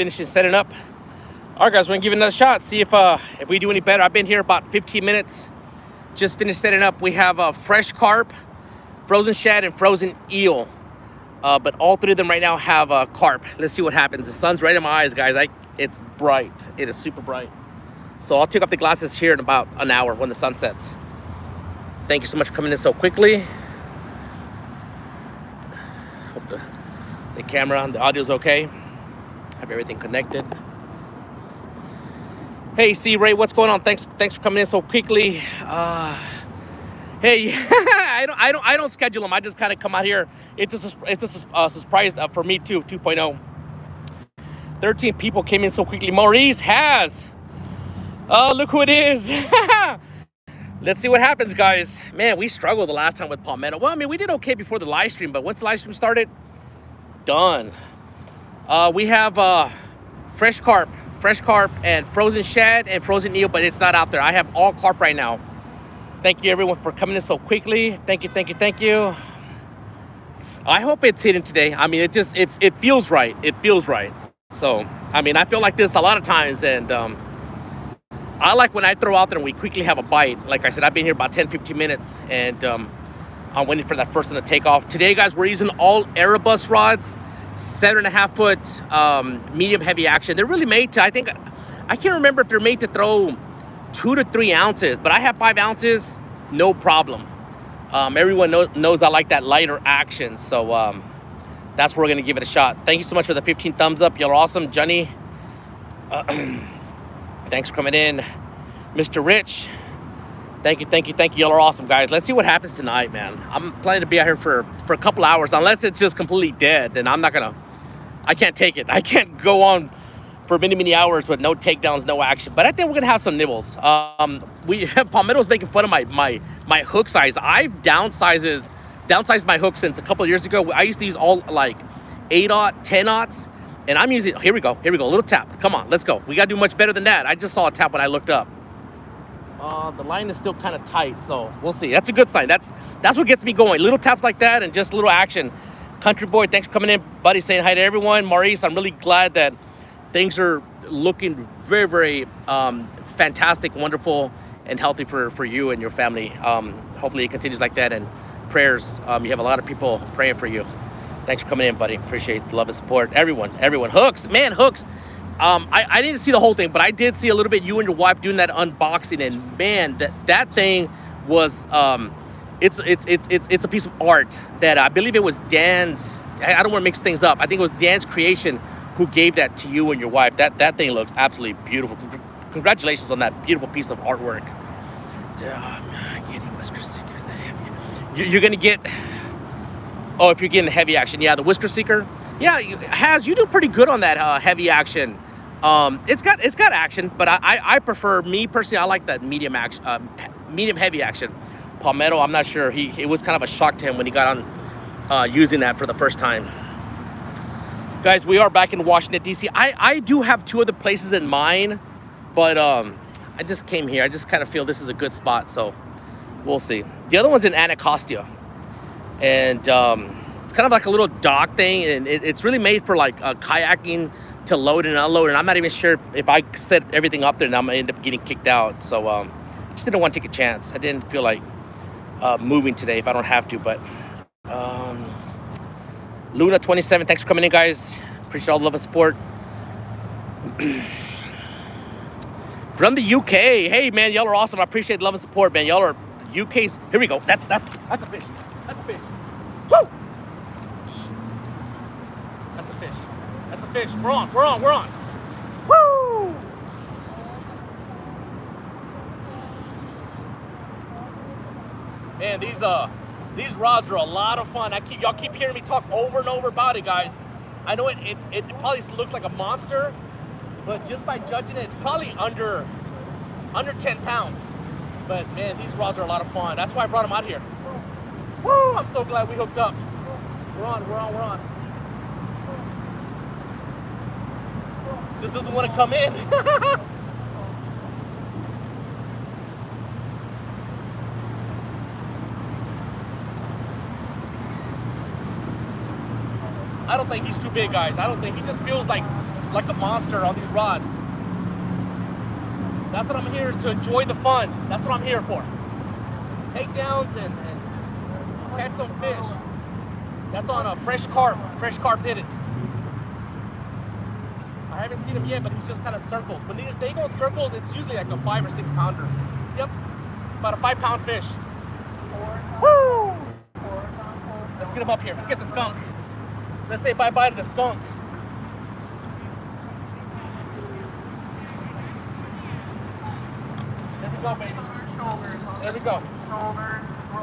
finishing setting up. All right, guys, we're gonna give it another shot. See if we do any better. I've been here about 15 minutes. Just finished setting up. We have fresh carp, frozen shad, and frozen eel. But all three of them right now have carp. Let's see what happens. The sun's right in my eyes, guys. It's bright. It is super bright. So I'll take off the glasses here in about an hour when the sun sets. Thank you so much for coming in so quickly. Hope the camera and the audio is okay. Have everything connected. Hey, C Ray, what's going on? Thanks for coming in so quickly. Hey, I don't schedule them. I just kind of come out here. It's a surprise for me too. 2.0. 13 people came in so quickly. Maurice has. Oh, look who it is. Let's see what happens, guys. Man, we struggled the last time with palmetto. Well, I mean, we did okay before the live stream, but once the live stream started, done. We have fresh carp, and frozen shad and frozen eel, but it's not out there. I have all carp right now. Thank you, everyone, for coming in so quickly. Thank you. I hope it's hitting today. I mean, it feels right. It feels right. So, I mean, I feel like this a lot of times, and I like when I throw out there and we quickly have a bite. Like I said, I've been here about 10, 15 minutes, and I'm waiting for that first one to take off. Today, guys, we're using all Erebus rods, 7.5 foot, medium heavy action. They're really made to, I can't remember if they're made to throw 2 to 3 ounces, but I have 5 ounces, no problem. Everyone knows I like that lighter action, so that's where we're gonna give it a shot. Thank you so much for the 15 thumbs up. Y'all are awesome. Johnny, thanks for coming in. Mr. Rich, thank you. Y'all are awesome, guys. Let's see what happens tonight, man. I'm planning to be out here for a couple hours. Unless it's just completely dead, then I can't take it. I can't go on for many hours with no takedowns, no action. But I think we're gonna have some nibbles. We have Palmetto's making fun of my hook size. I've downsized my hook since a couple of years ago. I used to use all like 8-aught, 10-aughts. And I'm using, here we go, a little tap. Come on, let's go. We gotta do much better than that. I just saw a tap when I looked up. The line is still kind of tight, so we'll see. That's a good sign. That's what gets me going. Little taps like that and just a little action. Country Boy, thanks for coming in. Buddy, saying hi to everyone. Maurice, I'm really glad that things are looking very fantastic, wonderful, and healthy for you and your family. Hopefully it continues like that, and prayers. You have a lot of people praying for you. Thanks for coming in, buddy. Appreciate the love and support. Everyone. Hooks, man, hooks. I didn't see the whole thing, but I did see a little bit you and your wife doing that unboxing, and man, that thing was it's a piece of art that I believe it was Dan's. I don't want to mix things up. I think it was Dan's creation who gave that to you and your wife. That thing looks absolutely beautiful. Congratulations on that beautiful piece of artwork. You're gonna get. Oh, if you're getting the heavy action, yeah, the Whisker Seeker. Yeah, you do pretty good on that heavy action. It's got action, but I prefer, me personally, I like that medium action, medium heavy action. Palmetto, I'm not sure. It was kind of a shock to him when he got on using that for the first time. Guys, we are back in Washington, D.C. I do have 2 other places in mind, but I just came here. I just kind of feel this is a good spot, so we'll see. The other one's in Anacostia. And it's kind of like a little dock thing, and it's really made for like kayaking to load and unload. And I'm not even sure if I set everything up there, and I'm gonna end up getting kicked out. So I just didn't want to take a chance. I didn't feel like moving today if I don't have to. But Luna 27, thanks for coming in, guys. Appreciate all the love and support. From the UK, hey man, y'all are awesome. I appreciate the love and support, man. Y'all are UK's. Here we go. That's a fish. That's a fish. Woo! That's a fish. We're on. Woo! Man, these rods are a lot of fun. Y'all keep hearing me talk over and over about it, guys. I know it probably looks like a monster, but just by judging it, it's probably under 10 pounds. But man, these rods are a lot of fun. That's why I brought them out here. Woo! I'm so glad we hooked up. We're on. Just doesn't want to come in. I don't think he's too big, guys. I don't think. He just feels like like a monster on these rods. That's what I'm here, is to enjoy the fun. That's what I'm here for. Takedowns and catch some fish. That's on a fresh carp did it. I haven't seen him yet, but he's just kind of circles. When they go in circles, it's usually like a 5 or 6 pounder. Yep, about a 5-pound fish. Woo! Let's get him up here. Let's get the skunk. Let's say bye-bye to the skunk. There we go, baby. There we go.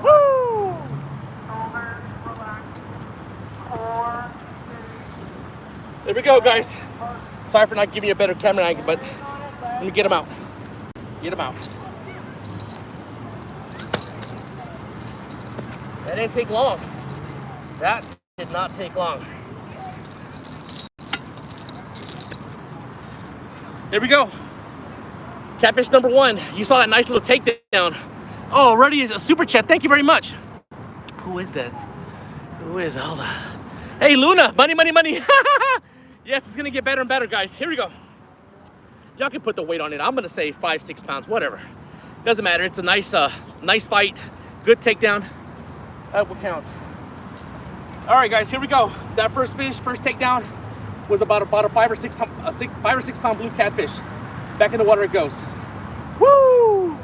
Woo! There we go, guys. Sorry for not giving you a better camera angle, but let me get him out. Get him out. That didn't take long. That did not take long. There we go. Catfish number 1. You saw that nice little takedown. Oh, already is a super chat. Thank you very much. Who is that? Who is all that? Hey, Luna. Money, money, money. Yes, it's going to get better and better, guys. Here we go. Y'all can put the weight on it. I'm going to say 5-6 pounds, whatever. Doesn't matter. It's a nice fight. Good takedown. What counts? All right, guys, here we go. That first takedown was about a 5 or 6 pound blue catfish. Back in the water it goes. Woo!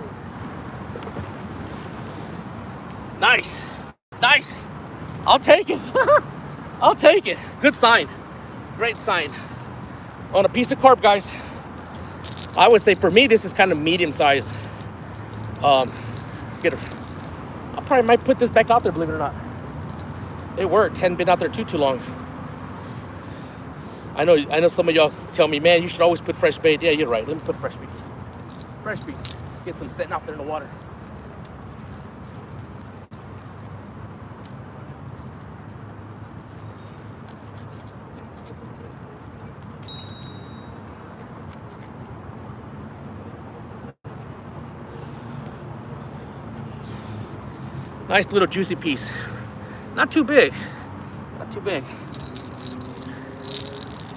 Nice. Nice. I'll take it. I'll take it. Good sign. Great sign. On a piece of carp, guys. I would say for me, this is kind of medium size. I probably might put this back out there, believe it or not. It worked. Hadn't been out there too long. I know some of y'all tell me, man, you should always put fresh bait. Yeah, you're right. Let me put fresh piece. Fresh piece. Let's get some sitting out there in the water. Nice little juicy piece. Not too big. Not too big.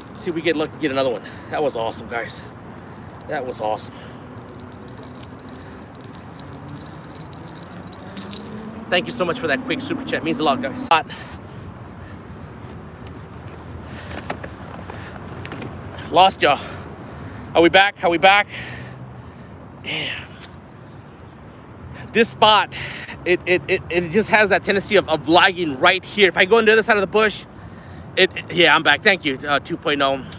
Let's see if we get lucky, get another one. That was awesome, guys. That was awesome. Thank you so much for that quick super chat. It means a lot, guys. Lost y'all. Are we back? Are we back? Damn. This spot, it just has that tendency of lagging right here. If I go on the other side of the bush, yeah, I'm back. Thank you, 2.0.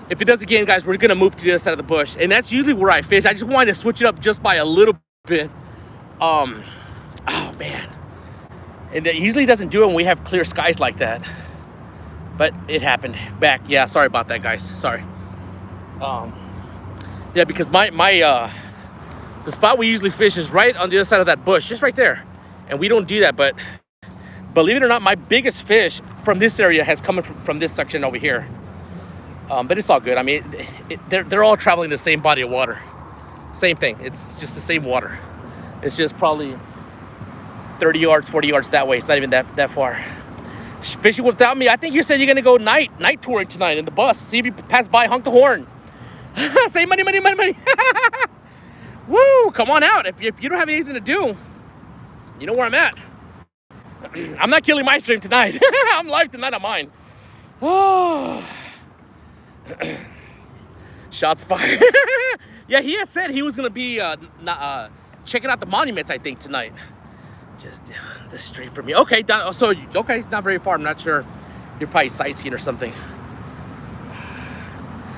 If it does again, guys, we're gonna move to the other side of the bush, and that's usually where I fish. I just wanted to switch it up just by a little bit. Oh man, and it usually doesn't do it when we have clear skies like that, but it happened. Back, yeah. Sorry about that, guys. Sorry. Yeah, because the spot we usually fish is right on the other side of that bush, just right there. And we don't do that, but believe it or not, my biggest fish from this area has come from this section over here. But it's all good. I mean, they're all traveling the same body of water. Same thing. It's just the same water. It's just probably 30 yards, 40 yards that way. It's not even that far. Fishing without me. I think you said you're going to go night touring tonight in the bus. See if you pass by, honk the horn. Say money, money, money, money. Woo, come on out. If you don't have anything to do, you know where I'm at. I'm not killing my stream tonight. I'm live tonight on mine. Oh. Shots fired. Yeah, he had said he was going to be checking out the monuments, I think, tonight. Just down the street from me. Okay, okay, not very far. I'm not sure. You're probably sightseeing or something.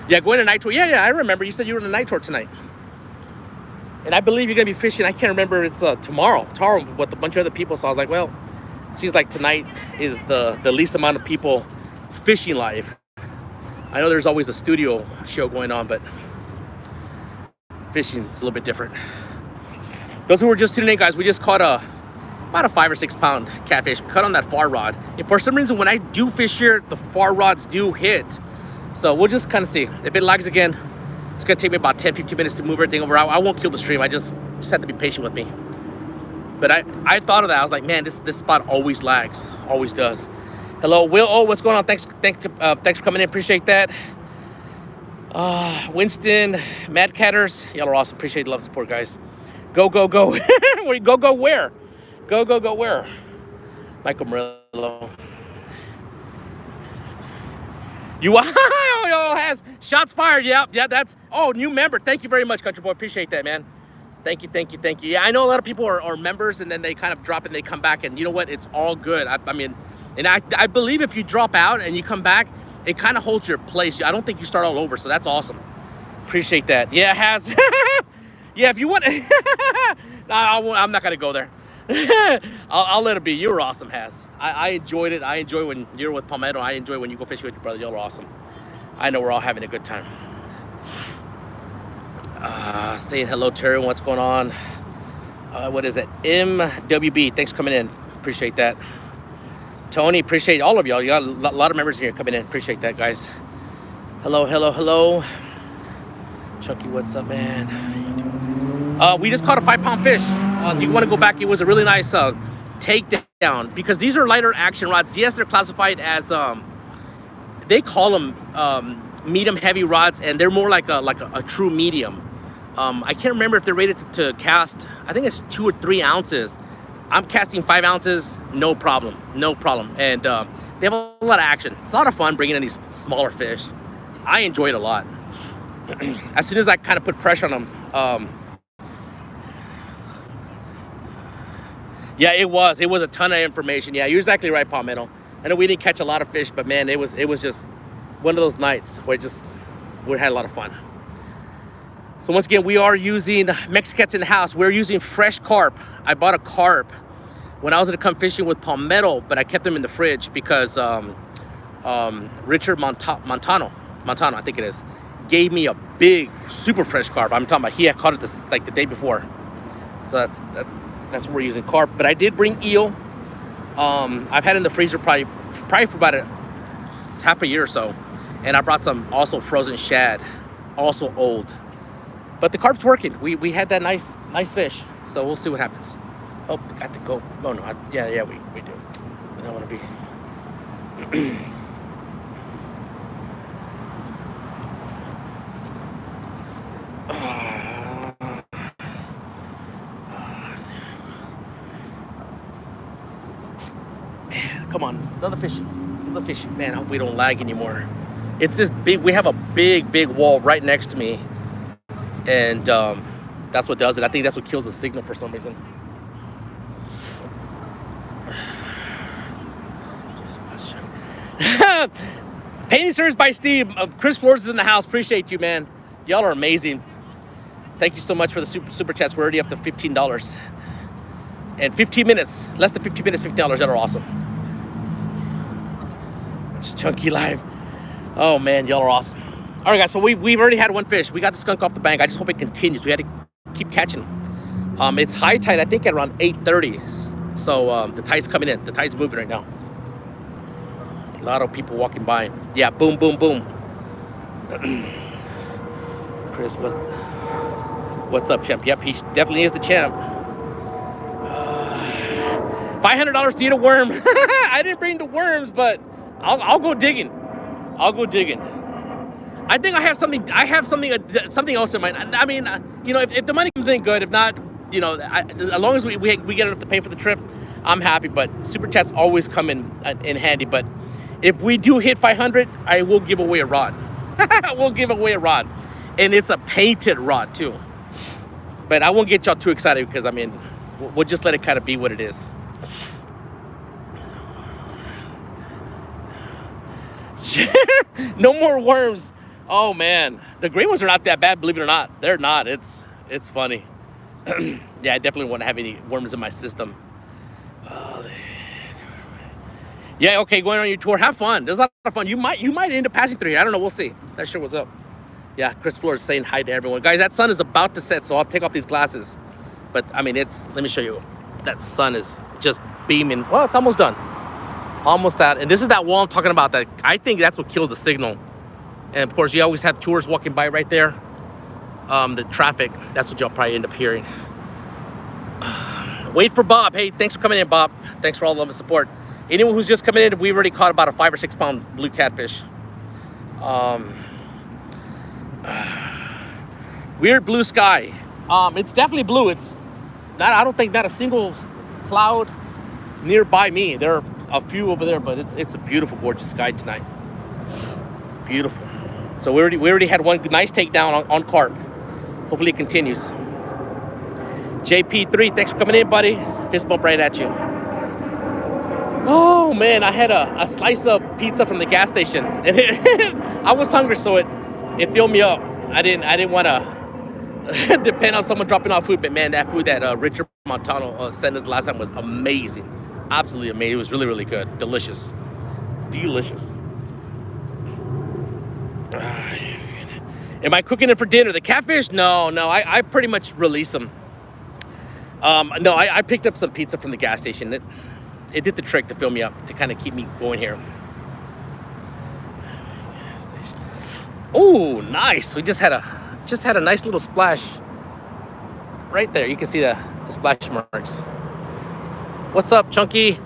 Yeah, going to night tour. Yeah, I remember. You said you were on a night tour tonight. And I believe you're going to be fishing. I can't remember. It's tomorrow with a bunch of other people. So I was like, well, it seems like tonight is the least amount of people fishing live. I know there's always a studio show going on, but fishing is a little bit different. Those who were just tuning in, guys, we just caught about a 5 or 6 pound catfish. We cut on that far rod. And for some reason, when I do fish here, the far rods do hit. So we'll just kind of see. If it lags again, it's gonna take me about 10-15 minutes to move everything over. I won't kill the stream. I just have to be patient with me. But I thought of that. I was like, man, this spot always lags. Always does. Hello, Will. Oh, what's going on? Thanks for coming in. Appreciate that. Winston, Mad Catters, y'all are awesome. Appreciate the love support, guys. Go, go, go. Go where? Go where? Michael Murillo. You has shots fired. Yeah, that's new member. Thank you very much, Country Boy. Appreciate that, man. Thank you. Yeah, I know a lot of people are members and then they kind of drop and they come back, and you know what? It's all good. I mean, and I believe if you drop out and you come back, it kind of holds your place. I don't think you start all over, so that's awesome. Appreciate that. Yeah, it has. Yeah, if you want, no, I'm not gonna go there. I'll let it be. You were awesome, Has. I enjoyed it. I enjoy when you're with Palmetto. I enjoy when you go fishing with your brother. Y'all are awesome. I know we're all having a good time. Saying hello, Terry. What's going on? What is it? MWB. Thanks for coming in. Appreciate that. Tony, appreciate all of y'all. You got a lot of members here coming in. Appreciate that, guys. Hello. Chunky, what's up, man? We just caught a 5-pound fish. You want to go back? It was a really nice takedown because these are lighter action rods. Yes, they're classified as they call them medium heavy rods, and they're more like a true medium. I can't remember if they're rated to cast. I think it's 2 or 3 ounces. I'm casting 5 ounces, no problem. And they have a lot of action. It's a lot of fun bringing in these smaller fish. I enjoy it a lot. As soon as I kind of put pressure on them, yeah, it was a ton of information. Yeah, you're exactly right, Palmetto. I know we didn't catch a lot of fish, but man, it was just one of those nights where we had a lot of fun. So once again, we are using Mexicats in the house. We're using fresh carp. I bought a carp when I was gonna come fishing with Palmetto, but I kept them in the fridge because Richard Montano, I think it is, gave me a big, super fresh carp. I'm talking about he had caught it the day before. So that's what we're using, carp. But I did bring eel. I've had it in the freezer probably for about half a year or so. And I brought some also frozen shad, also old. But the carp's working. We had that nice fish. So we'll see what happens. Oh, got to go. Oh no, yeah, we do. We don't want to be. Man, come on, another fish. Man, I hope we don't lag anymore. It's this big. We have a big wall right next to me, and that's what does it. I think that's what kills the signal for some reason. Painting service by Steve. Chris Flores is in the house. Appreciate you, man. Y'all are amazing. Thank you so much for the super chats. We're already up to $15. And 15 minutes, less than 15 minutes, $15. Y'all are awesome. It's Chunky Live. Oh man, y'all are awesome. All right, guys. So we've already had one fish. We got the skunk off the bank. I just hope it continues. We had to keep catching them. It's high tide, I think, at around 8:30. So the tide's coming in. The tide's moving right now. A lot of people walking by. Yeah, boom. Chris, what's up, champ? Yep, he definitely is the champ. $500 to eat a worm. I didn't bring the worms, but I'll go digging. I think I have something else in mind. I mean, if the money comes in, good. If not, as long as we get enough to pay for the trip, I'm happy. But super chats always come in handy. But if we do hit 500, I will give away a rod. And it's a painted rod too. But I won't get y'all too excited because we'll just let it kind of be what it is. No more worms. Oh man, the gray ones are not that bad, believe it or not. They're not. It's funny. Yeah, I definitely won't have any worms in my system. Yeah, okay, going on your tour, have fun. There's a lot of fun. You might end up passing through here. I don't know, we'll see. Not sure what's up. Yeah, Chris Flores is saying hi to everyone. Guys, that sun is about to set, so I'll take off these glasses. But let me show you. That sun is just beaming. Well, it's almost done. Almost that. And this is that wall I'm talking about. That I think that's what kills the signal. And of course, you always have tourists walking by right there. The traffic, that's what y'all probably end up hearing. Wait for Bob. Hey, thanks for coming in, Bob. Thanks for all the love and support. Anyone who's just coming in, we've already caught about a 5 or 6 pound blue catfish. Weird blue sky. It's definitely blue. It's not, I don't think not a single cloud nearby me. There are a few over there, but it's a beautiful, gorgeous sky tonight. Beautiful. So we already had one nice takedown on carp. Hopefully it continues. JP3, thanks for coming in, buddy. Fist bump right at you. Oh man, I had a slice of pizza from the gas station, and I was hungry, so it filled me up. I didn't want to depend on someone dropping off food, but man, that food that Richard Montano sent us last time was amazing, absolutely amazing. It was really, really good, delicious. Am I cooking it for dinner? The catfish? No, I pretty much release them. No, I picked up some pizza from the gas station. It did the trick to fill me up, to kind of keep me going here. Oh, nice. We just had a nice little splash right there. You can see the splash marks. What's up, Chunky?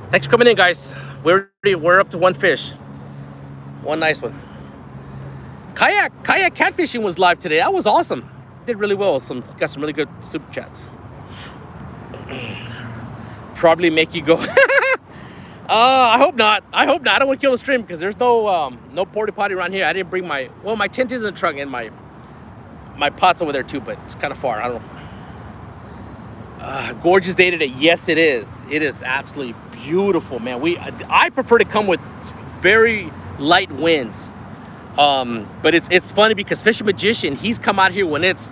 Thanks for coming in, guys. We're up to one fish. One nice one. Kayak catfishing was live today. That was awesome. Did really well. Got some really good super chats. Probably make you go. I hope not. I don't want to kill the stream because there's no porta potty around here. I didn't bring my tent is in the trunk and my pot's over there too, but it's kind of far. I don't know. Gorgeous day today. Yes, it is. It is absolutely beautiful, man. I prefer to come with very light winds. But it's funny because Fishing Magician, he's come out here when it's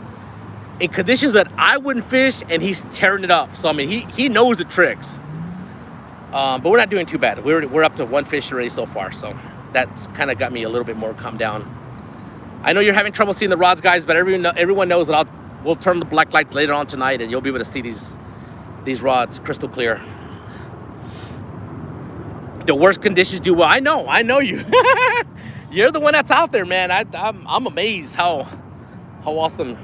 in conditions that I wouldn't fish, and he's tearing it up. So I mean, he knows the tricks. But we're not doing too bad. We're up to one fish already so far, so that's kind of got me a little bit more calmed down. I know you're having trouble seeing the rods, guys, but everyone knows that we'll turn the black light later on tonight, and you'll be able to see these rods crystal clear. The worst conditions do well. I know you. You're the one that's out there, man. I'm amazed how awesome,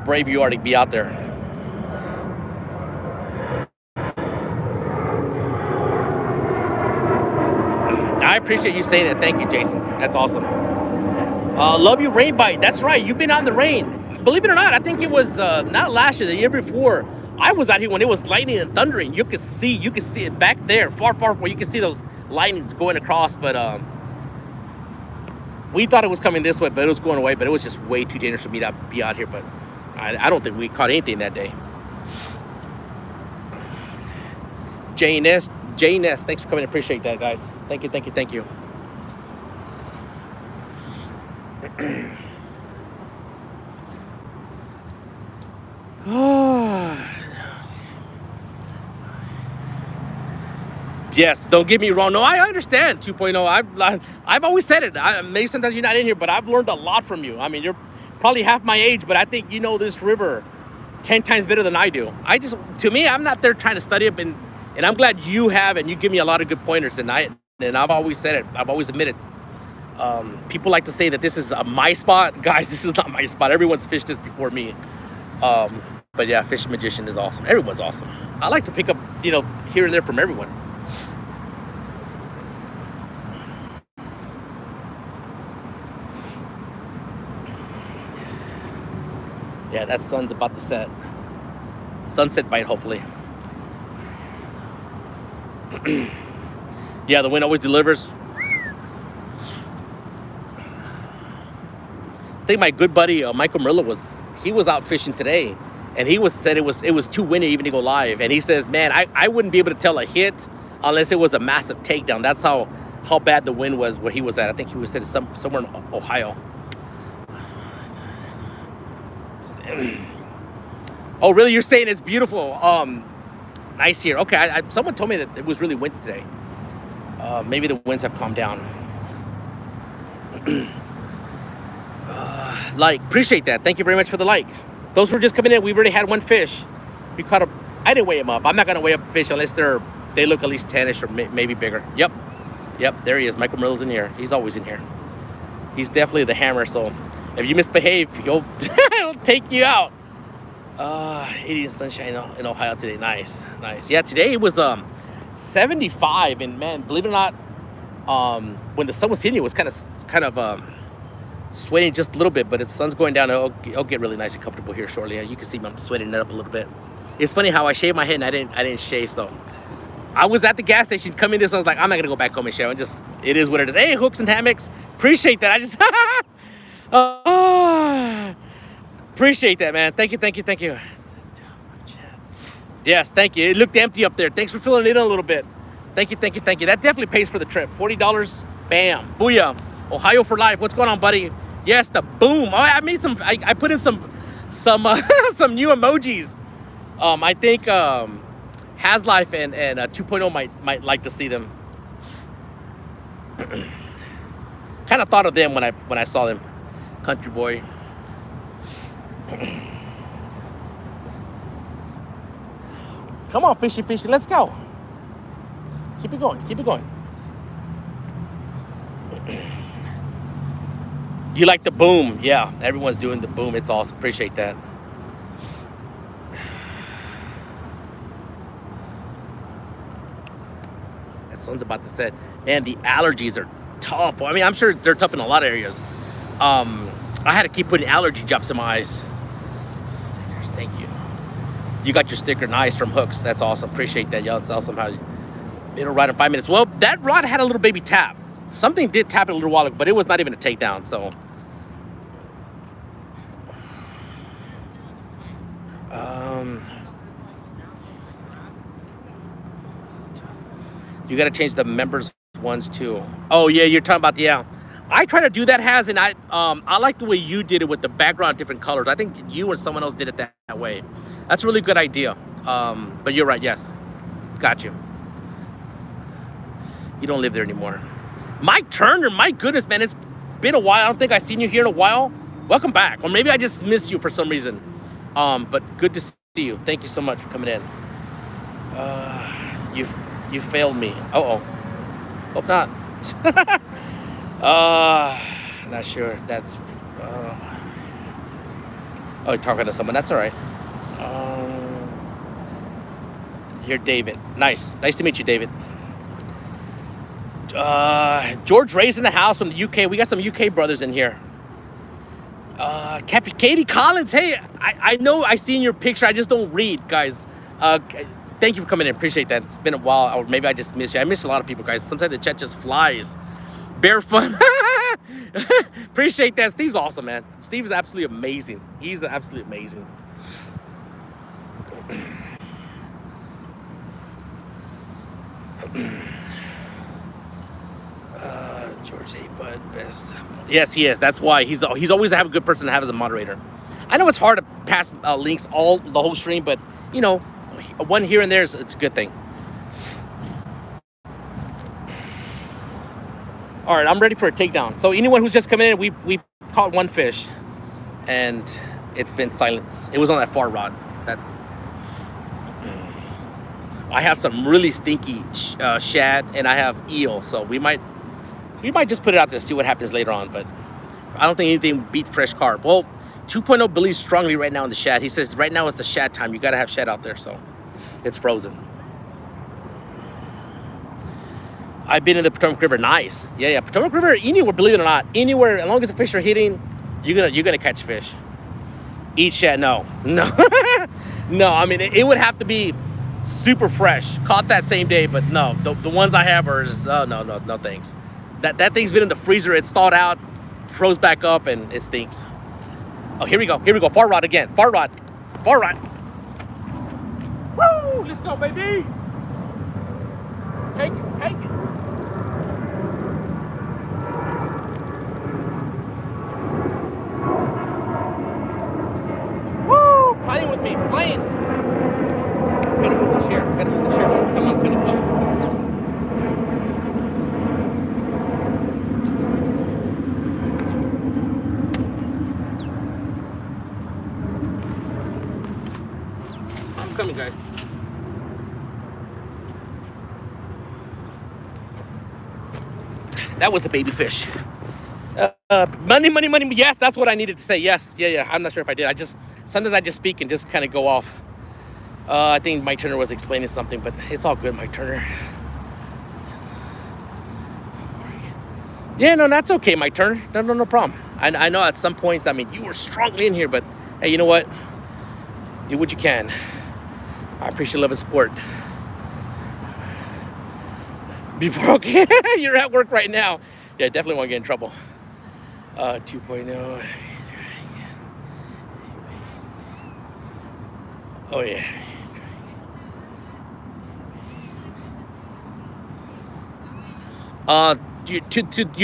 brave you are to be out there. I appreciate you saying that. Thank you, Jason. That's awesome. Love you, rain bite. That's right. You've been on the rain. Believe it or not, I think it was not last year, the year before. I was out here when it was lightning and thundering. You could see it back there, far where you can see those lightnings going across, but we thought it was coming this way, but it was going away, but it was just way too dangerous for me to be out here, but I don't think we caught anything that day. JNS, thanks for coming. Appreciate that, guys. Thank you. Yes, don't get me wrong. No, I understand 2.0. I've always said it. Maybe sometimes you're not in here, but I've learned a lot from you. I mean, you're probably half my age, but I think you know this river 10 times better than I do. To me, I'm not there trying to study it, and I'm glad you have, and you give me a lot of good pointers. And I've always said it. I've always admitted. People like to say that this is my spot. Guys, this is not my spot. Everyone's fished this before me. But yeah, Fishing Magician is awesome. Everyone's awesome. I like to pick up, here and there from everyone. Yeah, that sun's about to set. Sunset bite, hopefully. Yeah, the wind always delivers. I think my good buddy Michael Merlo was out fishing today, and he said it was too windy even to go live. And he says, man, I wouldn't be able to tell a hit unless it was a massive takedown. That's how bad the wind was where he was at. I think he was somewhere in Ohio. Oh, really? You're saying it's beautiful? Nice here. Okay, someone told me that it was really windy today. Maybe the winds have calmed down. Like, appreciate that. Thank you very much for the like. Those who are just coming in, we've already had one fish. We caught I didn't weigh them up. I'm not gonna weigh up a fish unless they look at least 10ish or maybe bigger. Yep, there he is. Michael Merle's in here. He's always in here. He's definitely the hammer. So if you misbehave, he'll take you out. 80 sunshine in Ohio today. Nice. Yeah, today it was 75, and man, believe it or not, when the sun was hitting, it was kind of Sweating just a little bit, but the sun's going down. It'll get really nice and comfortable here shortly. You can see I'm sweating it up a little bit. It's funny how I shaved my head and I didn't shave. So I was at the gas station coming this. I was like, I'm not gonna go back home and shave. It is what it is. Hey, hooks and hammocks. Appreciate that. I just appreciate that, man. Thank you. Yes, thank you. It looked empty up there. Thanks for filling it in a little bit. Thank you. That definitely pays for the trip. $40. Bam. Booyah. Ohio for life. What's going on, buddy? Yes, the boom. Oh, I made some. I put in some some new emojis. I think Has Life and 2.0 might like to see them. Kind of thought of them when I saw them. Country boy. Come on, fishy. Let's go. Keep it going. You like the boom? Yeah, everyone's doing the boom. It's awesome. Appreciate that. That sun's about to set. Man, the allergies are tough. I mean, I'm sure they're tough in a lot of areas. I had to keep putting allergy drops in my eyes. Stickers, thank you. You got your sticker, nice, from Hooks. That's awesome. Appreciate that, y'all. It's awesome how it'll ride in 5 minutes. Well, that rod had a little baby tap. Something did tap it a little while ago, but it was not even a takedown, so. You got to change the members ones too. Oh yeah, you're talking about I try to do that, and I like the way you did it with the background different colors. I think you or someone else did it that way. That's a really good idea. But you're right. Yes, got you. You don't live there anymore. Mike Turner, my goodness, man, it's been a while. I don't think I've seen you here in a while. Welcome back. Or maybe I just missed you for some reason. But good to see you. Thank you so much for coming in. You failed me. Uh-oh. Hope not. Not sure. That's... oh, you're talking to someone. That's all right. You're David. Nice to meet you, David. George Ray's in the house from the UK. We got some UK brothers in here. Katie Collins. Hey, I know I seen your picture. I just don't read, guys. Thank you for coming in. Appreciate that. It's been a while, or maybe I just missed you. I miss a lot of people, guys. Sometimes the chat just flies. Bear fun. Appreciate that. Steve's awesome, man. Steve is absolutely amazing. He's absolutely amazing. George A. Bud Best. Yes, he is. That's why he's always a good person to have as a moderator. I know it's hard to pass links the whole stream, but you know, one here and there it's a good thing. All right, I'm ready for a takedown. So anyone who's just coming in, we caught one fish, and it's been silence. It was on that far rod. I have some really stinky shad, and I have eel, so we might just put it out there to see what happens later on, but I don't think anything beat fresh carp. Well, 2.0 believes strongly right now in the shad. He says right now is the shad time. You got to have shad out there, so it's frozen. I've been in the Potomac River. Nice. Yeah. Potomac River, anywhere, believe it or not, anywhere, as long as the fish are hitting, you're gonna catch fish. Eat shad? No. No. I mean, it would have to be super fresh, caught that same day, but no, the ones I have are just, no thanks. That thing's been in the freezer, it's thawed out, froze back up, and it stinks. Oh, here we go, far rod again, far rod. Woo, let's go, baby. Take it. Woo, playing with me, playing. Gotta move the chair. Come on. I'm coming, guys. That was a baby fish. Money. Yes, that's what I needed to say. Yes, yeah. I'm not sure if I did. Sometimes I just speak and just kind of go off. I think Mike Turner was explaining something, but it's all good, Mike Turner. Yeah, no, that's okay, Mike Turner. No problem. I know at some points, I mean, you were strongly in here, but hey, you know what? Do what you can. I appreciate love and support. Before, okay, you're at work right now. Yeah, definitely won't get in trouble. 2.0. Oh, yeah. You're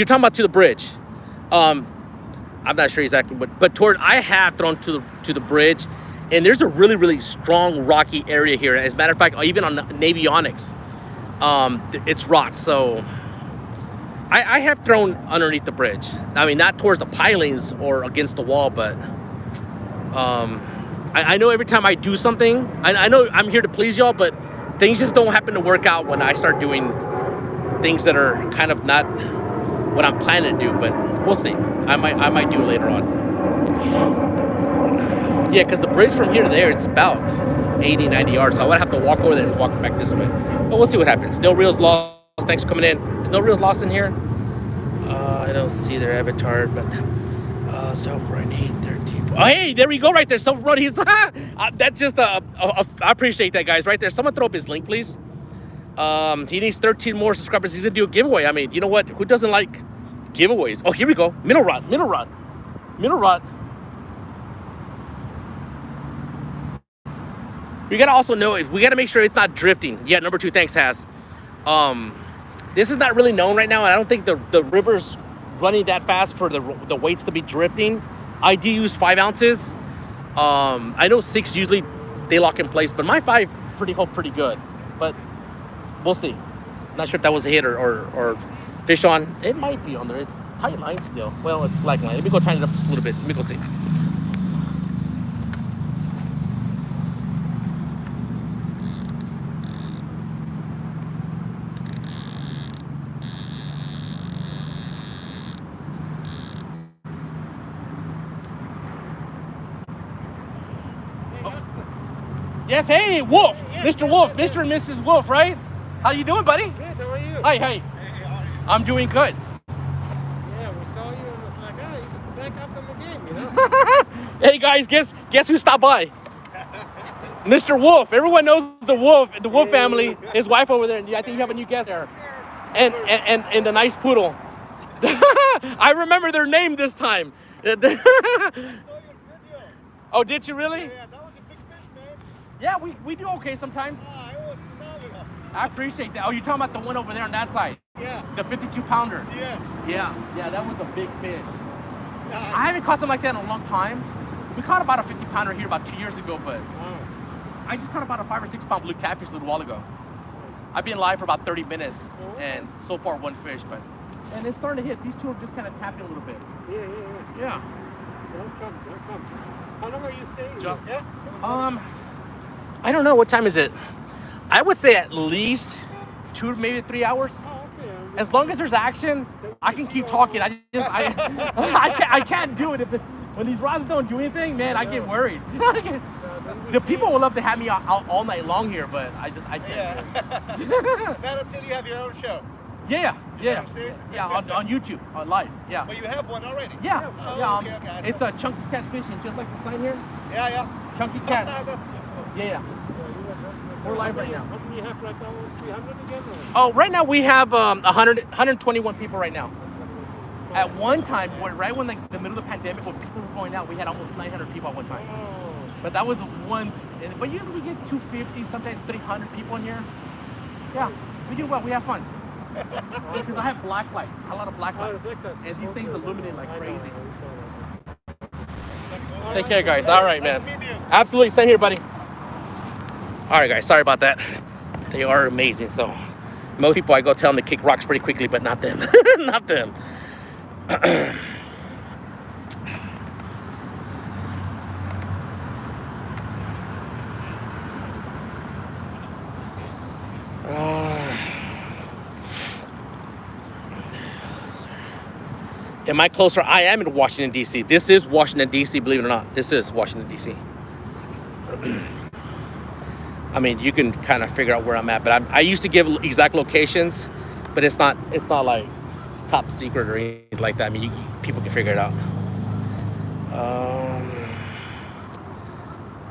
talking about to the bridge. I'm not sure exactly, but toward, I have thrown to the bridge, and there's a really, really strong rocky area here. As a matter of fact, even on Navionics, it's rock. So I have thrown underneath the bridge. I mean, not towards the pilings or against the wall, but I know every time I do something, I know I'm here to please y'all, but things just don't happen to work out when I start doing things that are kind of not what I'm planning to do, but we'll see. I might do it later on. Yeah, because the bridge from here to there, it's about 80, 90 yards, so I would have to walk over there and walk back this way. But we'll see what happens. No reels lost. Thanks for coming in. There's no reels lost in here. I don't see their avatar, but self-run 813. Oh, hey, there we go right there. Self-run. He's that's just I appreciate that, guys. Right there. Someone throw up his link, please. He needs 13 more subscribers. He's gonna do a giveaway. I mean, you know what? Who doesn't like giveaways? Oh, here we go. Middle rod. We gotta also know if we gotta make sure it's not drifting. Yeah, number 2. Thanks, Has. This is not really known right now, and I don't think the river's running that fast for the weights to be drifting. I do use 5 ounces. I know 6 usually they lock in place, but my 5 hold pretty good. But we'll see. Not sure if that was a hit or fish on. It might be on there. It's tight line still. Well, it's slack line. Let me go tighten it up just a little bit. Let me go see. Yes, hey, Wolf, Mr. Wolf, Mr. and Mrs. Wolf, right? How you doing, buddy? Good, how are you? Hi. Hey, I'm doing good. yeah, we saw you and was like, oh, he's back up in the game, you know? Hey, guys, guess who stopped by? Mr. Wolf. Everyone knows the Wolf family, his wife over there. I think you have a new guest there. And the nice poodle. I remember their name this time. I saw your video. Oh, did you really? Yeah, that was a big fish, man. Yeah, we do okay sometimes. Ah, it was phenomenal. I appreciate that. Oh, you're talking about the one over there on that side? Yeah. The 52-pounder? Yes. Yeah, that was a big fish. Yeah, I haven't caught something like that in a long time. We caught about a 50-pounder here about 2 years ago, but wow. I just caught about a 5 or 6 pound blue catfish a little while ago. I've been live for about 30 minutes, and so far 1 fish, and it's starting to hit. These 2 are just kind of tapping a little bit. Yeah. Don't come. How long are you staying? Jump. Yeah. I don't know. What time is it? I would say at least 2, maybe 3 hours. Oh, okay. As long as there's action, I can keep talking. I can't do it when these rods don't do anything. Man, I get worried. The people would love to have me out all night long here, but I can't. Yeah. Not until you have your own show. Yeah, on YouTube, on live. Yeah. But you have one already. Yeah, Oh, okay. it's a chunky catch fishing, just like the sign here. Yeah. Chunky cats. That's so cool. Yeah. We're live right now. How many you have right now? 300 again? Or? Oh, right now we have 121 people right now. At one time, right when the middle of the pandemic, when people were going out, we had almost 900 people at one time. Oh. But that was one. But usually we get 250, sometimes 300 people in here. Yeah, we do well. We have fun. Because I have black lights, a lot of black lights, and these things illuminate like crazy. Take care, guys. All right, man. Absolutely. Same here, buddy. All right, guys. Sorry about that. They are amazing. So most people, I go tell them to kick rocks pretty quickly, but not them. Not them. Am I closer? I am in Washington, D.C. This is Washington, D.C., believe it or not. This is Washington, D.C. I mean, you can kind of figure out where I'm at, but I used to give exact locations, but it's not like top secret or anything like that. I mean, people can figure it out.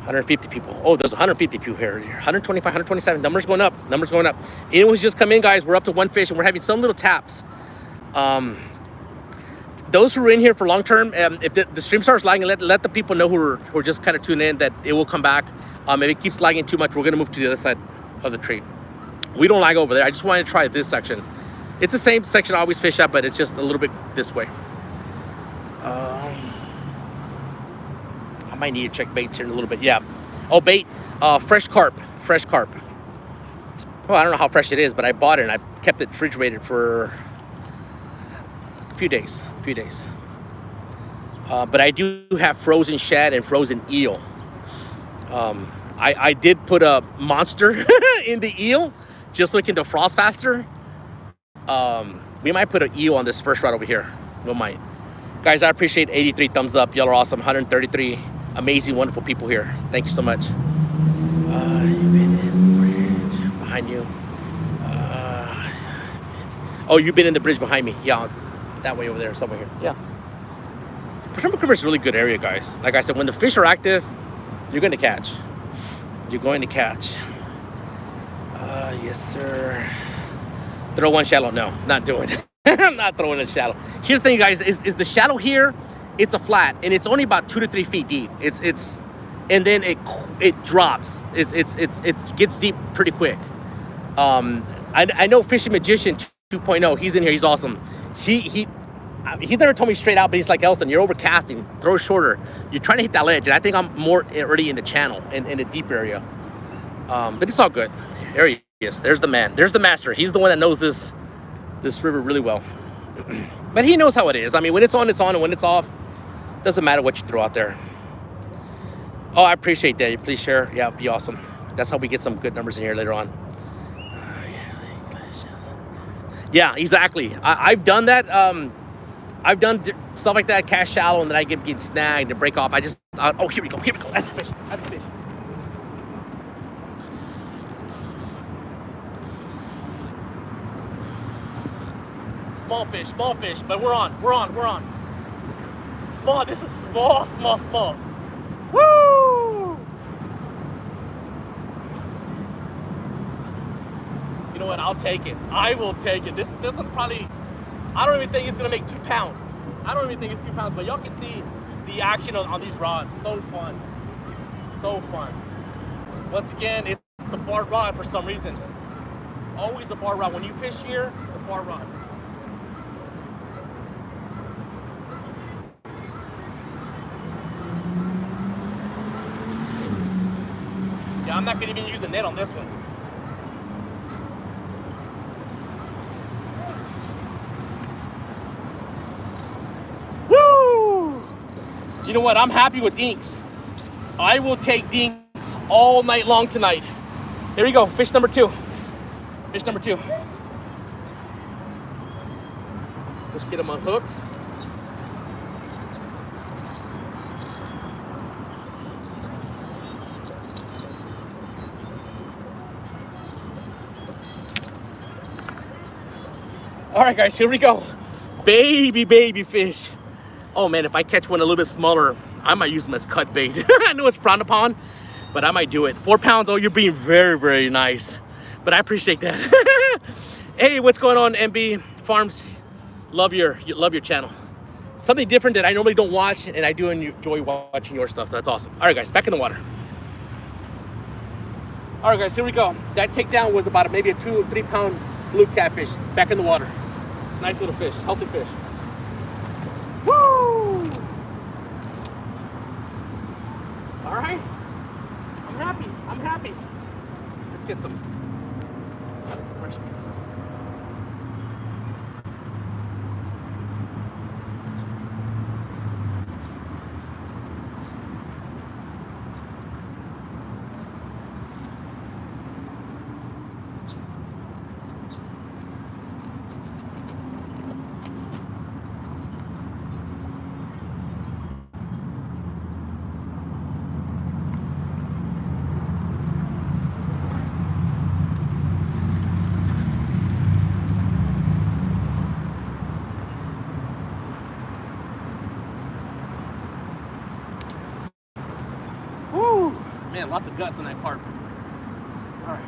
150 people. Oh, there's 150 people here. 125, 127. Numbers going up. Numbers going up. Anyone's just come in, guys. We're up to one fish, and we're having some little taps. Those who are in here for long term, if the stream starts lagging, let the people know who are just kind of tuning in that it will come back. If it keeps lagging too much, we're gonna move to the other side of the tree. We don't lag over there. I just wanted to try this section. It's the same section I always fish at, but it's just a little bit this way. I might need to check baits here in a little bit. Yeah. Oh, bait. Fresh carp. Fresh carp. Well, I don't know how fresh it is, but I bought it and I kept it refrigerated for a few days. But I do have frozen shad and frozen eel. I did put a monster in the eel just so it can defrost faster. We might put an eel on this first rod over here. We might. Guys, I appreciate 83 thumbs up. Y'all are awesome. 133 amazing, wonderful people here. Thank you so much. You've been in the bridge behind you. Oh, you've been in the bridge behind me. Yeah, that way over there, somewhere here. Yeah. Potomac River is a really good area, guys. Like I said, when the fish are active, you're going to catch. You're going to catch. Yes, sir. Throw one shallow. No, not doing it. I'm not throwing a shallow. Here's the thing, guys, is the shallow here, it's a flat, and it's only about 2 to 3 feet deep. And then it drops. It gets deep pretty quick. I know Fishing Magician 2.0. He's in here. He's awesome. He's never told me straight out, but he's like, Elston, you're overcasting. Throw shorter. You're trying to hit that ledge, and I think I'm more already in the channel in the deep area. But it's all good. There he is. There's the man. There's the master. He's the one that knows this river really well. But he knows how it is. I mean, when it's on, and when it's off, doesn't matter what you throw out there. Oh, I appreciate that. Please share. Yeah, it'd be awesome. That's how we get some good numbers in here later on. Yeah, exactly. I've done that. I've done stuff like that, cast shallow, and then I get snagged and break off. Oh, here we go. That's the fish. Small fish, but we're on. Small, this is small. Woo! You know what, I'll take it. I will take it. This is probably, I don't even think it's gonna make 2 pounds. I don't even think it's 2 pounds, but y'all can see the action on these rods. So fun. Once again, it's the far rod for some reason. Always the far rod. When you fish here, the far rod. Yeah, I'm not gonna even use the net on this one. Woo! You know what? I'm happy with dinks. I will take dinks all night long tonight. Here we go. Fish number 2. Let's get him unhooked. All right, guys, here we go. Baby fish. Oh man, if I catch one a little bit smaller, I might use them as cut bait. I know it's frowned upon, but I might do it. 4 pounds, oh, you're being very, very nice. But I appreciate that. Hey, what's going on, MB Farms? Love your channel. Something different that I normally don't watch, and I do enjoy watching your stuff, so that's awesome. All right, guys, back in the water. All right, guys, here we go. That takedown was about maybe a 2 or 3 pound blue catfish. Back in the water. Nice little fish, healthy fish. Woo! All right, I'm happy. Let's get some fresh piece. Man, lots of guts on that carp. All right.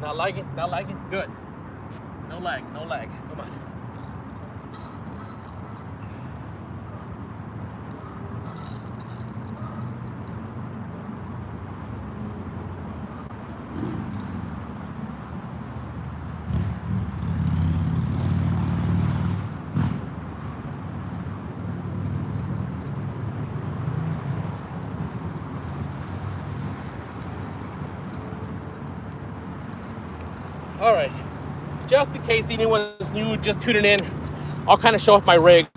Not lagging, not lagging. Good. No lag, no lag. Come on. All right, just in case anyone's new, just tuning in, I'll kind of show off my rig.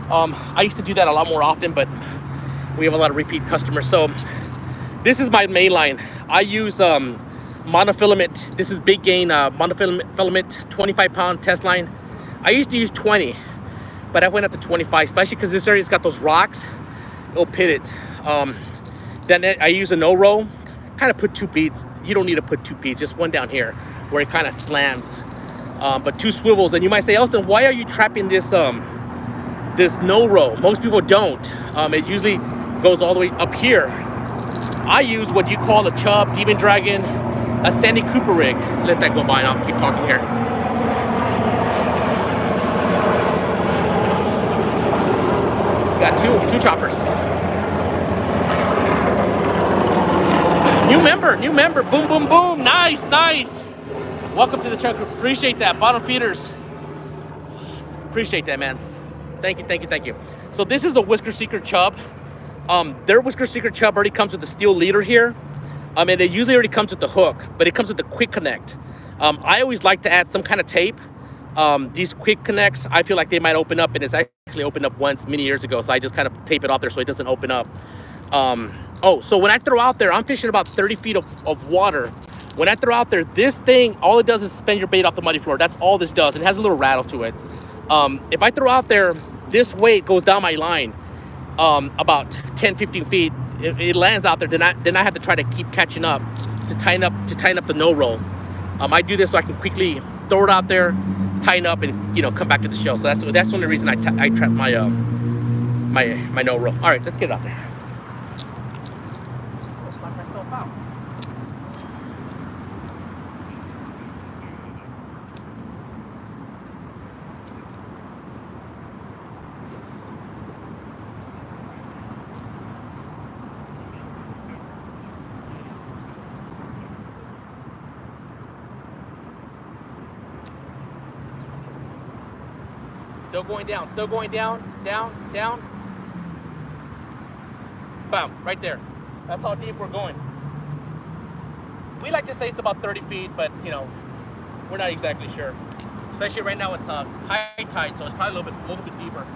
I used to do that a lot more often, but we have a lot of repeat customers. So this is my main line. I use monofilament. This is big gain monofilament 25 pound test line. I used to use 20, but I went up to 25, especially because this area's got those rocks. It'll pit it. Then I use a no-row. Kind of put 2 beads. You don't need to put 2 beads, just one down here where it kind of slants. But 2 swivels. And you might say, Elston, why are you trapping this this no-row? Most people don't. It usually goes all the way up here. I use what you call a chub, demon dragon, a Sandy Cooper rig. Let that go by and I'll keep talking here. Got two choppers. New member, boom, boom, boom. Nice, nice. Welcome to the channel. Appreciate that. Bottom feeders. Appreciate that, man. Thank you, thank you, thank you. So this is a Whisker Secret chub. Their Whisker Secret chub already comes with the steel leader here. And it usually already comes with the hook, but it comes with the quick connect. I always like to add some kind of tape. These quick connects, I feel like they might open up, and it's actually opened up once many years ago. So I just kind of tape it off there so it doesn't open up. So when I throw out there, I'm fishing about 30 feet of water. When I throw out there, this thing, all it does is suspend your bait off the muddy floor. That's all this does. It has a little rattle to it. If I throw out there, this weight goes down my line about 10, 15 feet. If it lands out there, then I have to try to keep catching up to tighten up the no roll. I do this so I can quickly throw it out there, tighten up, and come back to the shell. So that's the only reason I trap my my no roll. All right, let's get it out there. Still going down, down. Bam, right there. That's how deep we're going. We like to say it's about 30 feet, but we're not exactly sure. Especially right now, it's high tide, so it's probably a little bit deeper.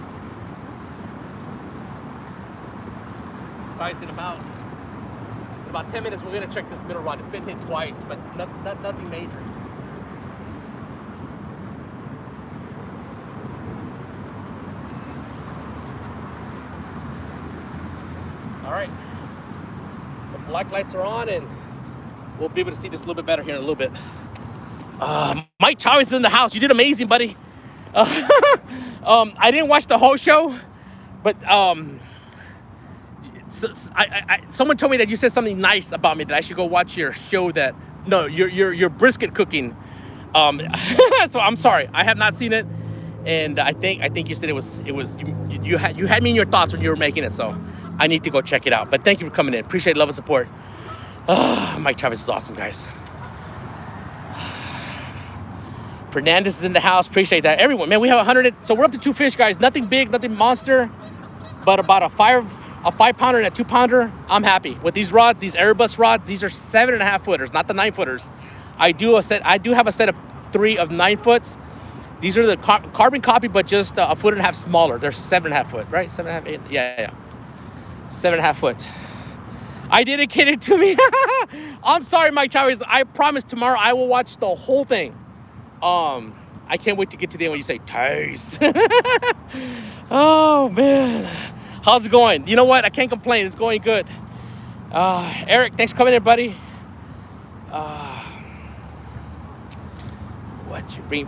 Guys, in about 10 minutes, we're gonna check this middle rod. It's been hit twice, but nothing major. All right, the black lights are on, and we'll be able to see this a little bit better here in a little bit. Mike Chavez is in the house. You did amazing, buddy. I didn't watch the whole show, but someone told me that you said something nice about me, that I should go watch your show. Your brisket cooking. So I'm sorry, I have not seen it, and I think you said it was you had me in your thoughts when you were making it. So I need to go check it out. But thank you for coming in. Appreciate love and support. Mike Chavez is awesome, guys. Fernandez is in the house. Appreciate that. Everyone, man, we have 100. So we're up to 2 fish, guys. Nothing big, nothing monster, but about a 5-pounder and a 2-pounder. I'm happy with these rods. These Airbus rods. These are 7.5 footers, not the 9 footers. I do have a set of 3 of 9 foots. These are the carbon copy, but just a 1.5 foot smaller. They're 7.5 foot, right? 7.5, 8. Yeah. 7.5 foot. I dedicated to me. I'm sorry, Mike Chavez. I promise tomorrow I will watch the whole thing. I can't wait to get to the end when you say taste. Oh man, how's it going? You know what? I can't complain. It's going good. Eric, thanks for coming in, buddy.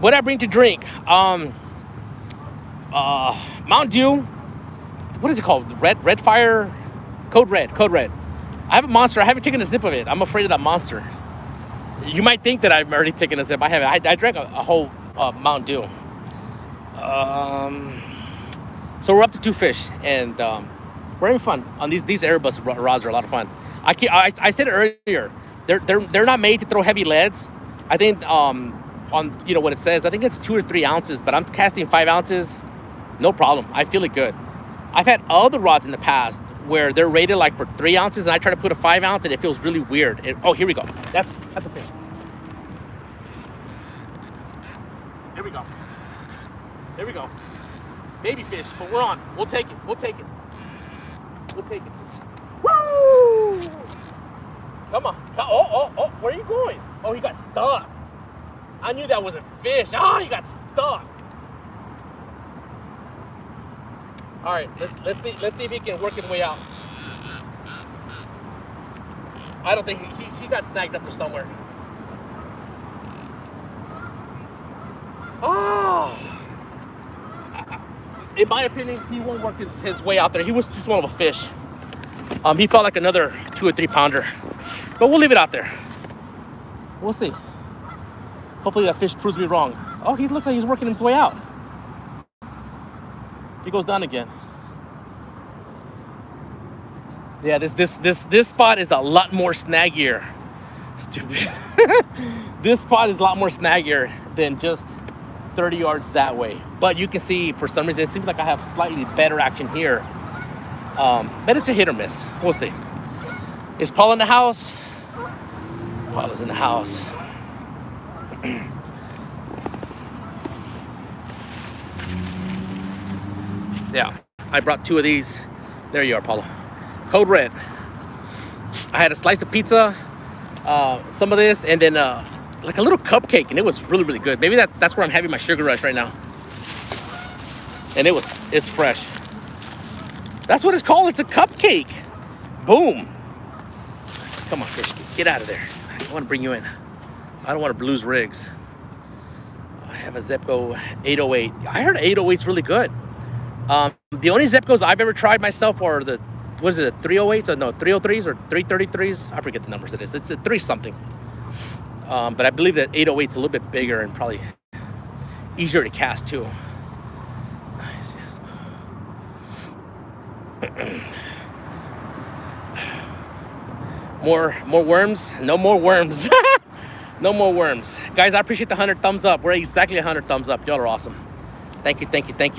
What I bring to drink? Mountain Dew. What is it called? Red Fire, Code Red. I have a Monster. I haven't taken a sip of it. I'm afraid of that Monster. You might think that I've already taken a sip. I haven't. I drank a whole Mountain Dew. So we're up to 2 fish, and we're having fun on these Airbus rods. Are a lot of fun. I said it earlier. They're not made to throw heavy leads. I think on what it says. I think it's 2 or 3 ounces, but I'm casting 5 ounces. No problem. I feel it good. I've had other rods in the past where they're rated like for 3 ounces, and I try to put a 5 ounce, and it feels really weird. Oh, here we go. That's a fish. Here we go. There we go. Baby fish, but we're on. We'll take it. We'll take it. Woo! Come on. Oh, where are you going? Oh, he got stuck. I knew that was a fish. Oh, he got stuck. All right, let's see if he can work his way out. I don't think he got snagged up there somewhere. Oh. In my opinion, he won't work his way out there. He was too small of a fish. He felt like another 2 or 3 pounder. But we'll leave it out there. We'll see. Hopefully that fish proves me wrong. Oh, he looks like he's working his way out. He goes down again. Yeah, this spot is a lot more snaggier. Stupid. This spot is a lot more snaggier than just 30 yards that way. But you can see, for some reason, it seems like I have slightly better action here. But it's a hit or miss. We'll see. Is Paul in the house? Paul is in the house. Yeah, I brought 2 of these. There you are, Paula. Code Red. I had a slice of pizza, some of this, and then like a little cupcake, and it was really, really good. Maybe that's where I'm having my sugar rush right now. And it's fresh. That's what it's called. It's a cupcake. Boom. Come on, fish, get out of there. I don't want to bring you in. I don't want to lose rigs. I have a Zepco 808. I heard 808's really good. The only Zepcos I've ever tried myself are the, what is it, 308s? Or no, 303s or 333s? I forget the numbers it is. It's a 3 something. But I believe that 808's a little bit bigger and probably easier to cast too. Nice, yes. More worms? No more worms. No more worms. Guys, I appreciate the 100 thumbs up. We're exactly 100 thumbs up. Y'all are awesome. Thank you.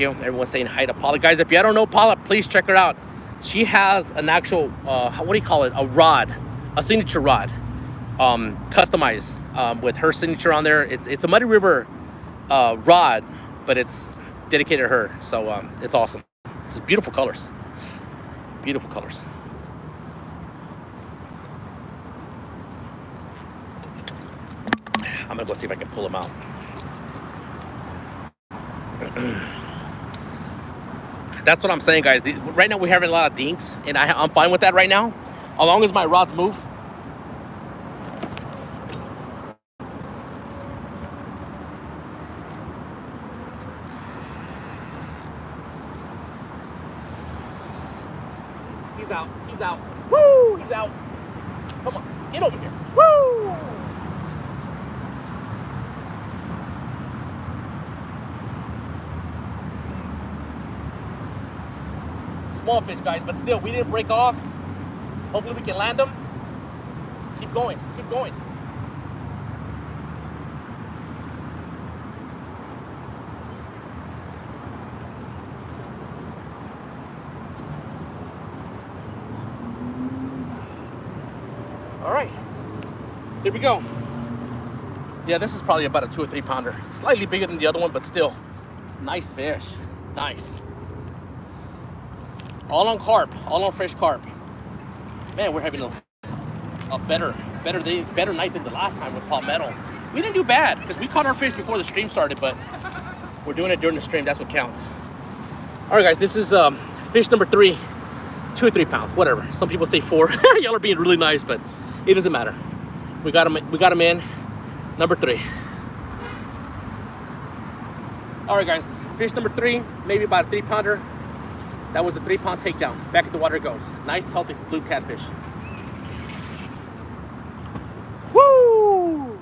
Everyone's saying hi to Paula. Guys, if you don't know Paula, please check her out. She has an actual, what do you call it? A rod, a signature rod, customized with her signature on there. It's a Muddy River rod, but it's dedicated to her. So it's awesome. It's beautiful colors. Beautiful colors. I'm gonna go see if I can pull them out. That's what I'm saying, guys. Right now we're having a lot of dinks, and I'm fine with that right now, as long as my rods move. He's out. Woo! He's out. Come on, get over here. Woo! Small fish, guys, but still, we didn't break off. Hopefully we can land them. Keep going. All right, there we go. Yeah, this is probably about a 2 or 3 pounder. Slightly bigger than the other one, but still, nice fish, nice. All on carp, all on fresh carp. Man, we're having a better night than the last time with palmetto. We didn't do bad because we caught our fish before the stream started, but we're doing it during the stream. That's what counts. All right, guys, this is fish number 3, 2 or 3 pounds, whatever. Some people say 4. Y'all are being really nice, but it doesn't matter. We got him in, number 3. All right, guys, fish number 3, maybe about a 3-pounder. That was a 3-pound takedown. Back at the water it goes. Nice, healthy blue catfish. Woo!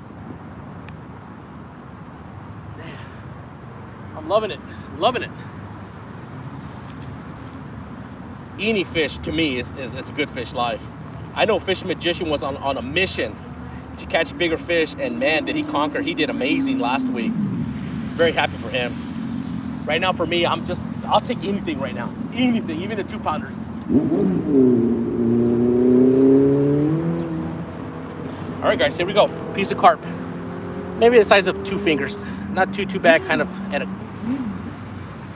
Man, I'm loving it, loving it. Any fish to me is a good fish live. I know Fish Magician was on a mission to catch bigger fish, and man, did he conquer. He did amazing last week. Very happy for him. Right now for me, I'll take anything right now. Anything, even the 2-pounders. All right, guys, here we go. Piece of carp. Maybe the size of 2 fingers. Not too bad, kind of.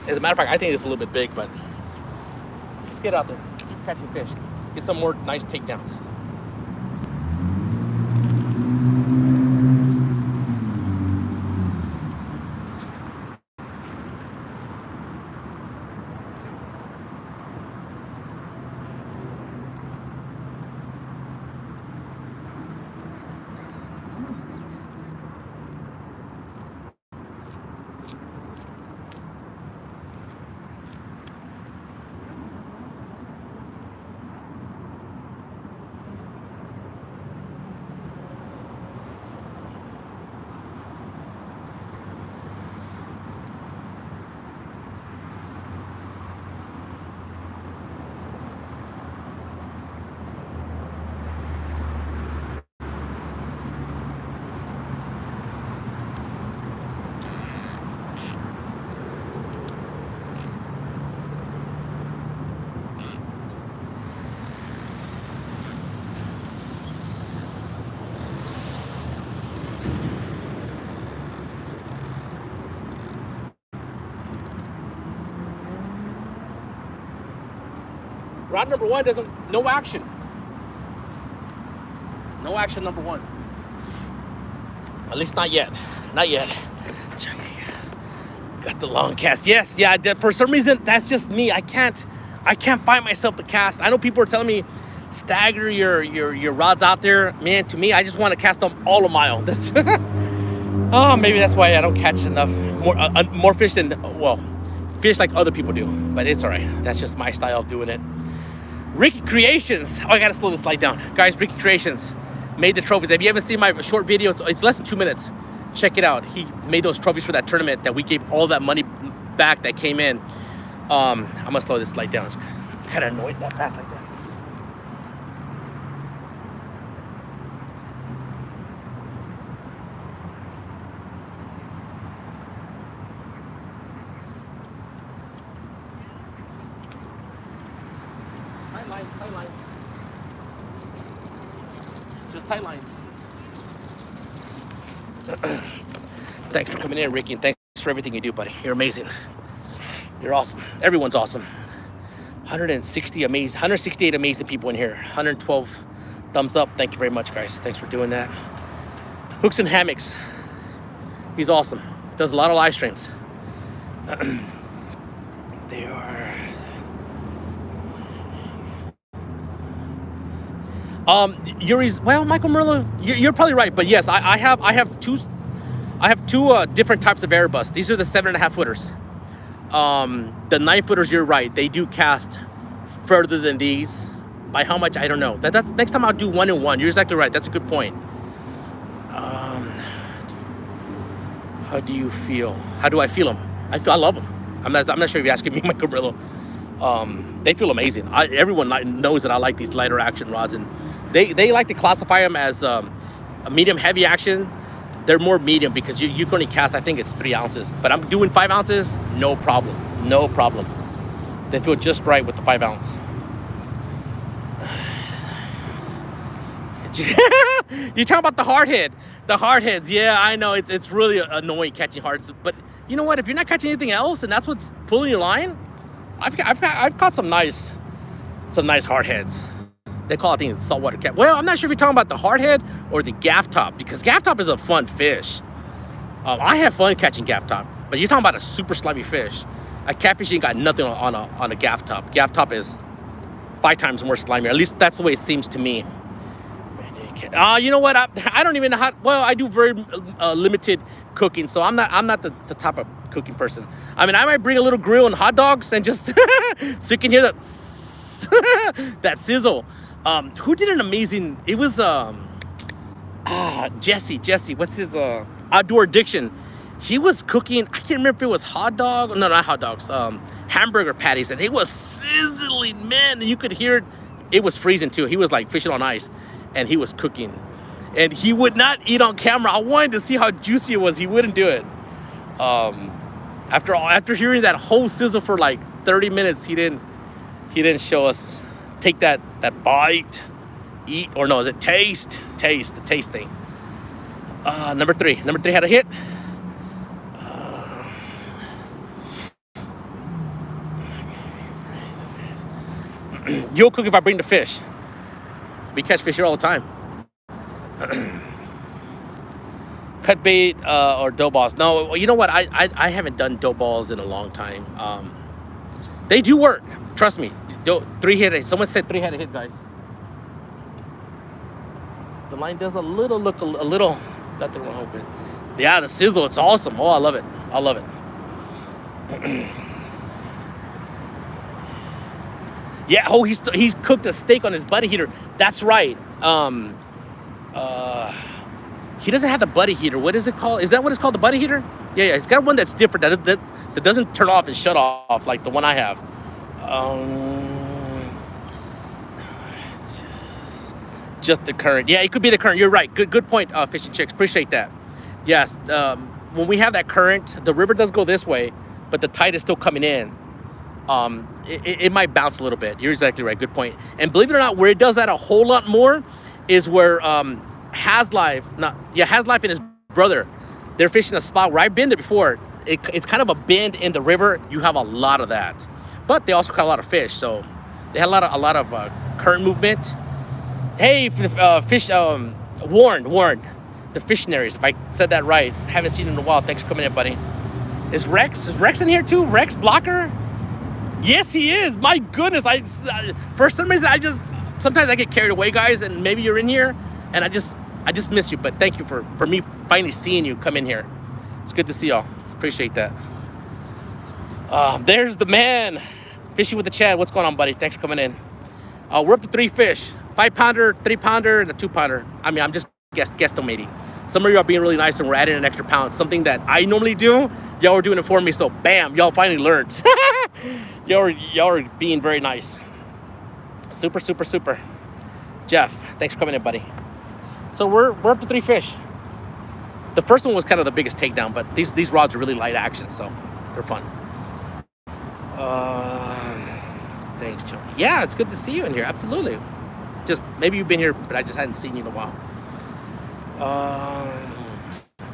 As a matter of fact, I think it's a little bit big, but let's get out there. Keep catching fish. Get some more nice takedowns. Rod number 1 no action. No action, number 1. At least not yet. Not yet. Got the long cast. Yes, yeah, for some reason, that's just me. I can't find myself to cast. I know people are telling me, stagger your rods out there. Man, to me, I just want to cast them all a mile. That's oh, maybe that's why I don't catch enough, more fish than, well, fish like other people do. But it's all right. That's just my style of doing it. Ricky Creations. Oh, I gotta slow this light down. Guys, Ricky Creations made the trophies. If you haven't seen my short video, it's less than 2 minutes. Check it out. He made those trophies for that tournament that we gave all that money back that came in. I'm gonna slow this light down. It's kind of annoying that fast like that. Tight lines. Just tight lines. Thanks for coming in, Ricky, and thanks for everything you do, buddy. You're amazing. You're awesome. Everyone's awesome. 168 amazing people in here. 112 thumbs up. Thank you very much, guys. Thanks for doing that. Hooks and Hammocks. He's awesome. Does a lot of live streams. They are. Yuri's, well, Michael Merlo, you're probably right, but yes, I have two different types of airbus. These are the 7.5 footers. The 9 footers, you're right, they do cast further than these. By how much, I don't know. That's next time I'll do 1 and 1. You're exactly right. That's a good point. How do you feel? How do I feel them? I love them. I'm not sure if you're asking me, Michael Merlo. They feel amazing. Everyone knows that I like these lighter action rods, and they like to classify them as a medium heavy action. They're more medium because you can only cast, I think it's 3 ounces, but I'm doing 5 ounces, no problem. They feel just right with the 5 ounce. You talk about the hard head. The hard heads, yeah, I know it's really annoying catching hards, but you know what? If you're not catching anything else and that's what's pulling your line, I've caught some nice hard heads. They call it, I think, saltwater cat. Well, I'm not sure if you're talking about the hardhead or the gaff top, because gaff top is a fun fish. I have fun catching gaff top, but you're talking about a super slimy fish. A catfish ain't got nothing on a gaff top. Gaff top is 5 times more slimy. At least that's the way it seems to me. You know what? I don't even know how. Well, I do very limited cooking, so I'm not the type of cooking person. I mean, I might bring a little grill and hot dogs and just so you can hear that that sizzle. Who did an amazing? It was Jesse. What's his Outdoor Addiction? He was cooking. I can't remember if it was hot dog. No, not hot dogs. Hamburger patties, and it was sizzling, man. And you could hear it. It was freezing too. He was like fishing on ice, and he was cooking. And he would not eat on camera. I wanted to see how juicy it was. He wouldn't do it. After hearing that whole sizzle for like 30 minutes, he didn't show us. Take that bite, eat, or no, is it taste? Taste, the taste thing. Number three had a hit. You'll cook if I bring the fish. We catch fish here all the time. Cut bait or dough balls. No, you know what? I haven't done dough balls in a long time. They do work. Trust me. 3 hit. Someone said 3 had a hit, guys. The line does look a little. Nothing wrong with it. Yeah, the sizzle. It's awesome. Oh, I love it. I love it. Yeah. Oh, he's cooked a steak on his buddy heater. That's right. He doesn't have the buddy heater. What is it called? Is that what it's called? The buddy heater? Yeah. He's got one that's different. That doesn't turn off and shut off like the one I have. Just the current. Yeah, it could be the current. You're right. Good point, Fishing Chicks. Appreciate that. Yes. When we have that current, the river does go this way, but the tide is still coming in. It might bounce a little bit. You're exactly right. Good point. And believe it or not, where it does that a whole lot more is where Haslife and his brother, they're fishing a spot where I've been there before. It's kind of a bend in the river. You have a lot of that, but they also caught a lot of fish. So they had a lot of current movement. Hey, fish. Warned the fissionaries. If I said that right, haven't seen him in a while. Thanks for coming in, buddy. Is Rex in here too? Rex Blocker? Yes, he is. My goodness, for some reason sometimes I get carried away, guys, and maybe you're in here, and I just miss you. But thank you for me finally seeing you come in here. It's good to see y'all. Appreciate that. There's the man, Fishing with the Chad. What's going on, buddy? Thanks for coming in. We're up to 3 fish: 5-pounder, 3-pounder, and a 2-pounder. I mean, I'm just guesstimating. Some of you are being really nice, and we're adding an extra pound. Something that I normally do, y'all are doing it for me. So bam, y'all finally learned. y'all are being very nice. Super. Jeff, thanks for coming in, buddy. So we're up to 3 fish. The first one was kind of the biggest takedown, but these rods are really light action, so they're fun. Thanks, Joe. Yeah, it's good to see you in here. Absolutely. Just maybe you've been here, but I just hadn't seen you in a while.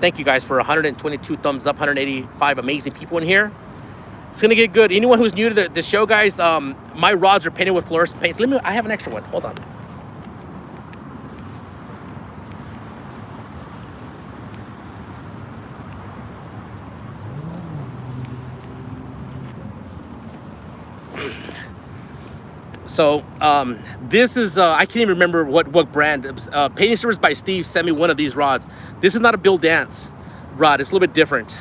Thank you guys for 122 thumbs up, 185 amazing people in here. It's gonna get good. Anyone who's new to the show, guys, my rods are painted with fluorescent paints. I have an extra one. Hold on. So this is, I can't even remember what brand. Painting Service by Steve sent me one of these rods. This is not a Bill Dance rod. It's a little bit different.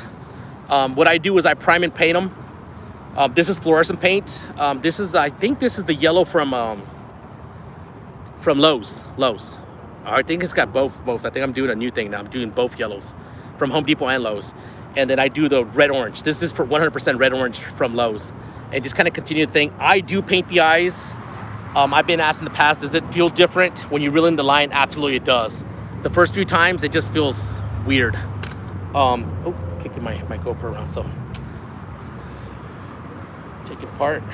What I do is I prime and paint them. This is fluorescent paint. I think this is the yellow from Lowe's. I think it's got both. I think I'm doing a new thing now. I'm doing both yellows from Home Depot and Lowe's. And then I do the red orange. This is for 100% red orange from Lowe's. And just kind of continue the thing. I do paint the eyes. I've been asked in the past, does it feel different when you reel in the line? Absolutely it does. The first few times it just feels weird. Kicking my GoPro around, so take it apart.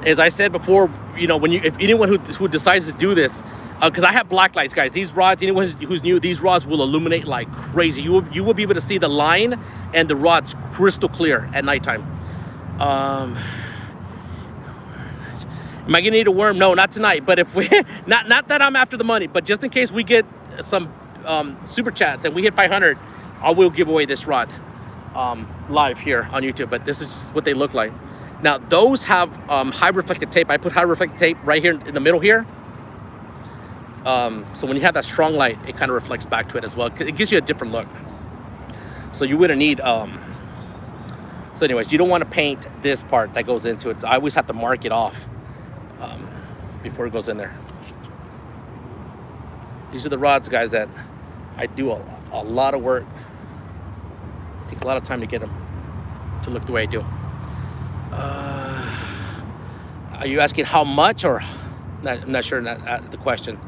As I said before, you know, if anyone who decides to do this, because I have black lights, guys. These rods, anyone who's new, these rods will illuminate like crazy. You will be able to see the line and the rods crystal clear at nighttime. Am I gonna need a worm? No, not tonight. But if we, not that I'm after the money, but just in case we get some super chats and we hit 500, I will give away this rod live here on YouTube. But this is what they look like. Now those have high reflective tape. I put high reflective tape right here in the middle here. So when you have that strong light, it kind of reflects back to it as well. It gives you a different look. So you wouldn't need. So anyways, you don't want to paint this part that goes into it. So I always have to mark it off before it goes in there. These are the rods, guys, that I do a lot of work. It takes a lot of time to get them to look the way I do. Are you asking how much, or I'm not sure the question.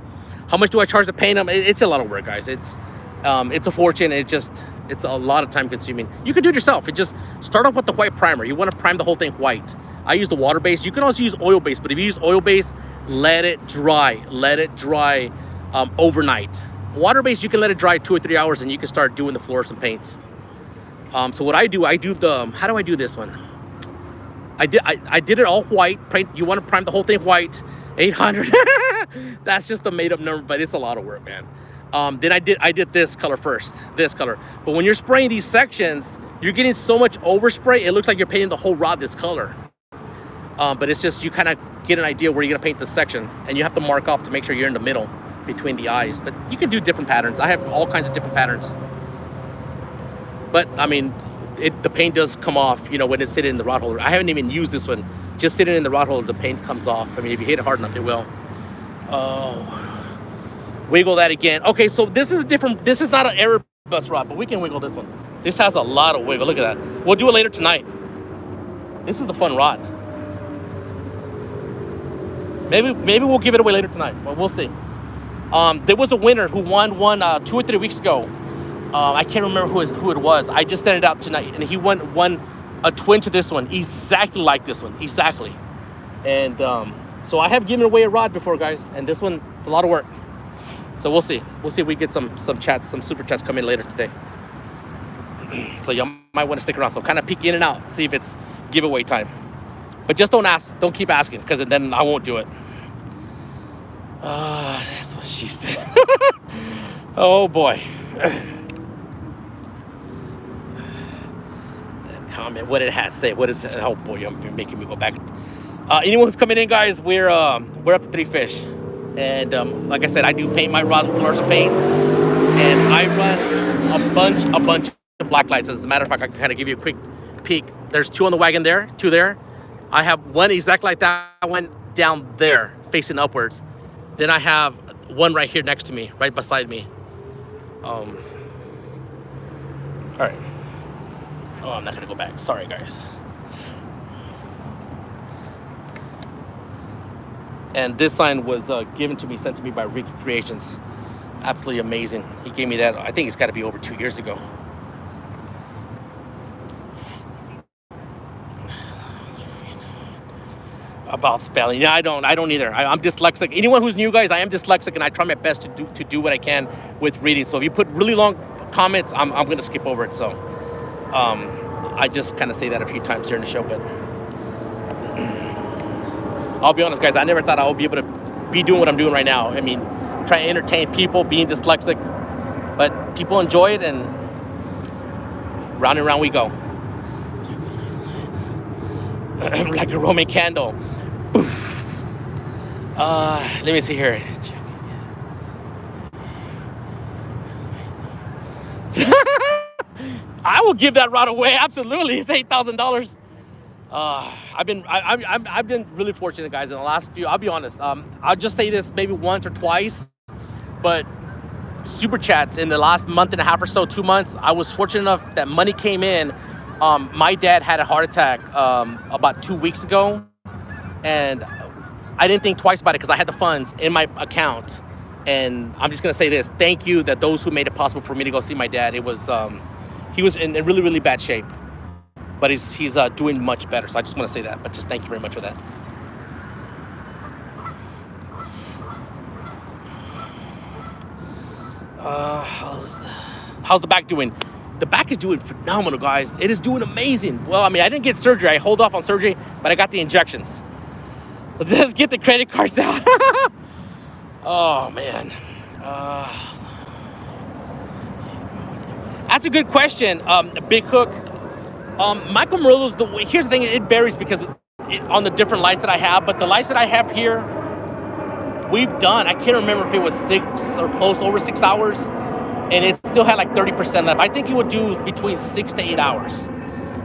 How much do I charge to paint them? It's a lot of work, guys. It's a fortune. It's a lot of time consuming. You can do it yourself. It just start off with the white primer. You want to prime the whole thing white. I use the water base. You can also use oil base, but if you use oil base, let it dry. Let it dry overnight. Water base, you can let it dry 2 or 3 hours, and you can start doing the fluorescent paints. So what I do the, how do I do this one? I did it all white. You want to prime the whole thing white. 800. That's just a made up number, but it's a lot of work, man. Then I did this color first, this color. But when you're spraying these sections, you're getting so much overspray, it looks like you're painting the whole rod this color. But it's just, you kind of get an idea where you're gonna paint this section, and you have to mark off to make sure you're in the middle between the eyes. But you can do different patterns. I have all kinds of different patterns. But I mean, the paint does come off, you know, when it's sitting in the rod holder. I haven't even used this one. Just sitting in the rod holder, the paint comes off. I mean, if you hit it hard enough, it will. Oh, wiggle that again. Okay, so this is a different, this is not an Airbus rod, but we can wiggle this one. This has a lot of wiggle. Look at that. We'll do it later tonight. This is the fun rod. Maybe we'll give it away later tonight, but we'll see. There was a winner who won 2 or 3 weeks ago. I can't remember who it was. I just sent it out tonight, and he won a twin to this one, exactly like this one, exactly. And so I have given away a rod before, guys, and this one, it's a lot of work. So we'll see. We'll see if we get some chats, some super chats come in later today. So you might want to stick around. So kind of peek in and out, see if it's giveaway time. But just don't ask, don't keep asking, because then I won't do it. That's what she said. Oh boy. Comment what it has to say. What is it? Oh boy, you're making me go back. Anyone who's coming in, guys, we're up to 3 fish, and like I said, I do paint my rods with fluorescent paints, and I run a bunch of black lights. As a matter of fact, I can kind of give you a quick peek. There's 2 on the wagon there, 2 there. I have one exactly like that. I went down there facing upwards. Then I have one right here next to me, right beside me. All right. Oh, I'm not gonna go back. Sorry, guys. And this sign was given to me, sent to me by Ricky Creations. Absolutely amazing. He gave me that. I think it's got to be over 2 years ago. About spelling, yeah, I don't either. I'm dyslexic. Anyone who's new, guys, I am dyslexic, and I try my best to do what I can with reading. So if you put really long comments, I'm gonna skip over it. So. I just kind of say that a few times during the show, but I'll be honest, guys, I never thought I would be able to be doing what I'm doing right now. I mean, trying to entertain people, being dyslexic, but people enjoy it, and round and round we go. Like a Roman candle. Let me see here. I will give that rod away. Absolutely, it's $8,000. I've been really fortunate, guys. In the last few, I'll be honest. I'll just say this maybe once or twice, but super chats in the last month and a half or so, 2 months. I was fortunate enough that money came in. My dad had a heart attack about 2 weeks ago, and I didn't think twice about it because I had the funds in my account. And I'm just gonna say this: thank you that those who made it possible for me to go see my dad. It was. He was in really, really bad shape, but he's doing much better. So I just want to say that, but just thank you very much for that. How's the back doing? The back is doing phenomenal, guys. It is doing amazing. Well, I mean, I didn't get surgery. I hold off on surgery, but I got the injections. Let's get the credit cards out. Oh man, that's a good question. Big Hook. Michael Murillo's here's the thing. It varies because on the different lights that I have, but the lights that I have here, we've done. I can't remember if it was 6 or close over 6 hours, and it still had like 30% left. I think he would do between 6 to 8 hours.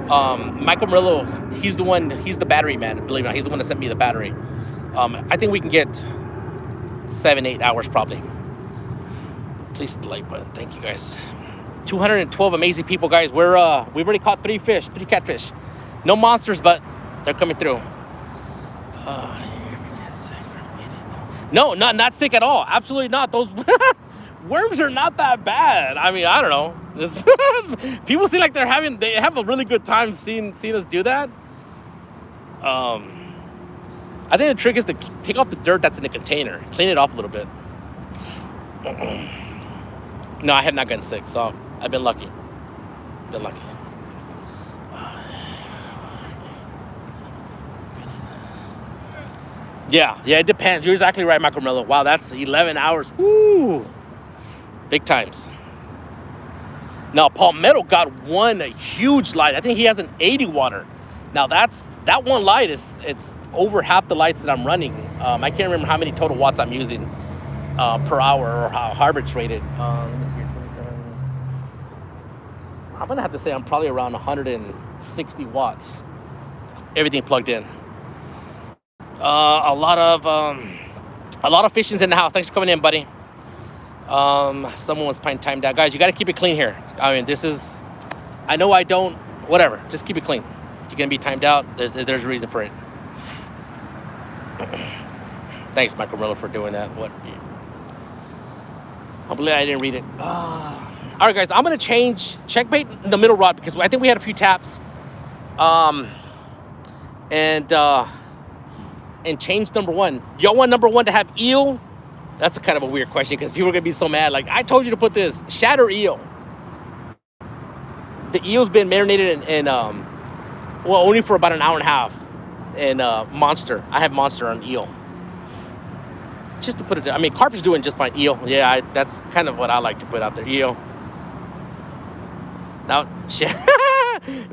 Michael Murillo, he's the battery man, believe it or not. He's the one that sent me the battery. I think we can get 7-8 hours probably. Please hit the like button. Thank you guys. 212 amazing people, guys. We've already caught 3 catfish. No monsters, but they're coming through. No, not sick at all. Absolutely not. Those worms are not that bad. I mean, I don't know. People seem like they have a really good time seeing us do that. I think the trick is to take off the dirt that's in the container, clean it off a little bit. No, I have not gotten sick, so I've been lucky. Yeah, it depends. You're exactly right, Michael Murillo. Wow, that's 11 hours. Woo! Big times. Now, Palmetto got one huge light. I think he has an 80 water. Now, that one light it's over half the lights that I'm running. I can't remember how many total watts I'm using per hour or however it's rated. Let me see here, 27. I'm gonna have to say I'm probably around 160 watts. Everything plugged in. A lot of fishing's in the house. Thanks for coming in, buddy. Someone was timed out. Guys, you got to keep it clean here. I mean, I know I don't, whatever. Just keep it clean. You're going to be timed out. There's a reason for it. Thanks, Michael Murillo, for doing that. I believe I didn't read it. All right, guys, I'm going to change checkbait in the middle rod because I think we had a few taps. And change number 1. Y'all want number 1 to have eel? That's a kind of a weird question because people are going to be so mad. Like, I told you to put this. Shad or eel? The eel's been marinated in only for about an hour and a half. And Monster. I have Monster on eel. Just to put it there. I mean, carp is doing just fine. Eel. Yeah, that's kind of what I like to put out there. Eel. Now, shad.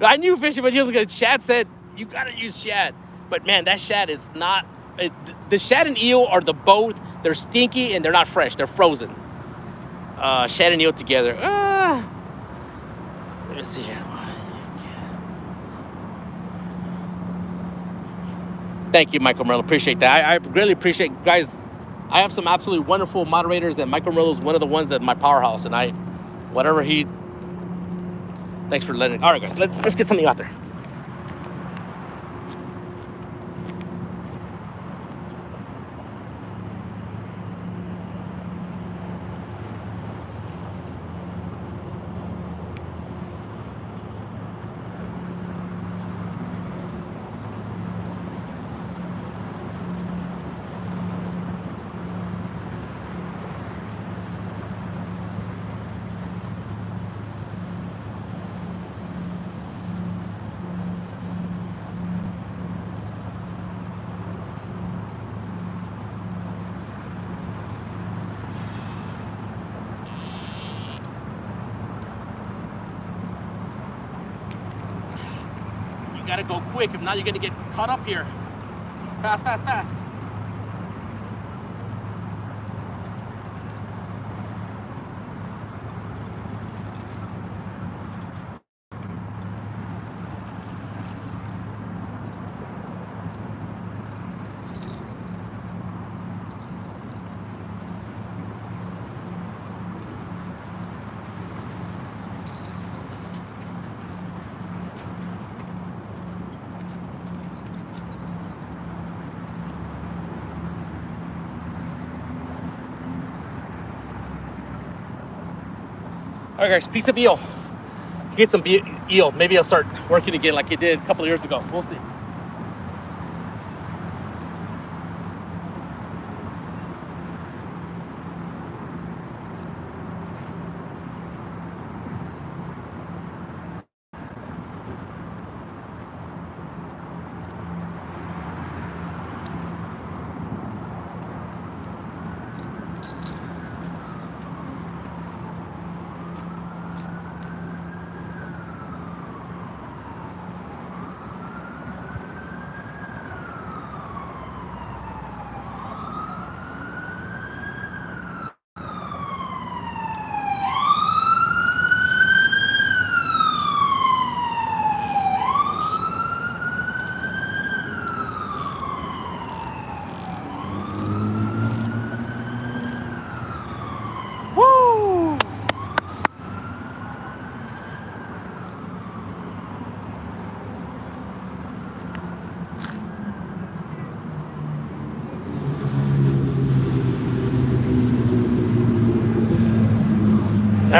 I knew fishing, but Shad said, you got to use shad. But man, that shad is not. The shad and eel are the both. They're stinky and they're not fresh. They're frozen. Shad and eel together. Let me see here. Thank you, Michael Murillo. Appreciate that. I really appreciate, guys. I have some absolutely wonderful moderators, and Michael Murillo is one of the ones that my powerhouse. And thanks for letting. All right, guys. Let's get something out there. Gotta go quick, if not you're gonna get caught up here. Fast. All right, guys, piece of eel. Get some eel. Maybe I'll start working again like it did a couple of years ago. We'll see.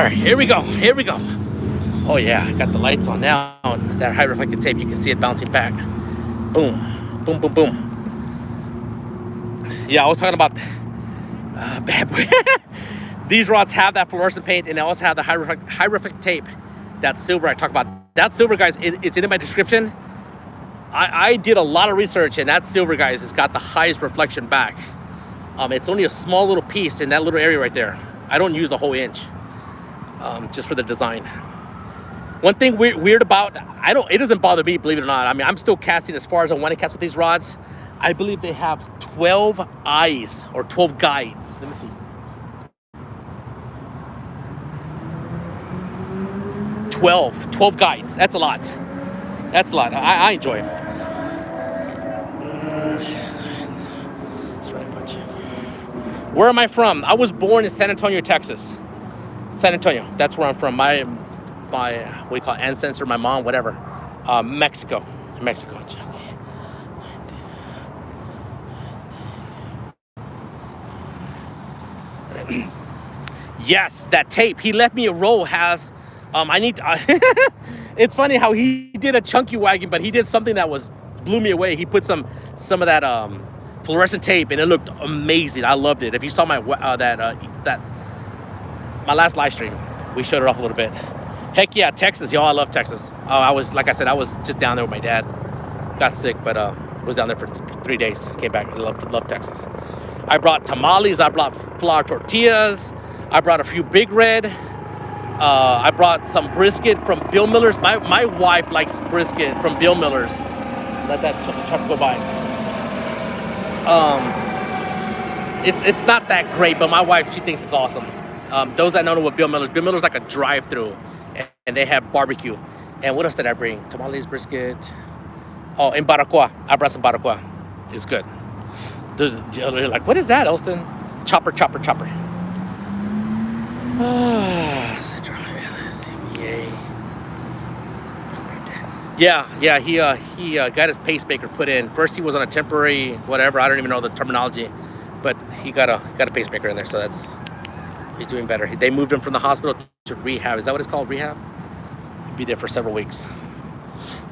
right, here we go. Here we go. Oh yeah, I got the lights on now. And that high reflective tape, you can see it bouncing back. Boom, boom, boom, boom. Yeah, I was talking about bad boy. These rods have that fluorescent paint, and they also have the high reflective tape. That silver I talk about. That silver, guys, it's in my description. I did a lot of research, and that silver, guys, has got the highest reflection back. It's only a small little piece in that little area right there. I don't use the whole inch, just for the design. One thing weird about, it doesn't bother me, believe it or not. I mean, I'm still casting as far as I want to cast with these rods. I believe they have 12 eyes or 12 guides. Let me see. 12 guides. That's a lot. That's a lot. I enjoy it. That's right, bunch. Where am I from? I was born in San Antonio, Texas. San Antonio. That's where I'm from. My what do you call it, ancestor, my mom, whatever. Mexico. Yes, that tape. He left me a roll. Has I need to, it's funny how he did a chunky wagon, but he did something that blew me away. He put some of that fluorescent tape, and it looked amazing. I loved it. If you saw my my last live stream, we showed it off a little bit. Heck yeah, Texas, y'all. I love Texas. I was, like I said, I was just down there with my dad. Got sick, but was down there for 3 days. Came back. I love Texas. I brought tamales. I brought flour tortillas. I brought a few Big Red. I brought some brisket from Bill Miller's. My wife likes brisket from Bill Miller's. Let that truck go by. It's not that great, but my wife, she thinks it's awesome. Those that don't know what Bill Miller's like a drive-through, and they have barbecue. And what else did I bring? Tamales, brisket. Oh, and baracoa. I brought some baracoa. It's good. You're like, what is that, Elston? Chopper. Yeah, he got his pacemaker put in. First he was on a temporary whatever, I don't even know the terminology, but he got a pacemaker in there, so he's doing better. They moved him from the hospital to rehab. Is that what it's called, rehab? He'll be there for several weeks.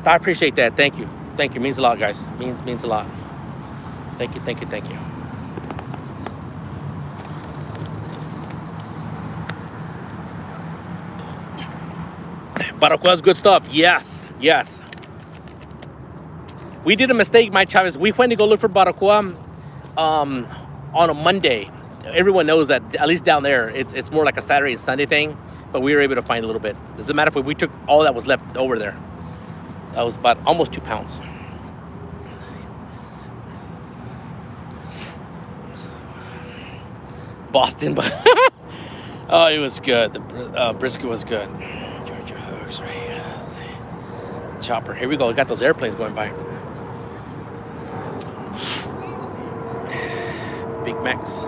I appreciate that. Thank you. Means a lot, guys. Means a lot. Thank you. Baracua's good stuff. Yes. We did a mistake, Mike Chavez. We went to go look for baracua on a Monday. Everyone knows that, at least down there, it's more like a Saturday and Sunday thing, but we were able to find a little bit. As a matter of fact, we took all that was left over there. That was about almost 2 pounds. Boston, but oh, it was good. The brisket was good. Georgia hooks, right? Chopper. Here we go. We got those airplanes going by. Big Macs.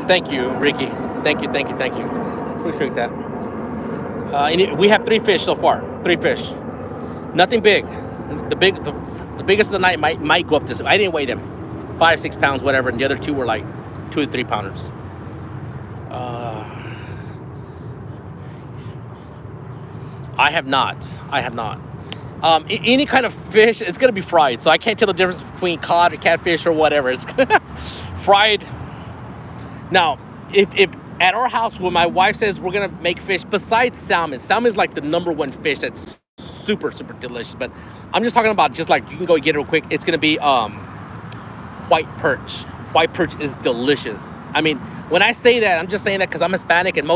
Thank you, Ricky. Thank you. Appreciate that. We have 3 fish so far. 3 fish. Nothing big. The biggest of the night might go up to. I didn't weigh them. 5-6 pounds, whatever, and the other 2 were like 2 to 3 pounders. I have not. Any kind of fish, it's gonna be fried. So I can't tell the difference between cod or catfish or whatever. It's fried. Now, if at our house, when my wife says we're gonna make fish, besides salmon is like the #1 fish that's super delicious. But I'm just talking about just like you can go get it real quick. It's gonna be white perch. White perch is delicious. I mean, when I say that, I'm just saying that because I'm Hispanic and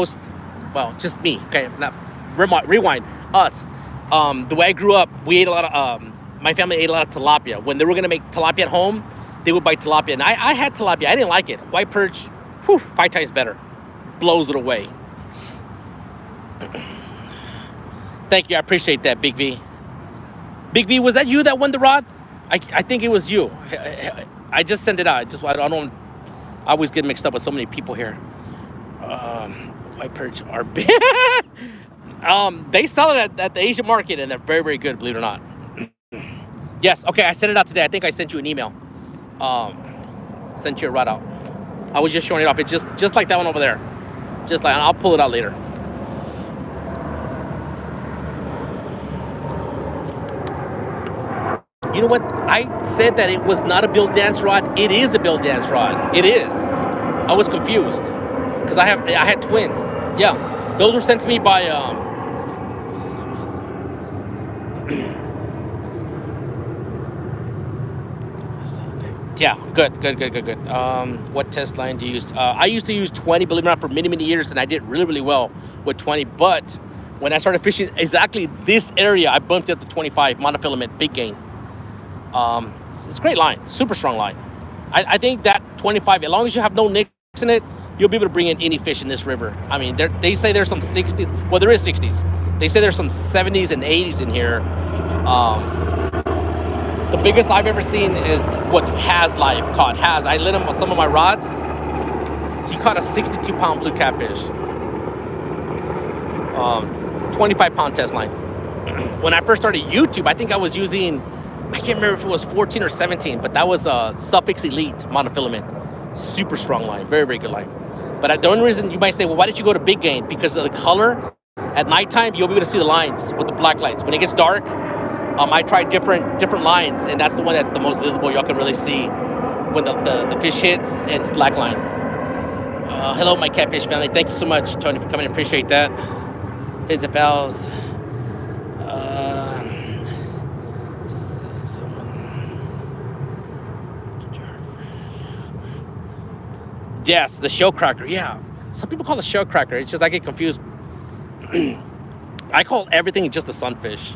just me. Okay, now rewind. Us. The way I grew up, we ate a lot of. My family ate a lot of tilapia. When they were gonna make tilapia at home, they would buy tilapia, and I had tilapia. I didn't like it. White perch, 5 times better. Blows it away. Thank you. I appreciate that, Big V. Big V, was that you that won the rod? I think it was you. I just sent it out. I always get mixed up with so many people here. White perch are big. They sell it at the Asian market, and they're very, very good, believe it or not. Yes. Okay, I sent it out today. I think I sent you an email. Sent you a rod out. I was just showing it off. It's just like that one over there. Just like, I'll pull it out later. You know what? I said that it was not a Bill Dance rod. It is a Bill Dance rod. It is. I was confused because I had twins. Yeah, those were sent to me by yeah, good. What test line do you use? I used to use 20, believe it or not, for many years, and I did really well with 20. But when I started fishing exactly this area, I bumped it up to 25 monofilament, big gain. It's a great line, super strong line. I think that 25, as long as you have no nicks in it, you'll be able to bring in any fish in this river. I mean, they say there's some 60s. Well, there is 60s. They say there's some 70s and 80s in here. The biggest I've ever seen is what Has Life caught. Has, I lent him some of my rods. He caught a 62-pound blue catfish. 25-pound test line. When I first started YouTube, I think I was using, I can't remember if it was 14 or 17, but that was a Suffix Elite monofilament. Super strong line, very good line. But the only reason you might say, well, why did you go to big gain? Because of the color. At nighttime, you'll be able to see the lines with the black lights. When it gets dark, I tried different lines, and that's the one that's the most visible. Y'all can really see when the fish hits, and slack line. Hello, my catfish family. Thank you so much, Tony, for coming. Appreciate that. Fins and Fowls. Yes, the shell cracker. Yeah, some people call it shell cracker. It's just I get confused. I call everything just a sunfish.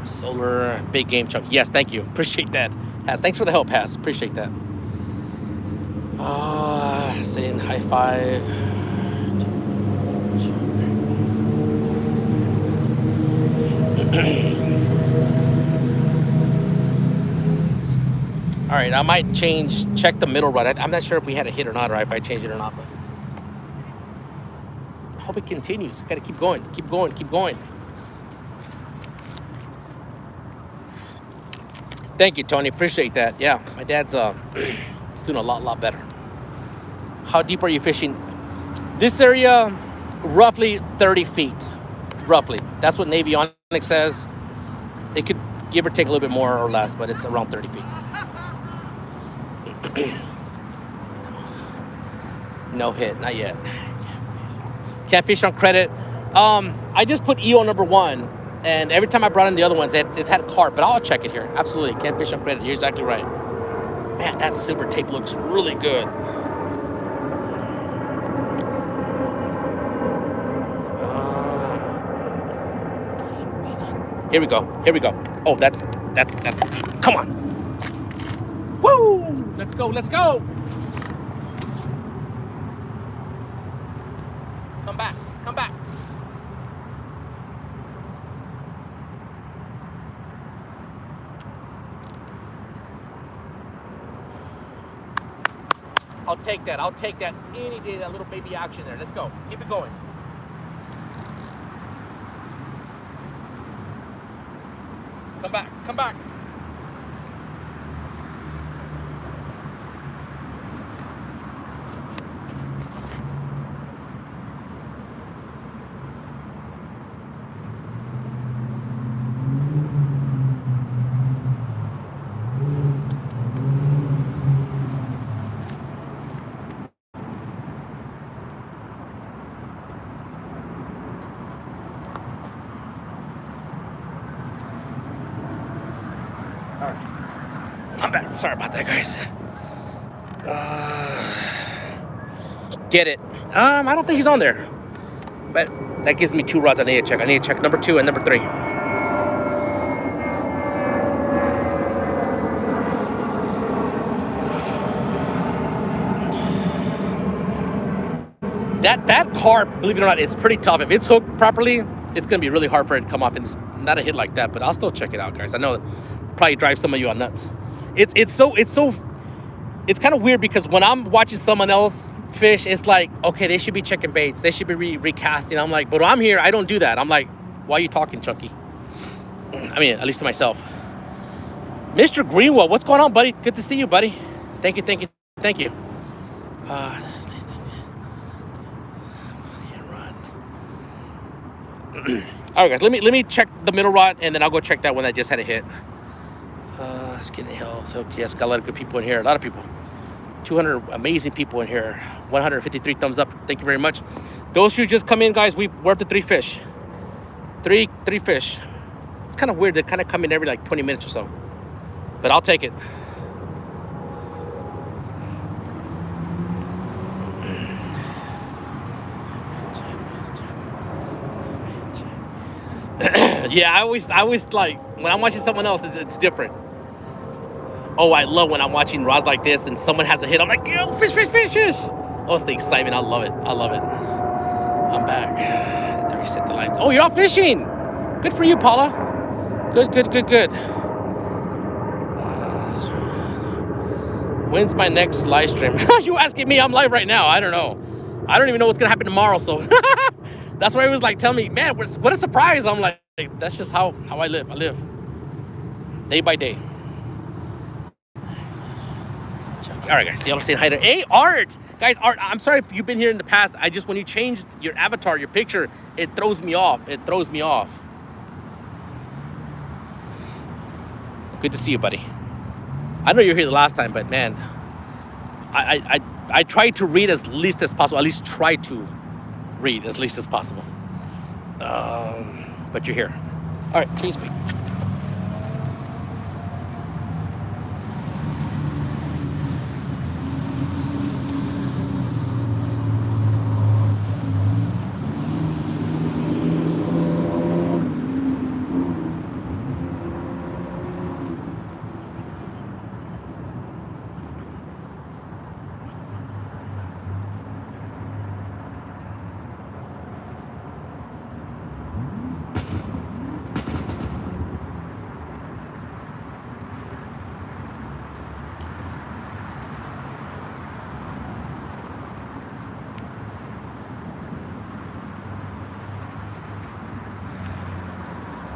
Solar big game chunk. Yes, thank you. Appreciate that. Thanks for the help, Has. Appreciate that. Saying high five. All right, I might check the middle rod. I'm not sure if we had a hit or not, or if I changed it or not, but I hope it continues. Gotta keep going. Thank you, Tony. Appreciate that. Yeah, my dad's is doing a lot better. How deep are you fishing? This area, roughly 30 feet. Roughly. That's what Navy Onyx says. It could give or take a little bit more or less, but it's around 30 feet. No hit, not yet. Catfish on credit. I just put EO number 1, and every time I brought in the other ones, it's had carp, but I'll check it here. Absolutely, catfish on credit. You're exactly right. Man, that silver tape looks really good. Here we go. Oh, that's. Come on. Woo! Let's go. Come back. I'll take that any day, that little baby action there. Let's go. Keep it going. Come back. I'm back. Sorry about that, guys. Get it. I don't think he's on there. But that gives me 2 rods I need to check. I need to check number 2 and number 3. That carp, believe it or not, is pretty tough. If it's hooked properly, it's going to be really hard for it to come off. And it's not a hit like that, but I'll still check it out, guys. I know it probably drives some of you on nuts. It's kind of weird because when I'm watching someone else fish, it's like, okay, they should be checking baits. They should be recasting. I'm like, but I'm here. I don't do that. I'm like, why are you talking, Chunky? I mean, at least to myself. Mr. Greenwell, what's going on, buddy? Good to see you, buddy. Thank you, thank you, thank you. All right, guys. Let me check the middle rod, and then I'll go check that one that just had a hit. Skinny Hill. So yes, got a lot of good people in here. A lot of people. 200 amazing people in here. 153 thumbs up. Thank you very much. Those who just come in, guys, we're up to 3 fish. Three fish. It's kind of weird. They kind of come in every like 20 minutes or so, but I'll take it. Yeah, I always like when I'm watching someone else, it's different. Oh, I love when I'm watching rods like this and someone has a hit. I'm like, yo, fish. Oh, it's the excitement. I love it. I'm back. There, reset the lights. Oh, you're out fishing. Good for you, Paula. Good. When's my next live stream? You asking me? I'm live right now. I don't know. I don't even know what's gonna happen tomorrow. So that's why he was like, tell me, man, what a surprise. I'm like, that's just how I live. I live day by day. All right, guys, y'all saying hi to, hey, Art. Guys, Art, I'm sorry if you've been here in the past. When you change your avatar, your picture, it throws me off. Good to see you, buddy. I know you were here the last time, but man, I try to read as least as possible. At least try to read as least as possible. But you're here. All right, please be.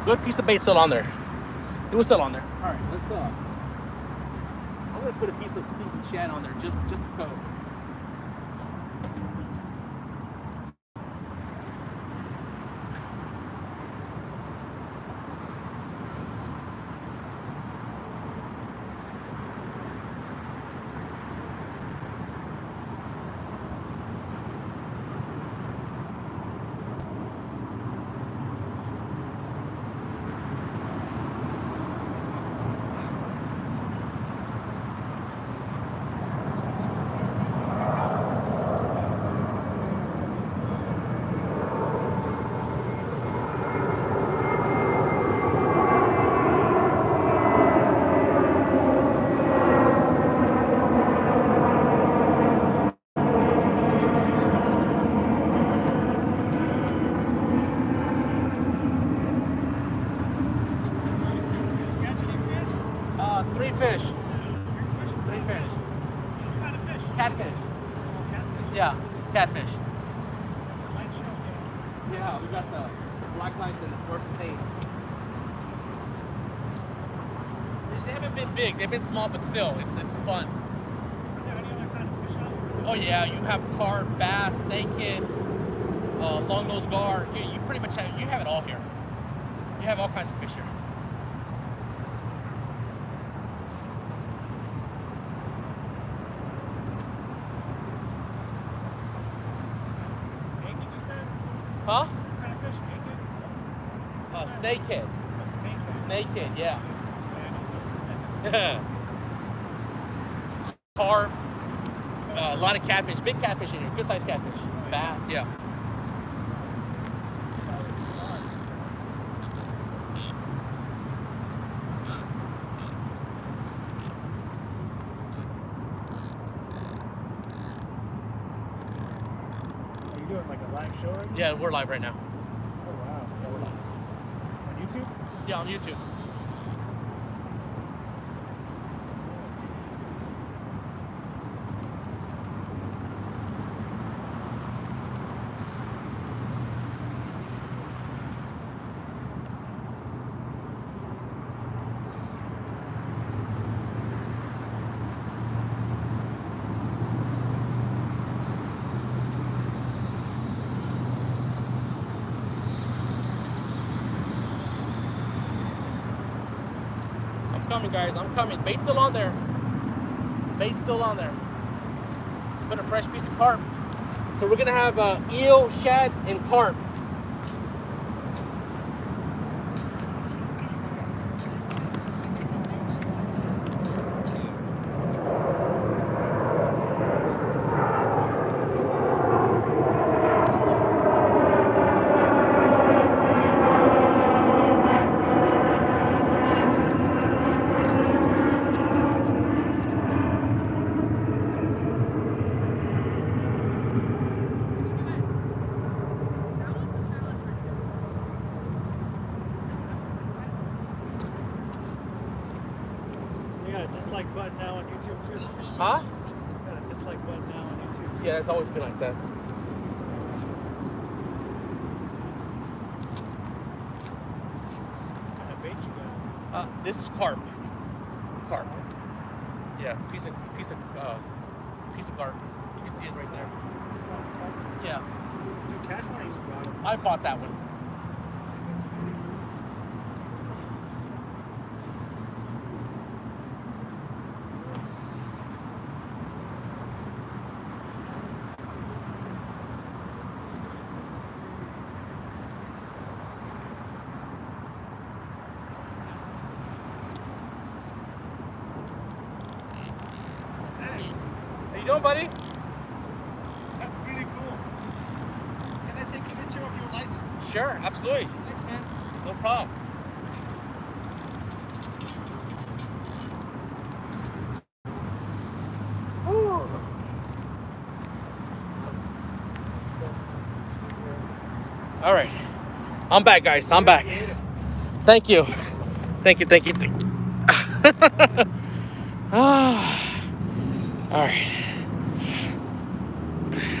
Good piece of bait still on there. It was still on there. All right, let's I'm gonna put a piece of stinky shad on there just because. Catfish. Yeah, we got the black lights and the fluorescent tape. They haven't been big. They've been small, but still, it's fun. Is there any other kind of fish out there? Oh yeah, you have carp, bass, snakehead, long-nosed gar. You pretty much have it all here. You have all kinds of fish here. Huh? What kind of fish? Snakehead. Oh, Snakehead, yeah. Carp. A lot of catfish. Big catfish in here. Good sized catfish. Bass, yeah. Are you doing like a live show right now? Yeah, we're live right now. Oh wow. Yeah, we're live. On YouTube? Yeah, on YouTube. coming, guys. I'm coming. Bait's still on there. Bait's still on there. Put a fresh piece of carp. So we're gonna have eel, shad, and carp. Dislike button now on YouTube too. Huh? Got a dislike button now on YouTube. Yeah, it's always been like that. What kind of bait you got? This is carp. Carp. Yeah, piece of carp. You can see it right there. Yeah. Dude, cash money you brought it. I bought that one. How you doing, buddy? That's really cool. Can I take a picture of your lights? Sure, absolutely. Thanks, man. No problem. Woo. All right. I'm back, guys. I'm back. Thank you. Thank you. Thank you. All right.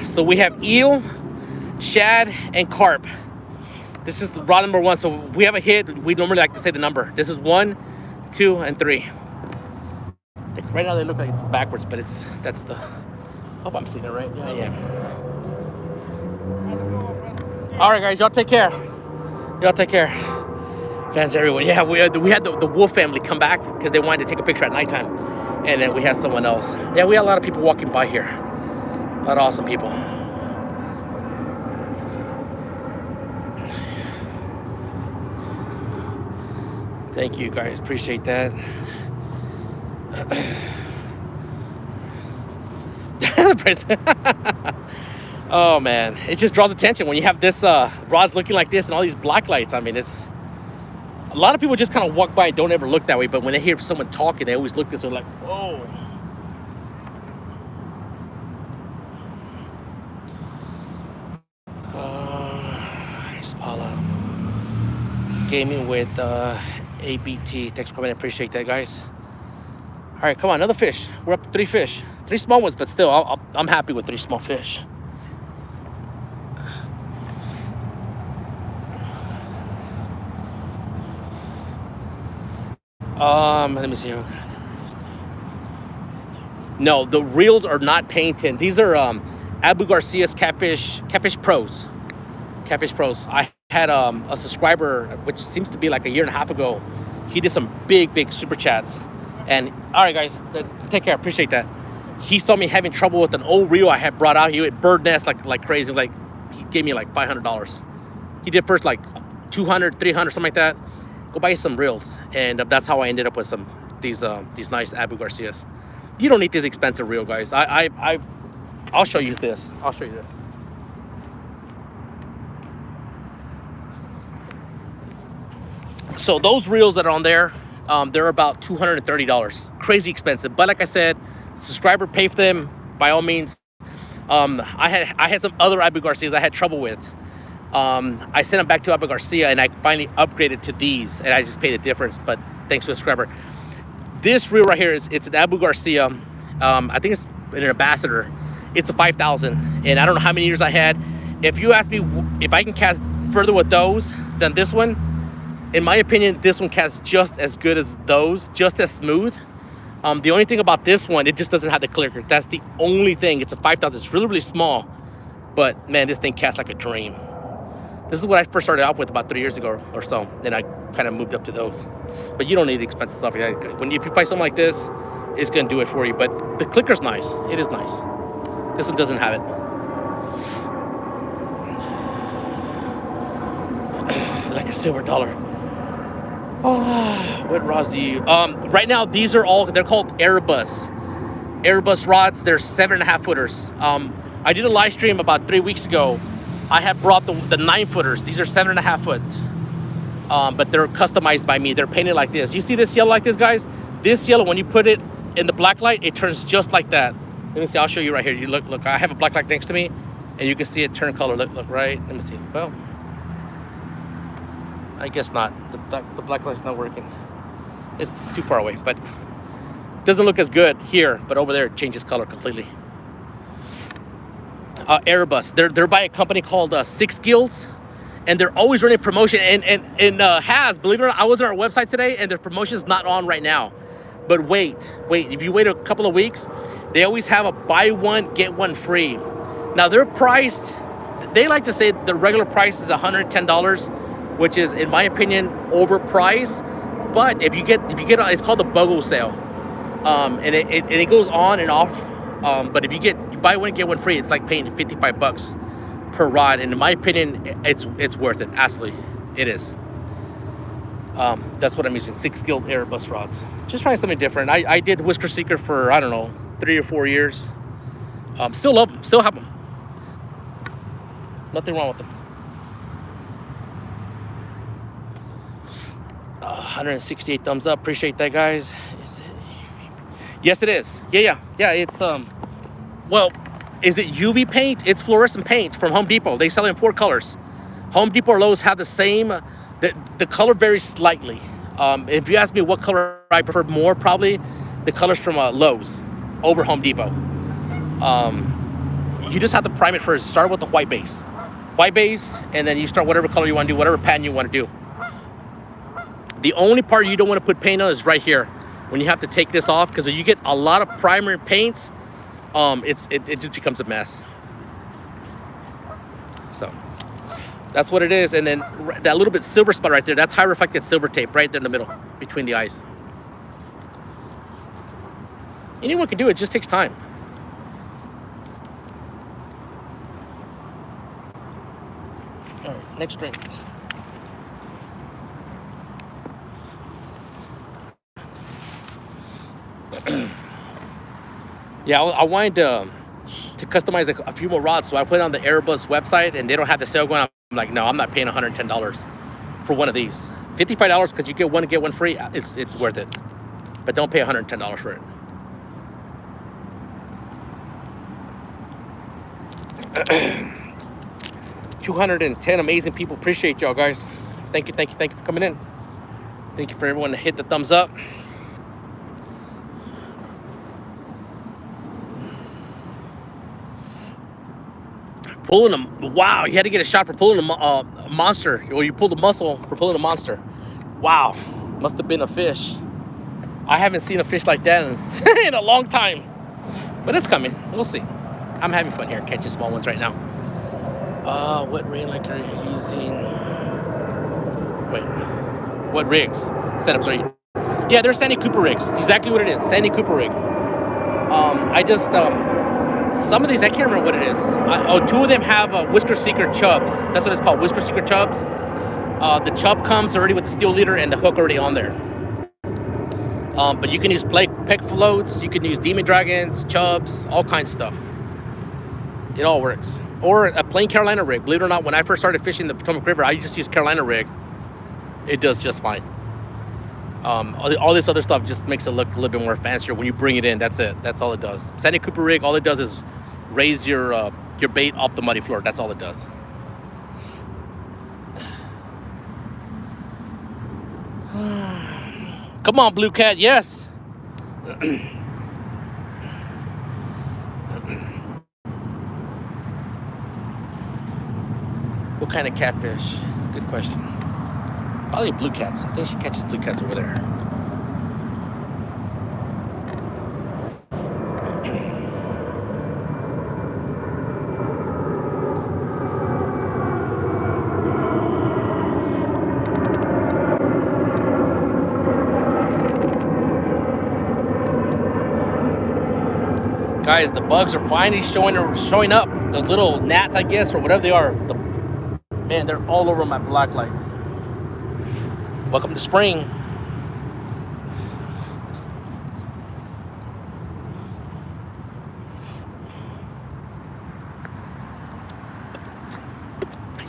So we have eel, shad, and carp. This is rod number 1. So we have a hit. We normally like to say the number. This is 1, 2, and 3. Right now they look like it's backwards, but that's the. Hope I'm seeing it right. Yeah, yeah. All right, guys. Y'all take care. Y'all take care. Fans everywhere. Yeah, we had the Wolf family come back because they wanted to take a picture at nighttime, and then we had someone else. Yeah, we had a lot of people walking by here. A lot of awesome people. Thank you, guys. Appreciate that. Oh man, it just draws attention when you have this rods looking like this and all these black lights. I mean, it's a lot of people just kind of walk by and don't ever look that way, but when they hear someone talking, they always look this way like, whoa. Here's Paula. Gaming with ABT. Thanks for coming. I appreciate that, guys. All right, come on, another fish. We're up to 3 fish. 3 small ones, but still, I'm happy with 3 small fish. Let me see. No, the reels are not painted. These are Abu Garcia's Catfish Pros. Catfish Pros. I had a subscriber, which seems to be like a year and a half ago. He did some big super chats. And all right, guys, take care. Appreciate that. He saw me having trouble with an old reel I had brought out. He would bird nest like crazy. Like he gave me like $500. He did first like 200, 300, something like that. Go buy some reels, and that's how I ended up with some these nice Abu Garcias. You don't need this expensive reel, guys. I'll show you this. I'll show you this. So those reels that are on there, they're about $230. Crazy expensive, but like I said, subscriber pay for them by all means. I had some other Abu Garcias I had trouble with. I sent them back to Abu Garcia, and I finally upgraded to these, and I just paid the difference. But thanks to a subscriber. This reel right here it's an Abu Garcia. I think it's an Ambassador. It's a 5,000, and I don't know how many years I had. If you ask me if I can cast further with those than this one, in my opinion, this one casts just as good as those, just as smooth. The only thing about this one, it just doesn't have the clicker. That's the only thing. It's a 5,000. It's really small, but man, this thing casts like a dream. This is what I first started off with about 3 years ago or so. Then I kind of moved up to those. But you don't need expensive stuff. If you buy something like this, it's going to do it for you. But the clicker's nice. It is nice. This one doesn't have it. Like a silver dollar. Oh, what rods do you? Right now, these are all, they're called Airbus rods. They're 7.5 footers. I did a live stream about 3 weeks ago. I have brought the 9 footers. These are 7.5 foot. But they're customized by me. They're painted like this. You see this yellow like this, guys? This yellow, when you put it in the black light, it turns just like that. Let me see, I'll show you right here. You look, I have a black light next to me, and you can see it turn color. Look, right? Let me see. Well, I guess not. The black light's not working. It's too far away, but it doesn't look as good here, but over there it changes color completely. Airbus, they're by a company called Six Guilds, and they're always running promotion. And has, believe it or not, I was on our website today, and their promotion is not on right now. But wait, if you wait a couple of weeks, they always have a buy one, get one free. Now they're priced, they like to say the regular price is $110, which is, in my opinion, overpriced. But if you get, it's called the BOGO sale, and it goes on and off. But if you buy one get one free, it's like paying $55 per rod. And in my opinion, it's worth it. Absolutely, it is. That's what I'm using. 6 Guild Airbus rods. Just trying something different. I did Whisker Seeker for, I don't know, 3 or 4 years. Still love them. Still have them. Nothing wrong with them. 168 thumbs up. Appreciate that, guys. Yes, it is. Yeah. It's well, is it UV paint? It's fluorescent paint from Home Depot. They sell it in 4 colors. Home Depot or Lowe's have the same. The color varies slightly. If you ask me what color I prefer more, probably the colors from Lowe's over Home Depot. You just have to prime it first. Start with the white base, and then you start whatever color you want to do, whatever pattern you want to do. The only part you don't want to put paint on is right here, when you have to take this off, because if you get a lot of primer and paints, it just becomes a mess. So that's what it is. And then that little bit silver spot right there, that's high reflected silver tape right there in the middle between the eyes. Anyone can do it, just takes time. All right, next drink. Yeah, I wanted to customize a few more rods, so I put it on the Airbus website, and they don't have the sale going on. I'm like, no, I'm not paying $110 for one of these. $55 because you get one and get one free. It's worth it, but don't pay $110 for it. 210 amazing people. Appreciate y'all, guys. Thank you for coming in. Thank you for everyone to hit the thumbs up. Pulling them, wow, you had to get a shot for pulling a monster, or you pulled a muscle for pulling a monster. Wow, must have been a fish. I haven't seen a fish like that in a long time, but it's coming. We'll see. I'm having fun here catching small ones right now. What rig are you using? Wait, what rigs? Setups are you? Yeah, they're Sandy Cooper rigs. Exactly what it is, Sandy Cooper rig. Some of these, I can't remember what it is. 2 of them have Whisker Seeker chubs. That's what it's called, Whisker Seeker chubs. The chub comes already with the steel leader and the hook already on there. But you can use peg floats, you can use demon dragons, chubs, all kinds of stuff. It all works. Or a plain Carolina rig. Believe it or not, when I first started fishing the Potomac River, I just used Carolina rig. It does just fine. All this other stuff just makes it look a little bit more fancier when you bring it in. That's it. That's all it does. Sandy Cooper rig, all it does is raise your bait off the muddy floor. That's all it does. Come on, Blue Cat. Yes. What kind of catfish? Good question. Probably blue cats. I think she catches blue cats over there. Guys, the bugs are finally showing up. Those little gnats, I guess, or whatever they are. Man, they're all over my black lights. Welcome to spring.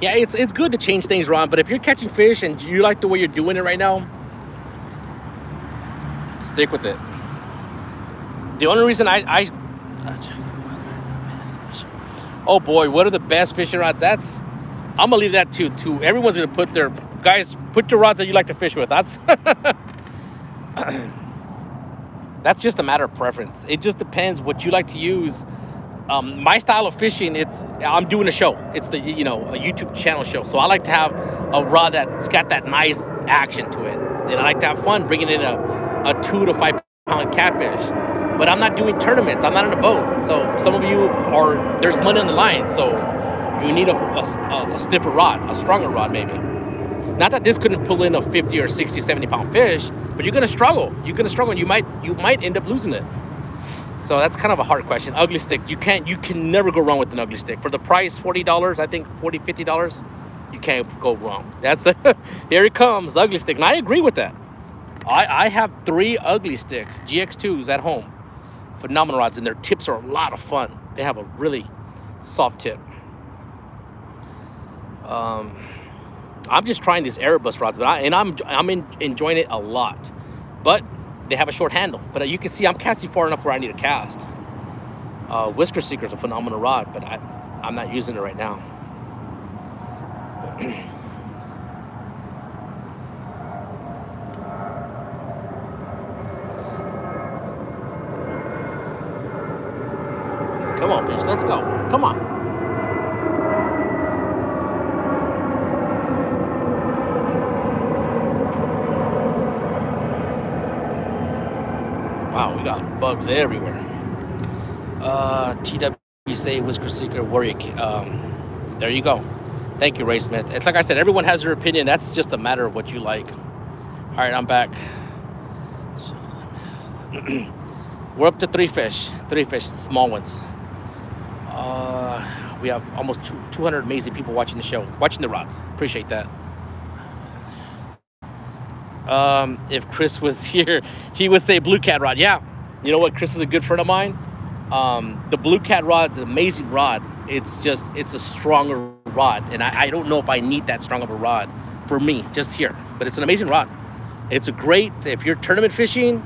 Yeah, it's good to change things around, but if you're catching fish and you like the way you're doing it right now, stick with it. The only reason oh boy, what are the best fishing rods? I'm gonna leave that to everyone's gonna put their guys. Put your rods that you like to fish with. That's that's just a matter of preference. It just depends what you like to use. My style of fishing, I'm doing a show. It's a YouTube channel show. So I like to have a rod that's got that nice action to it, and I like to have fun bringing in a 2 to 5 pound catfish. But I'm not doing tournaments. I'm not in a boat. So some of you there's money on the line. So you need a stiffer rod, a stronger rod maybe. Not that this couldn't pull in a 50 or 60, 70 pound fish, but you're gonna struggle. And you might end up losing it. So that's kind of a hard question. Ugly stick, you can never go wrong with an ugly stick. For the price, $40, I think $40, $50, you can't go wrong. Here it comes, the ugly stick. And I agree with that. I have 3 ugly sticks, GX2s at home. Phenomenal rods, and their tips are a lot of fun. They have a really soft tip. I'm just trying these Erebus rods, but I'm enjoying it a lot. But they have a short handle. But you can see I'm casting far enough where I need to cast. Whisker Seeker is a phenomenal rod, but I'm not using it right now. Come on, fish, let's go. Come on. Wow, we got bugs everywhere. TW say Whisker Seeker Warrior. There you go. Thank you, Ray Smith. It's like I said, everyone has their opinion. That's just a matter of what you like. All right, I'm back. We're up to 3 fish. 3 fish, small ones. We have almost 200 amazing people watching the show, watching the rods. Appreciate that. If Chris was here, he would say Blue Cat rod. Yeah, you know what? Chris is a good friend of mine. The Blue Cat rod's an amazing rod. It's a stronger rod, and I don't know if I need that strong of a rod for me just here. But it's an amazing rod. It's a great, if you're tournament fishing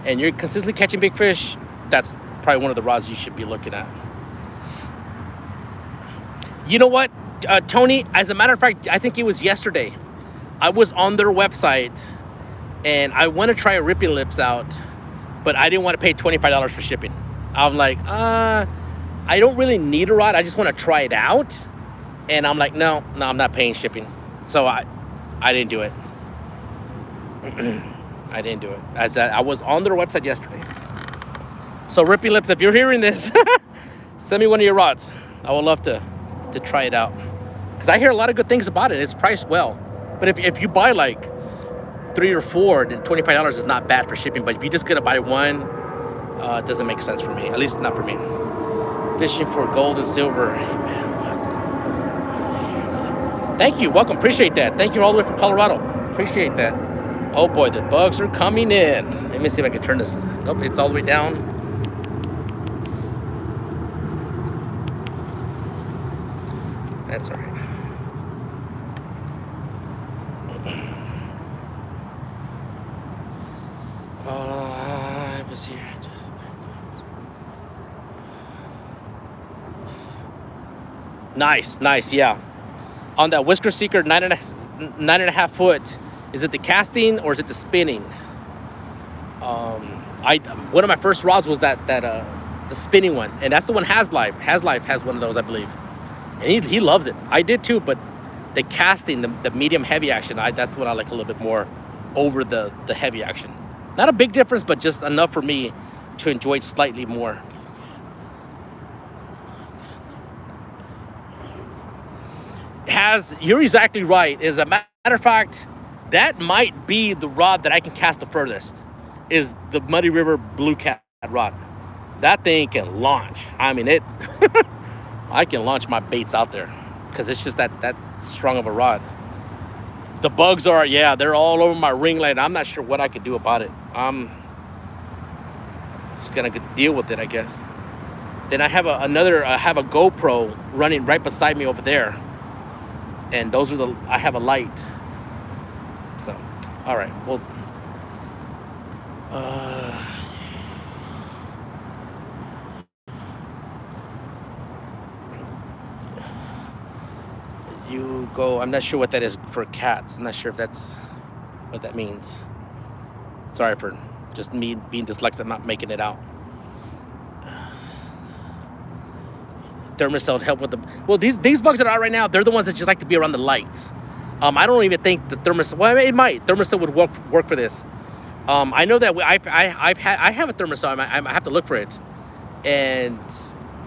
and you're consistently catching big fish, that's probably one of the rods you should be looking at. You know what, Tony? As a matter of fact, I think it was yesterday. I was on their website, and I want to try a Ripping Lips out, but I didn't want to pay $25 for shipping. I'm like, I don't really need a rod. I just want to try it out. And I'm like, no, I'm not paying shipping. So I didn't do it. I didn't do it. I was on their website yesterday. So Ripping Lips, if you're hearing this, send me one of your rods. I would love to try it out, because I hear a lot of good things about it. It's priced well. But if you buy like 3 or 4, then $25 is not bad for shipping. But if you're just gonna buy one, it doesn't make sense for me. At least not for me. Fishing for gold and silver. Amen. Thank you. Welcome. Appreciate that. Thank you all the way from Colorado. Appreciate that. Oh boy, the bugs are coming in. Let me see if I can turn this. Nope, it's all the way down. That's all right. I was here. Nice, yeah. On that Whisker Seeker 9.5 foot, is it the casting or is it the spinning? One of my first rods was that the spinning one, and that's the one Haslife. Haslife has one of those, I believe, and he loves it. I did too, but the casting, the medium heavy action, that's what I like a little bit more over the heavy action. Not a big difference, but just enough for me to enjoy it slightly more. You're exactly right. As a matter of fact, that might be the rod that I can cast the furthest, is the Muddy River Blue Cat rod. that thing can launch. I mean, it. I can launch my baits out there because it's just that strong of a rod. The bugs are, yeah, they're all over my ring light. I'm not sure what I could do about it. I'm just gonna deal with it, I guess. Then I have I have a GoPro running right beside me over there, and those are I have a light. So, all right, well, you go. I'm not sure what that is for cats. I'm not sure if that's what that means. Sorry for just me being dyslexic, not making it out. Thermostat help with the, well, these bugs that are out right now, they're the ones that just like to be around the lights. I don't even think the thermostat, well, it might, thermostat would work for this. I know that I have a thermostat. I have to look for it, and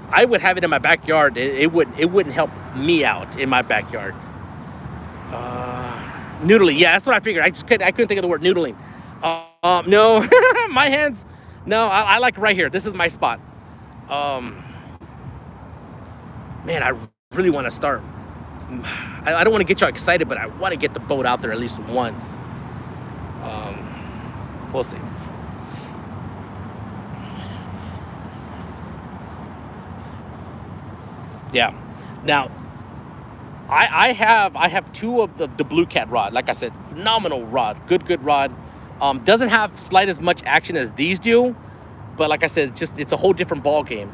I would have it in my backyard. It wouldn't help me out in my backyard. Noodling, yeah, that's what I figured. I couldn't think of the word noodling. No, my hands, no, I like right here. This is my spot. Man, I really want to start. I don't want to get y'all excited, but I want to get the boat out there at least once. We'll see. Yeah. Now, I have two of the Blue Cat rod. Like I said, phenomenal rod. Good rod. Doesn't have slight as much action as these do, but like I said, it's a whole different ball game.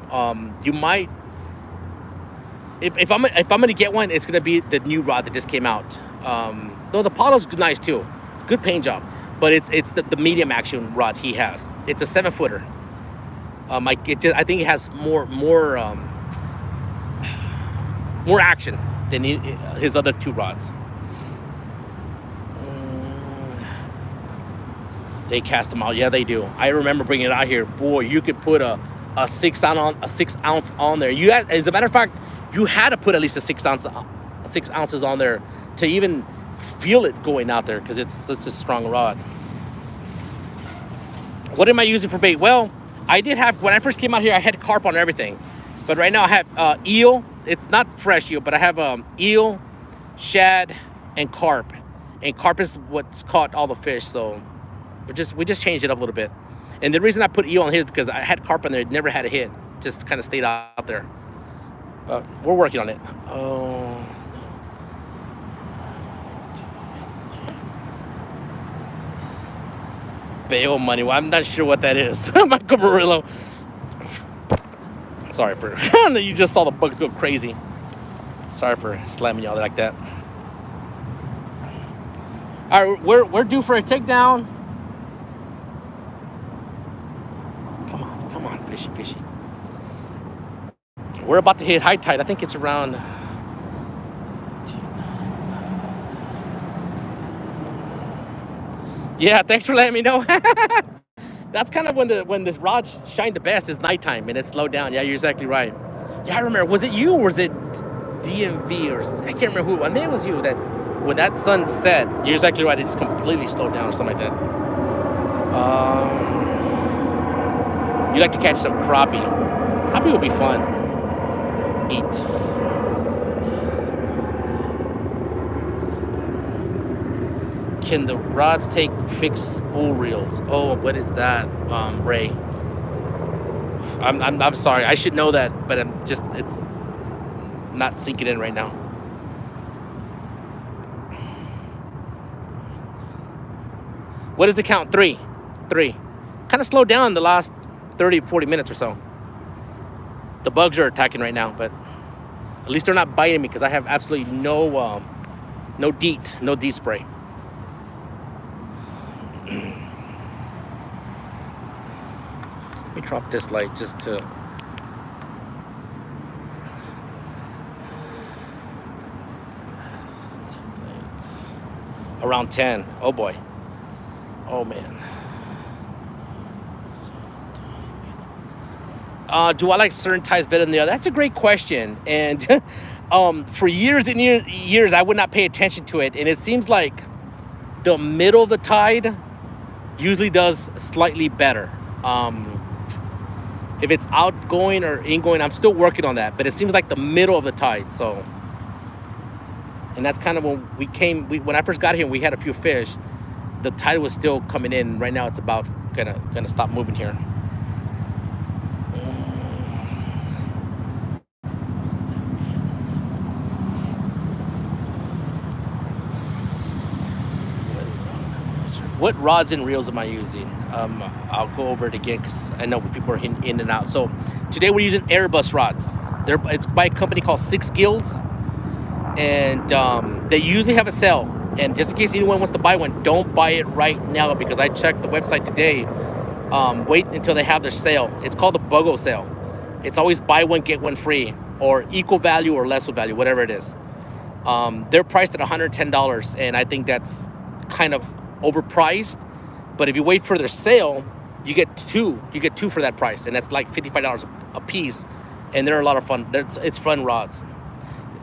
You might, if I'm gonna get one, it's gonna be the new rod that just came out. Though the Apollo's nice too, good paint job, but it's the medium action rod he has. It's a 7-footer. I think it has more action than his other two rods. They cast them out. Yeah, they do. I remember bringing it out here. Boy, you could put a 6 ounce on there. As a matter of fact, you had to put at least a 6 ounces on there to even feel it going out there, because it's such a strong rod. What am I using for bait? Well, I did have, when I first came out here, I had carp on everything, but right now I have eel. It's not fresh eel, but I have eel, shad, and carp. And carp is what's caught all the fish. So we just changed it up a little bit. And the reason I put eel on here is because I had carp on there, never had a hit, just kind of stayed out there. But we're working on it. Oh. Bail money. Well, I'm not sure what that is. Michael Murillo. Sorry for you just saw the bugs go crazy. Sorry for slamming y'all like that. All right, we're due for a takedown. Come on, fishy. We're about to hit high tide. I think it's around. Yeah, thanks for letting me know. That's kind of when this rod shine the best is nighttime and it's slowed down. Yeah, you're exactly right. Yeah, I remember. Was it you or was it DMV or I can't remember who. I think it was you that when that sun set, you're exactly right. It just completely slowed down or something like that. You like to catch some crappie. Crappie would be fun. Eat. Can the rods take fixed spool reels? Oh, what is that, Ray? I'm sorry. I should know that, but it's not sinking in right now. What is the count? Three. Kind of slowed down the last 30, 40 minutes or so. The bugs are attacking right now, but at least they're not biting me because I have absolutely no DEET spray. Let me drop this light just to around 10. Oh boy. Oh man. Do I like certain ties better than the other? That's a great question. And for years and years, I would not pay attention to it. And it seems like the middle of the tide usually does slightly better. If it's outgoing or ingoing, I'm still working on that. But it seems like the middle of the tide. So, and that's kind of when when I first got here, we had a few fish. The tide was still coming in. Right now, it's about gonna stop moving here. What rods and reels am I using? I'll go over it again because I know people are in and out. So today we're using Airbus rods. It's by a company called Six Guilds, and they usually have a sale. And just in case anyone wants to buy one, don't buy it right now because I checked the website today. Wait until they have their sale. It's called the BOGO sale. It's always buy one get one free, or equal value or less value, whatever it is. They're priced at $110, and I think that's kind of overpriced. But if you wait for their sale, you get two for that price, and that's like $55 a piece, and they're a lot of fun. It's fun rods.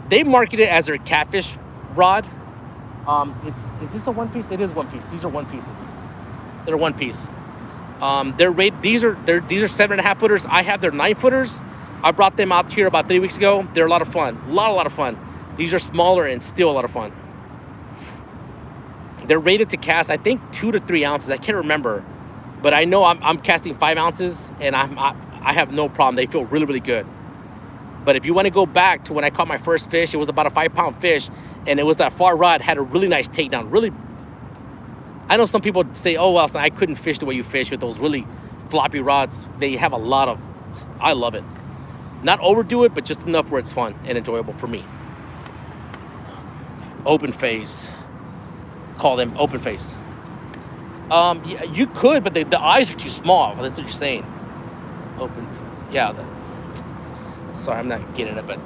They market it as their Catfish rod. Is this a one piece? It is one piece. These are one pieces. They're one piece. These are 7.5 footers. I have their 9 footers. I brought them out here about 3 weeks ago. They're a lot of fun. A lot of fun. These are smaller and still a lot of fun. They're rated to cast, I think, 2 to 3 ounces. I can't remember, but I know I'm casting 5 ounces, and I have no problem. They feel really, really good. But if you want to go back to when I caught my first fish, it was about a 5-pound fish, and it was that far rod, had a really nice takedown. Really, I know some people say, oh, well, I couldn't fish the way you fish with those really floppy rods. They have a lot of, I love it. Not overdo it, but just enough where it's fun and enjoyable for me. Open face. Call them open face. Yeah, you could, but the eyes are too small. That's what you're saying. Open, yeah. Sorry, I'm not getting it, but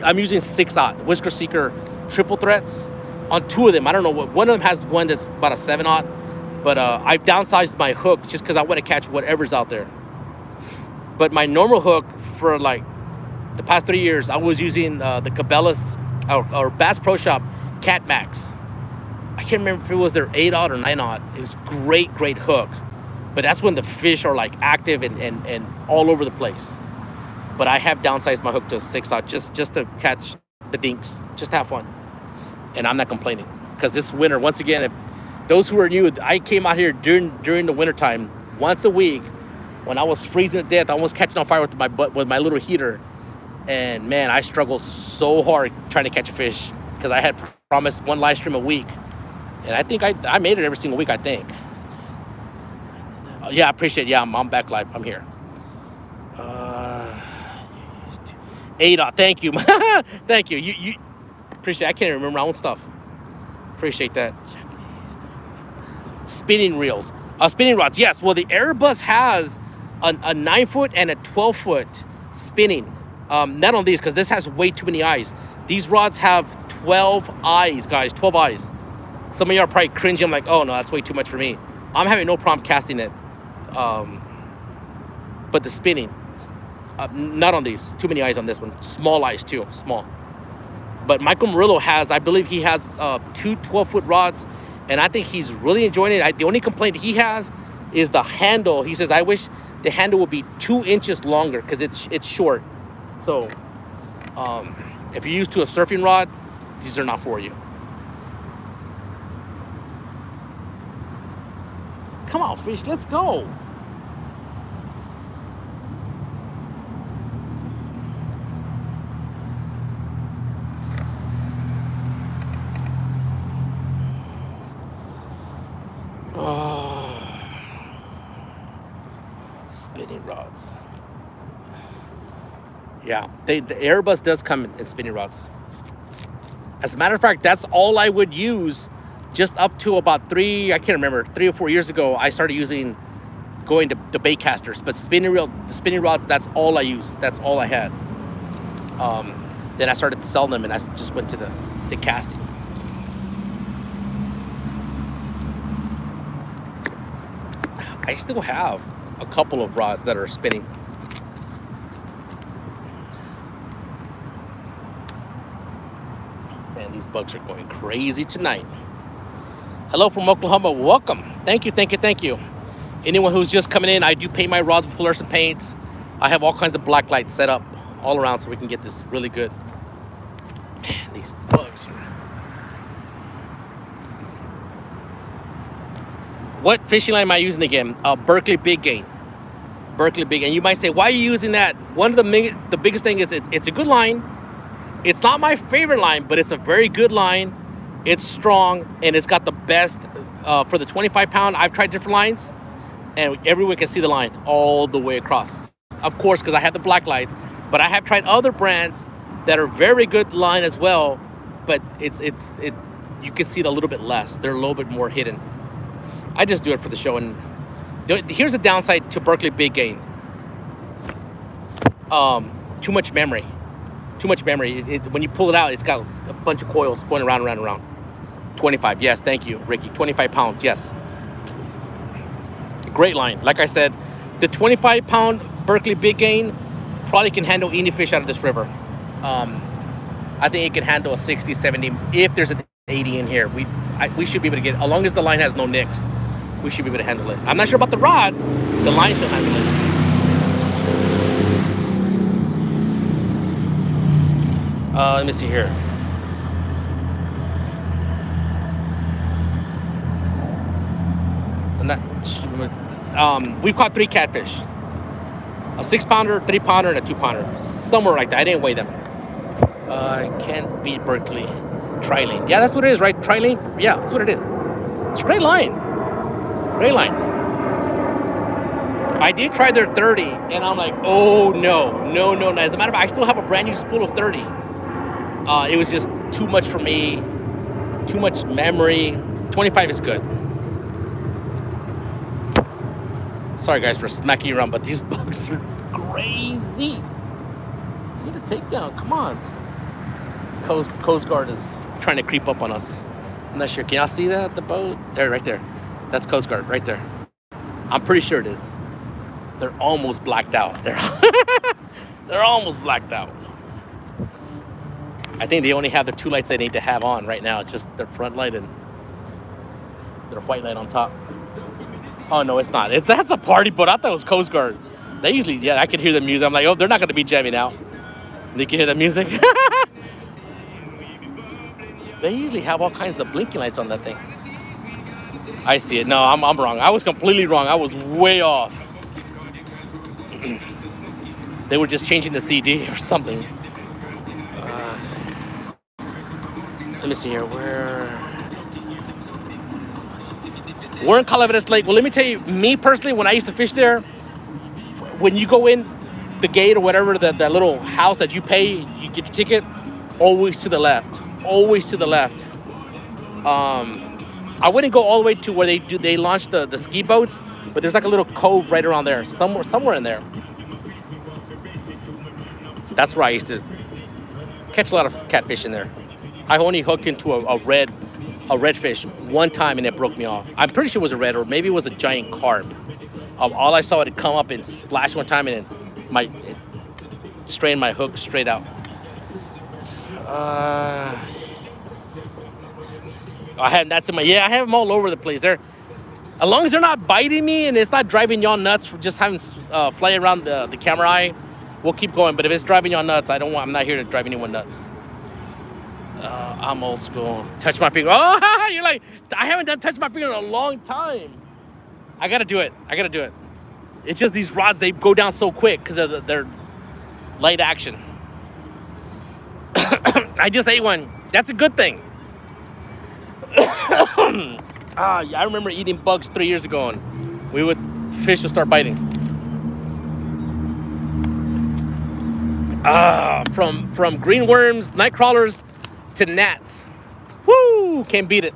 I'm using 6/0 Whisker Seeker triple threats on 2 of them. I don't know what one of them has one that's about a 7/0, but I've downsized my hook just because I want to catch whatever's out there. But my normal hook for like the past 3 years, I was using the Cabela's or Bass Pro Shop Cat Max. I can't remember if it was their 8/0 or 9/0. It was great hook. But that's when the fish are like active and all over the place. But I have downsized my hook to 6/0 just to catch the dinks, just to have fun. And I'm not complaining because this winter, once again, if those who are new, I came out here during the winter time once a week when I was freezing to death, almost catching on fire with my little heater. And man, I struggled so hard trying to catch a fish because I had promised one live stream a week. And I think I made it every single week, I think. Yeah, I appreciate it. Yeah, I'm back live. I'm here. 8/0. Thank you. Thank you. You appreciate it. I can't even remember my own stuff. Appreciate that. Spinning reels. Spinning rods. Yes. Well, the Airbus has a 9-foot and a 12-foot spinning. Not on these because this has way too many eyes. These rods have 12 eyes, guys. 12 eyes. Some of you are probably cringing. I'm like, oh no, that's way too much for me. I'm having no problem casting it. But the spinning, not on these. Too many eyes on this one. Small eyes too. Small. But Michael Murillo I believe he has 2 12-foot rods, and I think he's really enjoying it. The only complaint he has is the handle. He says, I wish the handle would be 2 inches longer because it's short. So if you're used to a surfing rod, these are not for you. Come on, fish, let's go. Spinning rods. Yeah, the Airbus does come in spinning rods. As a matter of fact, that's all I would use just up to about 3 or 4 years ago. I started going to the bait casters, but the spinning rods, that's all I used. That's all I had. Then I started to sell them, and I just went to the casting. I still have a couple of rods that are spinning. Man, these bugs are going crazy tonight. Hello from Oklahoma. Welcome. Thank you. Anyone who's just coming in, I do paint my rods with fluorescent paints. I have all kinds of black lights set up all around so we can get this really good. Man, these bugs. What fishing line am I using again? Berkley Big Game. Berkley Big. And you might say, why are you using that? One of the biggest thing is it's a good line. It's not my favorite line, but it's a very good line. It's strong, and it's got the best for the 25 pound. I've tried different lines, and everyone can see the line all the way across. Of course, because I have the black lights, but I have tried other brands that are very good line as well, but it you can see it a little bit less. They're a little bit more hidden. I just do it for the show. And here's the downside to Berkley Big Game. Too much memory. Too much memory. When you pull it out, it's got a bunch of coils going around and around and around. 25, yes, thank you, Ricky. 25 pounds, yes. Great line. Like I said, the 25 pound Berkley Big Game probably can handle any fish out of this river. I think it can handle a 60, 70. If there's an 80 in here, we should be able to get, as long as the line has no nicks, we should be able to handle it. I'm not sure about the rods. The line should handle it. Let me see here. And that, we've caught 3 catfish. A 6-pounder, 3-pounder, and a 2-pounder. Somewhere like that. I didn't weigh them. Can't beat Berkley. Trilene. Yeah, that's what it is, right? Trilene? Yeah, that's what it is. It's a great line. Great line. I did try their 30, and I'm like, oh, no. As a matter of fact, I still have a brand new spool of 30. It was just too much for me. Too much memory. 25 is good. Sorry, guys, for smacking you around, but these bugs are crazy. You need a takedown. Come on. Coast Guard is trying to creep up on us. I'm not sure. Can y'all see that? The boat? There, right there. That's Coast Guard, right there. I'm pretty sure it is. They're almost blacked out. They're almost blacked out. I think they only have the 2 lights they need to have on right now. It's just their front light and their white light on top. Oh, no, it's not. That's a party boat. I thought it was Coast Guard. They usually, yeah, I could hear the music. I'm like, oh, they're not going to be jamming out. You can hear the music. They usually have all kinds of blinking lights on that thing. I see it. No, I'm wrong. I was completely wrong. I was way off. They were just changing the CD or something. Let me see here. We're in Calaveras Lake. Well, let me tell you, me personally, when I used to fish there, when you go in the gate or whatever, that little house that you pay, you get your ticket, always to the left. Always to the left. I wouldn't go all the way to where they launch the ski boats, but there's like a little cove right around there, somewhere in there. That's where I used to catch a lot of catfish in there. I only hooked into a red fish one time and it broke me off. I'm pretty sure it was a red, or maybe it was a giant carp. All I saw it come up and splash one time, and it strained my hook straight out. I have them all over the place. As long as they're not biting me and it's not driving y'all nuts for just having fly around the camera eye, we'll keep going. But if it's driving y'all nuts, I'm not here to drive anyone nuts. I'm old school. Touch my finger. Oh, you're like, I haven't done touch my finger in a long time. I gotta do it. It's just these rods, they go down so quick because of their light action. I just ate one. That's a good thing. I remember eating bugs 3 years ago, and fish would start biting. From green worms, night crawlers, to gnats. Woo! Can't beat it.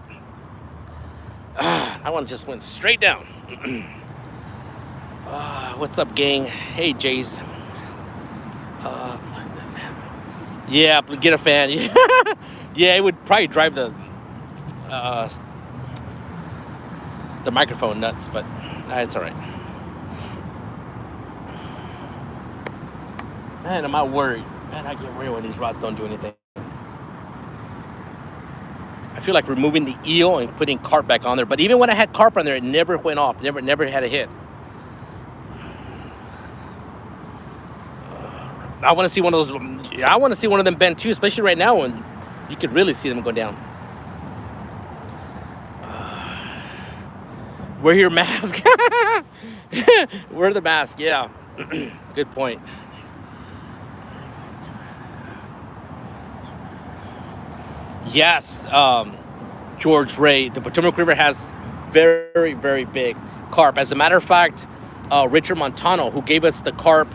That one just went straight down. What's up, gang? Hey, Jays. Yeah, get a fan. Yeah, it would probably drive the microphone nuts, but it's all right. Man, am I worried? Man, I get worried when these rods don't do anything. I feel like removing the eel and putting carp back on there. But even when I had carp on there, it never went off. Never had a hit. I want to see one of those. I want to see one of them bend too, especially right now when you could really see them go down. Wear your mask. Wear the mask. Yeah. Good point. Yes, George Ray. The Potomac River has very, very big carp. As a matter of fact, Richard Montano, who gave us the carp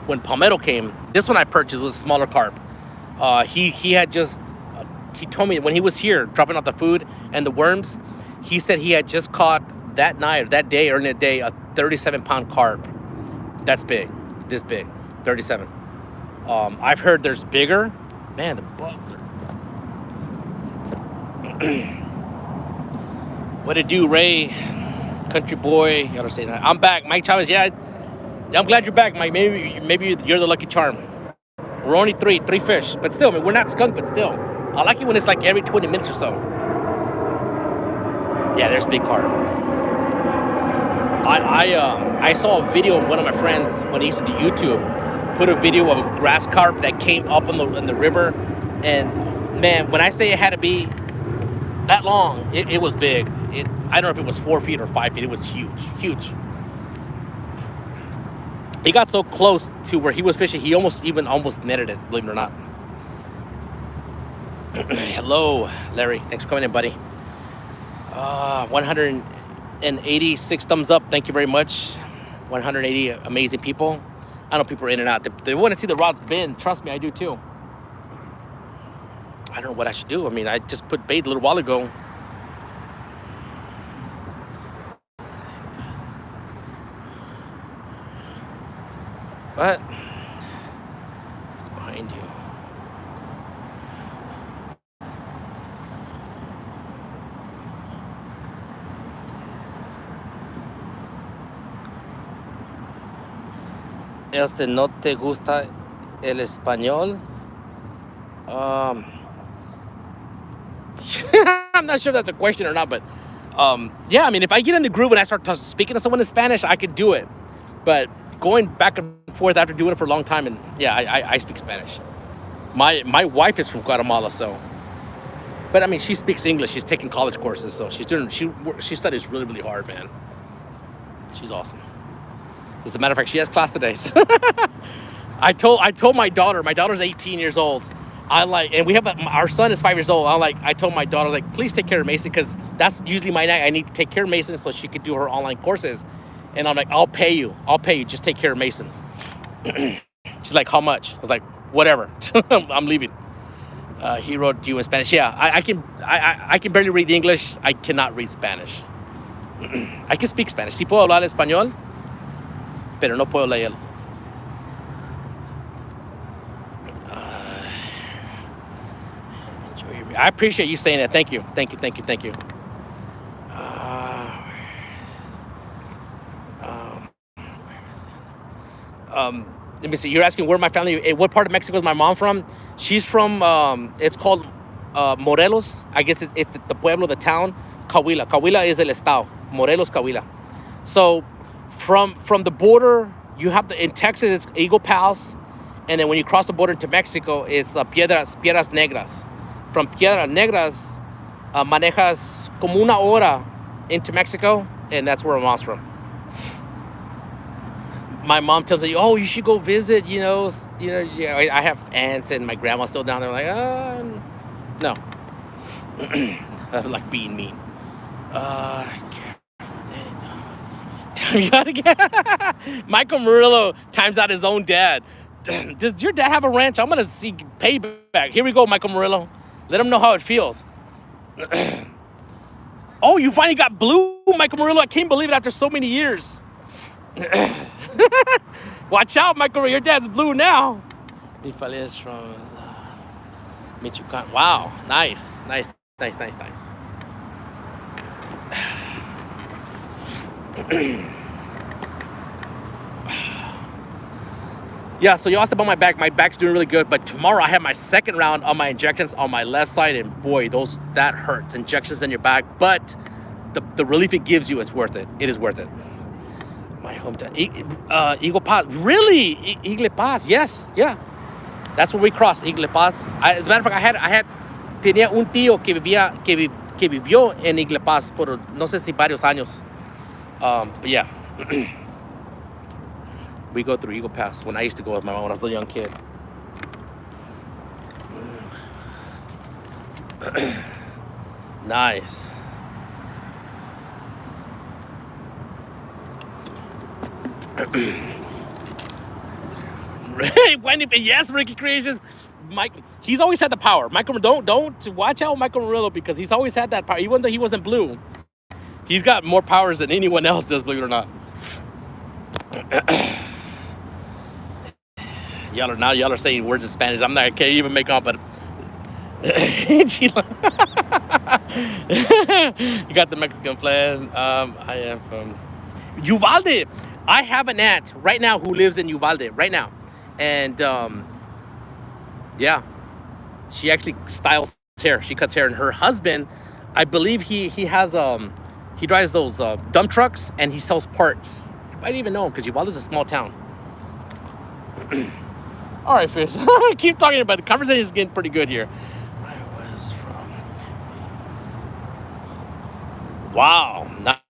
when Palmetto came, this one I purchased was a smaller carp. He had just, he told me when he was here dropping off the food and the worms, he said he had just caught that night or that day or in the day a 37-pound carp. That's big, this big, 37. I've heard there's bigger. Man, the bugs are. What it do, Ray? Country boy. You gotta say that. I'm back, Mike Chavez. Yeah, I'm glad you're back, Mike. Maybe you're the lucky charm. We're only three fish, but still, I mean, we're not skunked, but still. I like it when it's like every 20 minutes or so. Yeah, there's big carp. I saw a video of one of my friends when he used to do YouTube, put a video of a grass carp that came up in the river, and man, when I say it had to be that long, it was big. I don't know if it was 4 feet or 5 feet. It was huge. He got so close to where he was fishing, he almost netted it, believe it or not. Hello, Larry. Thanks for coming in, buddy. 186 thumbs up. Thank you very much. 180 amazing people. I know people are in and out. They want to see the rods bend. Trust me, I do too. I don't know what I should do. I mean, I just put bait a little while ago. What? It's behind you. ¿No te gusta el español? I'm not sure if that's a question or not, but yeah, I mean, if I get in the groove and I start speaking to someone in Spanish, I could do it. But going back and forth after doing it for a long time, and yeah, I speak Spanish. My wife is from Guatemala, so. But I mean, she speaks English. She's taking college courses, so she studies really, really hard, man. She's awesome. As a matter of fact, she has class today. So I told my daughter. My daughter's 18 years old. And we have our son is 5 years old. I told my daughter, like, please take care of Mason, because that's usually my night. I need to take care of Mason so she could do her online courses. And I'm like, I'll pay you. Just take care of Mason. She's like, how much? I was like, whatever. I'm leaving. He wrote you in Spanish. Yeah, I can barely read English. I cannot read Spanish. I can speak Spanish. Sí puedo hablar español, pero no puedo leerlo. I appreciate you saying that. Thank you. Let me see. You're asking where my family, what part of Mexico is my mom from? She's from, it's called Morelos. I guess it's the pueblo, the town. Coahuila. Coahuila is el estado. Morelos, Coahuila. So from the border, you have in Texas, it's Eagle Pass. And then when you cross the border to Mexico, it's Piedras Negras. From Piedras Negras, manejas como una hora into Mexico, and that's where my mom's from. My mom tells me, oh, you should go visit, yeah, I have aunts and my grandma's still down there. I'm like, no. I'm like being mean. You gotta get Michael Murillo times out his own dad. Does your dad have a ranch? I'm gonna see payback. Here we go, Michael Murillo. Let him know how it feels. Oh, you finally got blue, Michael Murillo. I can't believe it after so many years. Watch out, Michael. Your dad's blue now. Mi familia is from Michoacan. Wow, nice. Yeah, so you asked about my back. My back's doing really good, but tomorrow I have my second round on my injections on my left side, and boy, that hurts. Injections in your back, but the relief it gives you is worth it. It is worth it. My hometown, Eagle Pass. Really? Eagle Pass? Yes, yeah. That's where we crossed, Eagle Pass. As a matter of fact, tenía un tío que vivió en Eagle Pass por no sé si varios años. But yeah. We go through Eagle Pass when I used to go with my mom when I was a young kid. Nice. Yes, Ricky Creations. Mike, he's always had the power. Michael, don't watch out Michael Murillo, because he's always had that power. Even though he wasn't blue, he's got more powers than anyone else does, believe it or not. Y'all are saying words in Spanish. I can't even make up, but you got the Mexican flag. I am from Uvalde. I have an aunt right now who lives in Uvalde right now, and yeah, she actually styles hair. She cuts hair, and her husband, I believe he has he drives those dump trucks, and he sells parts. You might even know him because Uvalde is a small town. All right, Fish. Keep talking about it. The conversation is getting pretty good here. I was from. Wow,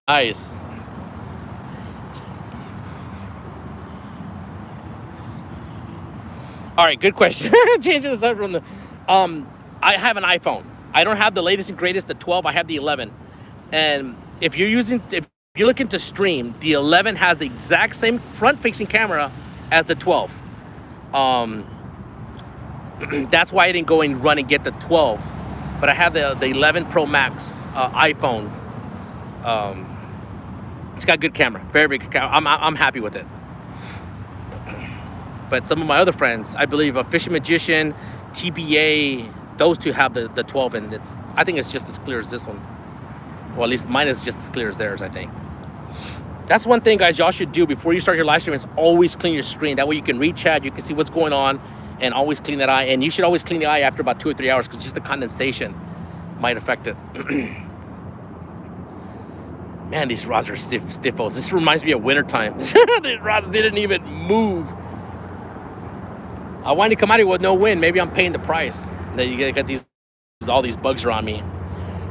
nice. All right, good question. Changing the subject from the. I have an iPhone. I don't have the latest and greatest, the 12. I have the 11. And if you're looking to stream, the 11 has the exact same front-facing camera as the 12. That's why I didn't go and run and get the 12, but I have the 11 Pro Max iPhone. It's got good camera, very, very good camera. I'm happy with it. But some of my other friends, I believe a Fishing Magician, TBA, those two have the 12, and I think it's just as clear as this one. Well, at least mine is just as clear as theirs, I think. That's one thing, guys, y'all should do before you start your live stream, is always clean your screen. That way you can read chat, you can see what's going on, and always clean that eye. And you should always clean the eye after about 2 or 3 hours, because just the condensation might affect it. Man, these rods are stiffos. This reminds me of wintertime. The rods didn't even move. I wanted to come out here with no wind. Maybe I'm paying the price. That you get all these bugs around me.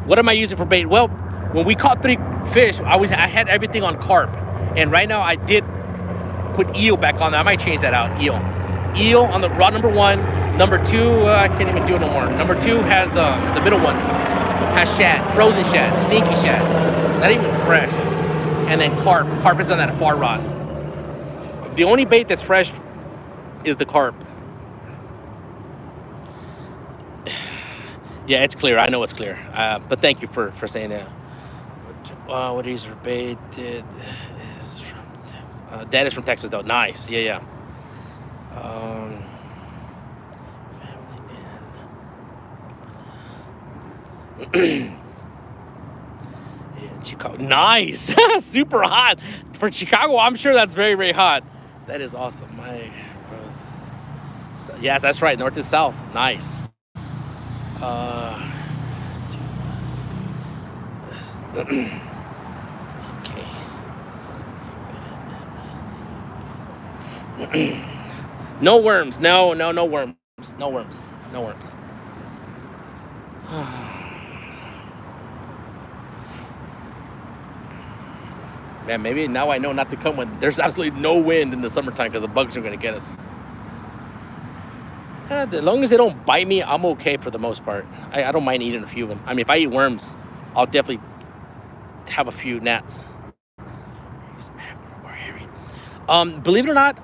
What am I using for bait? Well, when we caught 3 fish, I had everything on carp, and right now I did put eel back on there. I might change that out. Eel on the rod number 1. Number 2, I can't even do it no more. Number 2 has the middle one has shad, frozen shad, stinky shad, not even fresh. And then carp. Carp is on that far rod. The only bait that's fresh is the carp. Yeah, it's clear. I know it's clear. But thank you for saying that. What is for bait? Dad is from Texas, though. Nice. Yeah. Chicago. Nice. Super hot. For Chicago, I'm sure that's very, very hot. That is awesome. Yes, that's right. North to south. Nice. Okay. No worms. No worms. No worms. Man, maybe now I know not to come when there's absolutely no wind in the summertime, because the bugs are going to get us. As long as they don't bite me, I'm okay for the most part. I don't mind eating a few of them. I mean, if I eat worms, I'll definitely have a few gnats. Believe it or not,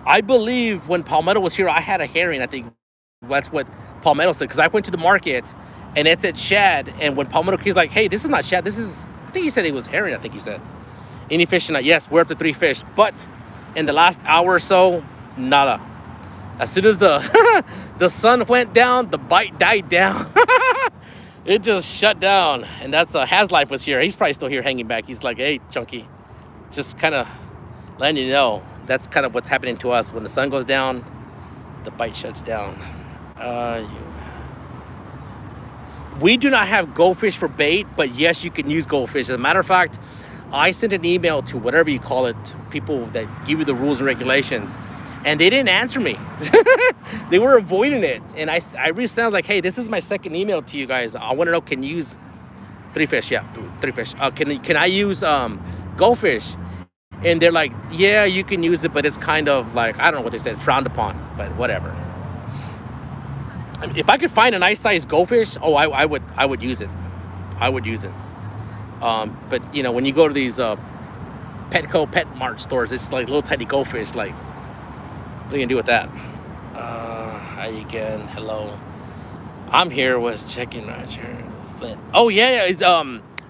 I believe when Palmetto was here, I had a herring. I think that's what Palmetto said, because I went to the market and it said shad. And when Palmetto, he's like, hey, this is not shad. This is, I think he said it was herring. I think he said. Any fish tonight? Yes, we're up to 3 fish. But in the last hour or so, nada. As soon as the sun went down, the bite died down. It just shut down. And that's Haslife was here. He's probably still here hanging back. He's like, hey, Chunky, just kind of letting you know, that's kind of what's happening to us. When the sun goes down, the bite shuts down. We do not have goldfish for bait, but yes, you can use goldfish. As a matter of fact, I sent an email to whatever you call it, people that give you the rules and regulations, and they didn't answer me. They were avoiding it. And I reached out like, hey, this is my second email to you guys. I want to know, can you use three fish? Can I use goldfish? And they're like, yeah, you can use it, but it's kind of like, I don't know what they said, frowned upon, but whatever. If I could find a nice sized goldfish, I would use it. I would use it. But you know, when you go to these Petco, Pet Mart stores, it's like little tiny goldfish. Like, what are you gonna do with that? Hi again. Hello. I'm here. Was checking right here. Flint. Oh yeah. It's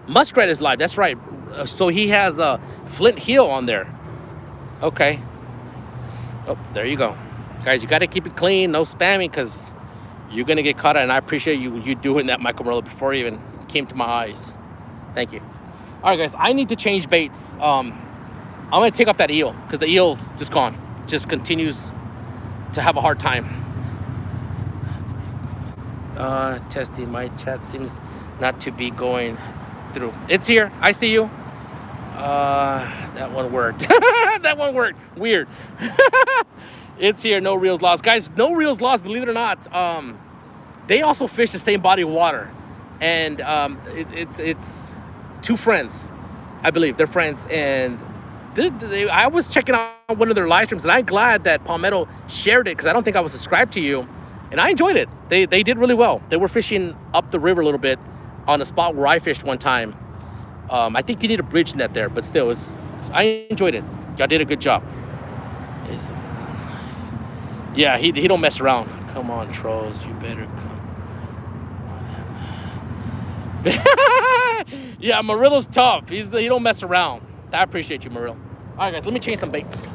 Muskrat is live. That's right. So he has a Flint heel on there. Okay. Oh, there you go, guys. You got to keep it clean. No spamming, because you're gonna get caught. And I appreciate you doing that, Michael Morello, before it even came to my eyes. Thank you. All right, guys. I need to change baits. I'm gonna take off that eel because the eel just gone. Just continues to have a hard time. Testing, my chat seems not to be going through. It's here. I see you. That one worked. That one worked. Weird. It's here. No reels lost, guys. No reels lost. Believe it or not. They also fish the same body of water, and it's two friends, I believe. They're friends, and I was checking out one of their live streams, and I'm glad that Palmetto shared it because I don't think I was subscribed to you, and I enjoyed it. They did really well. They were fishing up the river a little bit on a spot where I fished one time. I think you need a bridge net there, but still, I enjoyed it. Y'all did a good job. Yeah, he don't mess around. Come on, trolls, you better come. Yeah, Murillo's tough. He don't mess around. I appreciate you, Murillo. All right, guys, let me change some baits.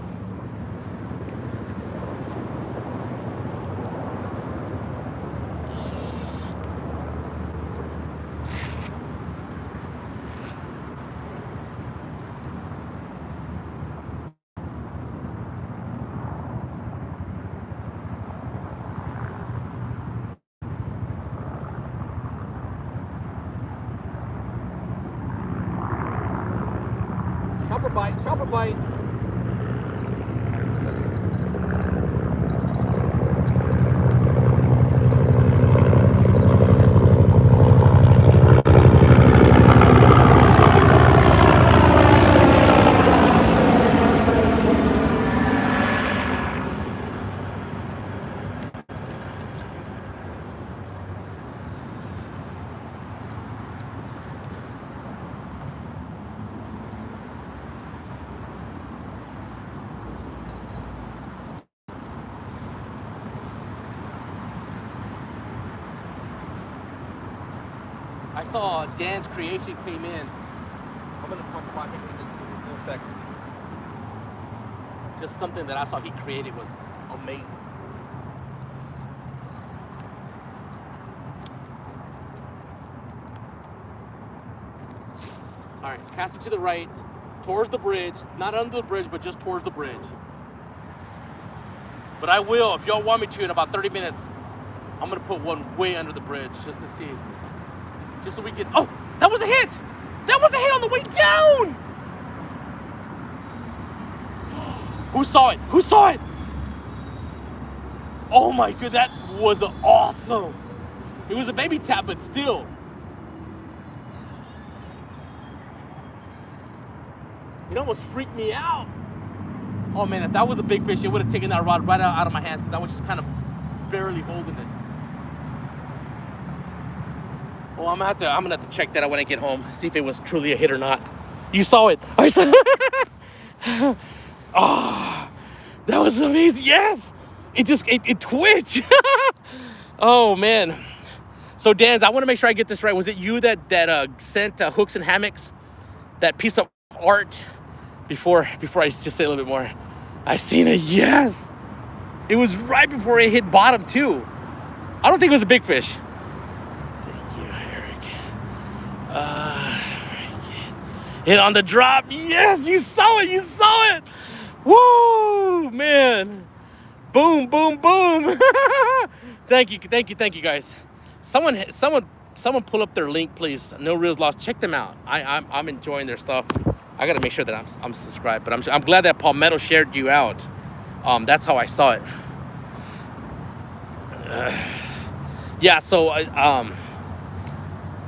Chopper bite. I saw Dan's creation came in. I'm gonna talk about him in just a second. Just something that I saw he created was amazing. All right, cast it to the right, towards the bridge, not under the bridge, but just towards the bridge. But I will, if y'all want me to, in about 30 minutes, I'm gonna put one way under the bridge just to see. Just so we get, oh, that was a hit! That was a hit on the way down! Who saw it? Who saw it? Oh my god, that was awesome. It was a baby tap, but still. It almost freaked me out. Oh man, if that was a big fish, it would have taken that rod right out of my hands because I was just kind of barely holding it. Well, I'm gonna have to check that out when I get home, see if it was truly a hit or not. You saw it. I saw it. Oh, that was amazing. Yes. It twitched. Oh man. So Dan's, I want to make sure I get this right. Was it you that sent hooks and hammocks, that piece of art? Before I just say a little bit more, I seen it. Yes. It was right before it hit bottom too. I don't think it was a big fish. Hit on the drop. Yes, you saw it. You saw it. Woo, man. Boom, boom, boom. Thank you, guys. Someone pull up their link, please. No Reels Lost. Check them out. I'm enjoying their stuff. I gotta make sure that I'm subscribed, but I'm glad that Palmetto shared you out. That's how I saw it. Yeah, so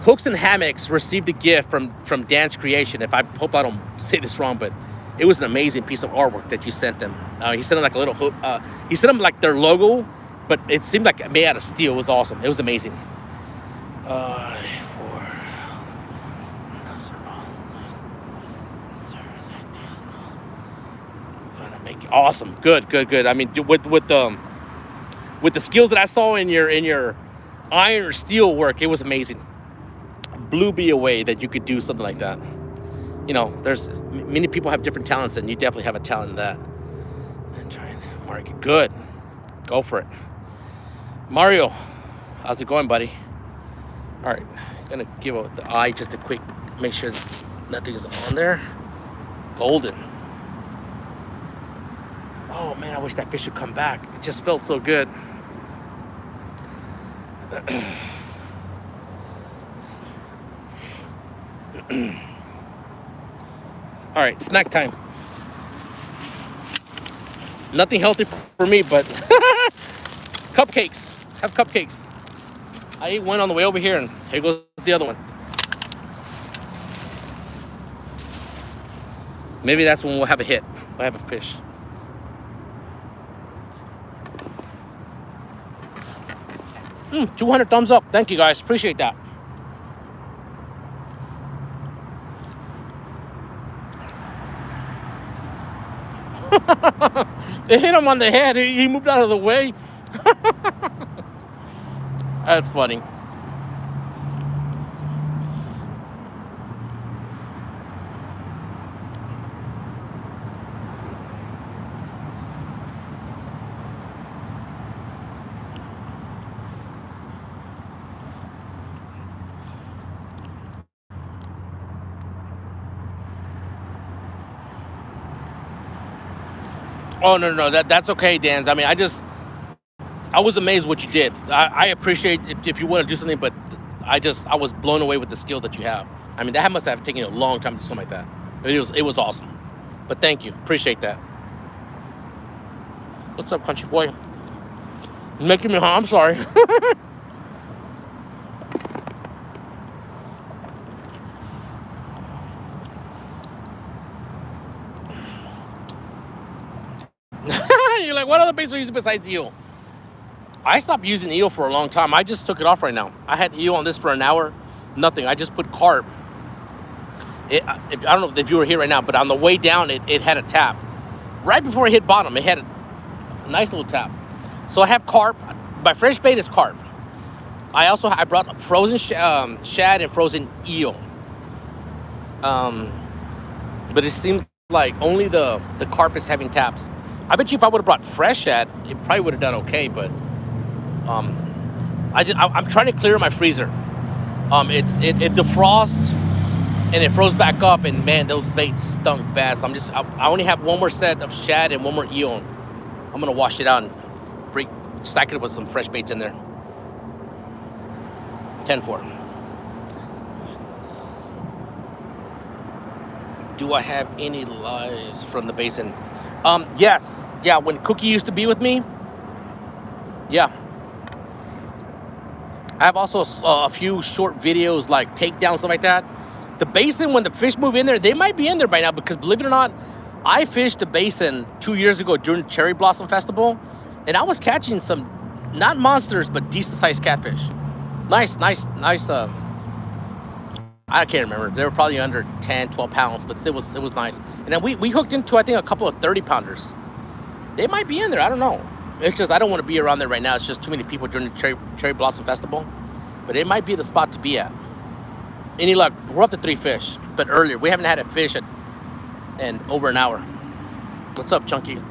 Hooks and Hammocks received a gift from Dan's Creation. I hope I don't say this wrong, but it was an amazing piece of artwork that you sent them. He sent them like a little hook. He sent them like their logo, but it seemed like made out of steel. It was awesome. It was amazing. Awesome. Good. I mean, with the skills that I saw in your iron or steel work, it was amazing. Blew me away that you could do something like that. You know, there's many people have different talents, and you definitely have a talent in that. And try and market. Good. Go for it. Mario, how's it going, buddy? All right, gonna give the eye just a quick, make sure nothing is on there. Golden. Oh man, I wish that fish would come back. It just felt so good. All right, snack time. Nothing healthy for me, but cupcakes. Have cupcakes. I ate one on the way over here, and here goes the other one. Maybe that's when we'll have a hit. We'll have a fish. 200 thumbs up. Thank you, guys. Appreciate that. They hit him on the head. He moved out of the way. That's funny. Oh, no. That's okay, Dan. I mean, I was amazed what you did. I appreciate if you want to do something, but I was blown away with the skill that you have. I mean, that must have taken you a long time to do something like that. It was awesome. But thank you. Appreciate that. What's up, country boy? You're making me hungry. I'm sorry. You're like, what other baits are you using besides eel? I stopped using eel for a long time. I just took it off right now. I had eel on this for an hour. Nothing. I just put carp. I don't know if you were here right now, but on the way down, it had a tap. Right before it hit bottom, it had a nice little tap. So I have carp. My fresh bait is carp. I brought frozen shad and frozen eel. But it seems like only the carp is having taps. I bet you if I would have brought fresh shad, it probably would have done okay, but I'm trying to clear my freezer. It defrosts and it froze back up, and man, those baits stunk bad. So I only have one more set of shad and one more eel. I'm gonna wash it out and stack it with some fresh baits in there. 10-4. Do I have any lives from the basin? Yes. Yeah, when Cookie used to be with me. Yeah. I have also a few short videos like takedowns, stuff like that. The basin, when the fish move in there, they might be in there by now because believe it or not, I fished the basin 2 years ago during the Cherry Blossom Festival, and I was catching some, not monsters, but decent sized catfish. Nice. I can't remember. They were probably under 10, 12 pounds, but it was nice. And then we hooked into, I think, a couple of 30-pounders. They might be in there. I don't know. It's just I don't want to be around there right now. It's just too many people during the Cherry Blossom Festival. But it might be the spot to be at. Any luck? We're up to 3 fish. But earlier, we haven't had a fish in over an hour. What's up, Chunky?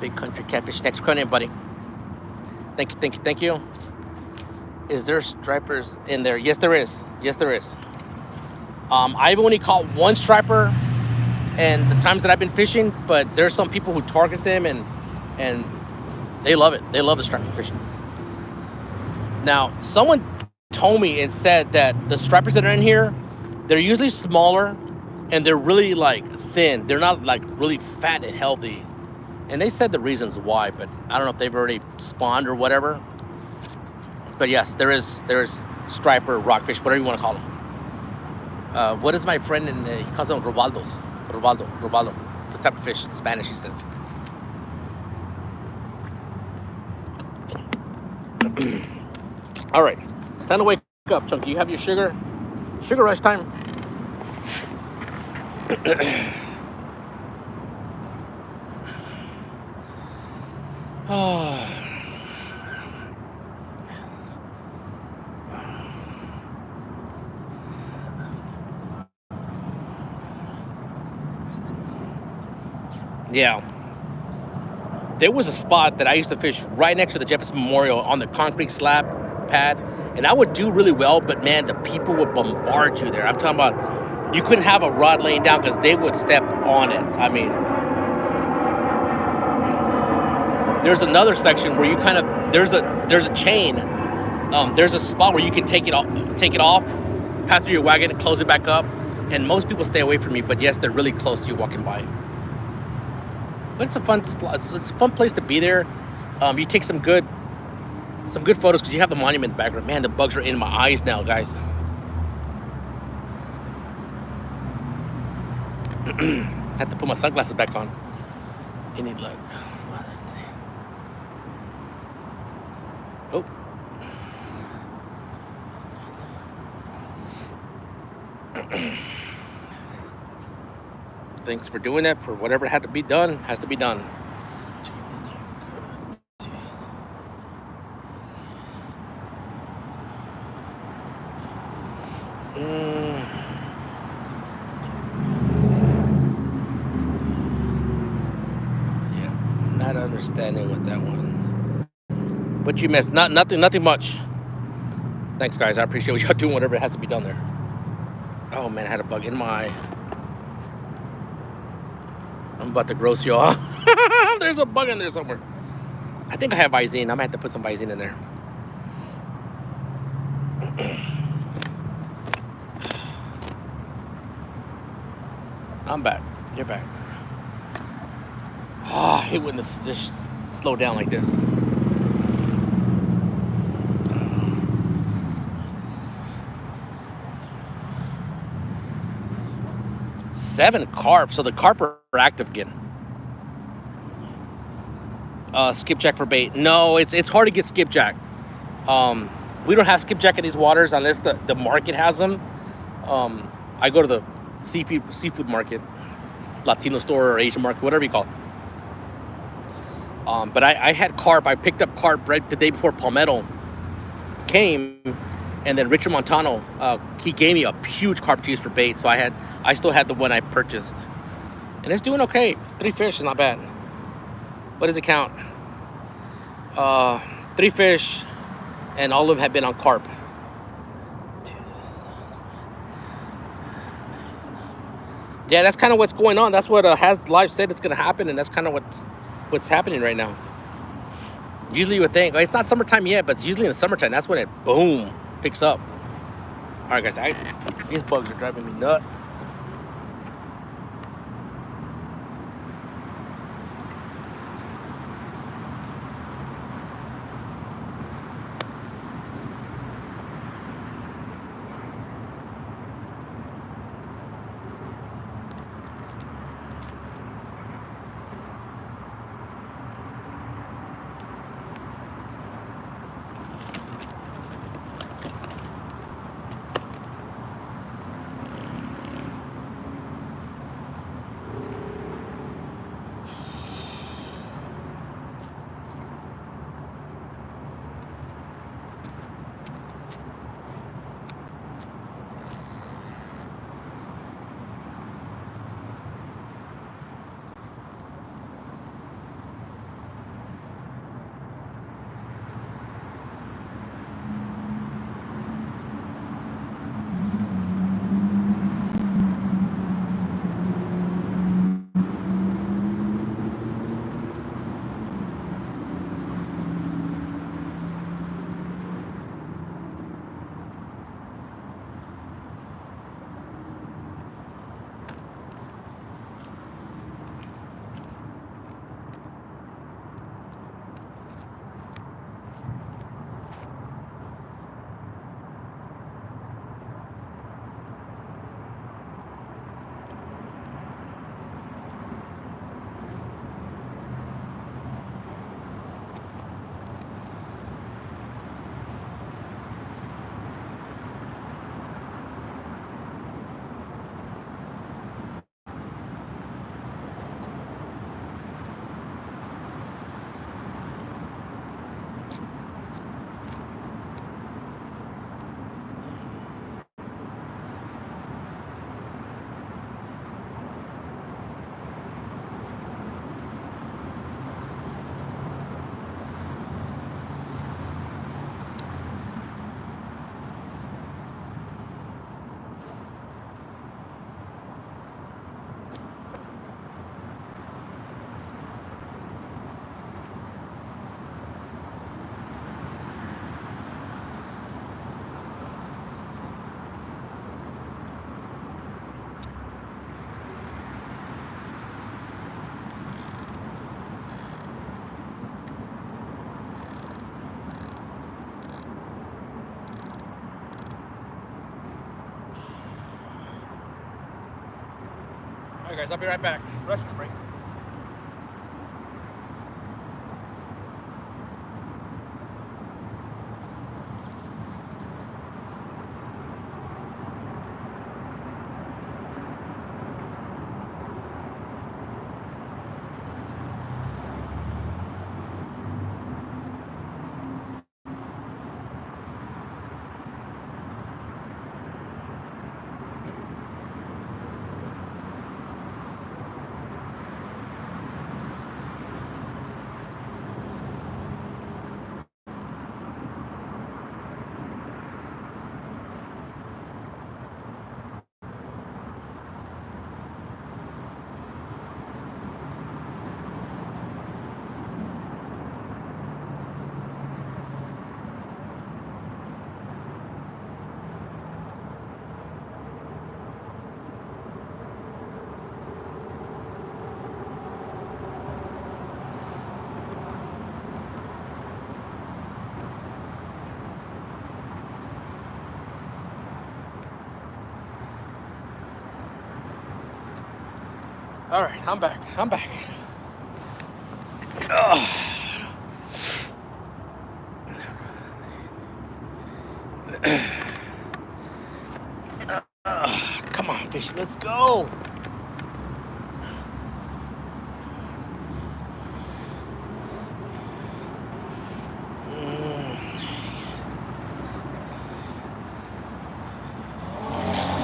Big Country Catfish. Thanks for coming in, buddy. Thank you. Is there stripers in there? Yes, there is. I've only caught one striper and the times that I've been fishing, but there's some people who target them and they love it. They love the striper fishing. Now, someone told me and said that the stripers that are in here, they're usually smaller and they're really like thin. They're not like really fat and healthy. And they said the reasons why, but I don't know if they've already spawned or whatever. But yes, there's striper, rockfish, whatever you want to call them. What is my friend in he calls them robaldos. Robaldo. It's the type of fish in Spanish, he says. All right, time to wake up, Chunky. You have your sugar rush time. Yeah. There was a spot that I used to fish right next to the Jefferson Memorial on the concrete slab pad, and I would do really well, but man, the people would bombard you there. I'm talking about you couldn't have a rod laying down because they would step on it. I mean, there's another section where you kind of there's a chain. There's a spot where you can take it off, pass through your wagon, and close it back up. And most people stay away from you, but yes, they're really close to you walking by. But it's a fun spot. It's a fun place to be there. You take some good photos because you have the monument in the background. Man, the bugs are in my eyes now, guys. I have to put my sunglasses back on. Any luck? Oh. Thanks for doing that. For whatever had to be done, has to be done. Yeah, not understanding with that one. What you missed? Nothing much. Thanks, guys. I appreciate what y'all doing. Whatever has to be done there. Oh man, I had a bug in my eye. I'm about to gross y'all. There's a bug in there somewhere. I think I have Visine. I might have to put some Visine in there. I'm back. You're back. I hate when the fish slow down like this. Seven carp, so the carp are active again. Skipjack for bait. No, it's hard to get skipjack. We don't have skipjack in these waters unless the market has them. I go to the seafood market, Latino store or Asian market, whatever you call it. But I had carp. I picked up carp right the day before Palmetto came, and then Richard Montano, he gave me a huge carp to use for bait. So I still had the one I purchased, and it's doing okay. 3 fish is not bad. What does it count? 3 fish, and all of them have been on carp. Yeah, that's kind of what's going on. That's what Has Live said it's going to happen, and that's kind of what's happening right now. Usually you would think, well, it's not summertime yet, but usually in the summertime, that's when it, boom, picks up. All right, guys, these bugs are driving me nuts. guys. I'll be right back. Rush the break. All right, I'm back. Ugh. Come on, fish, let's go.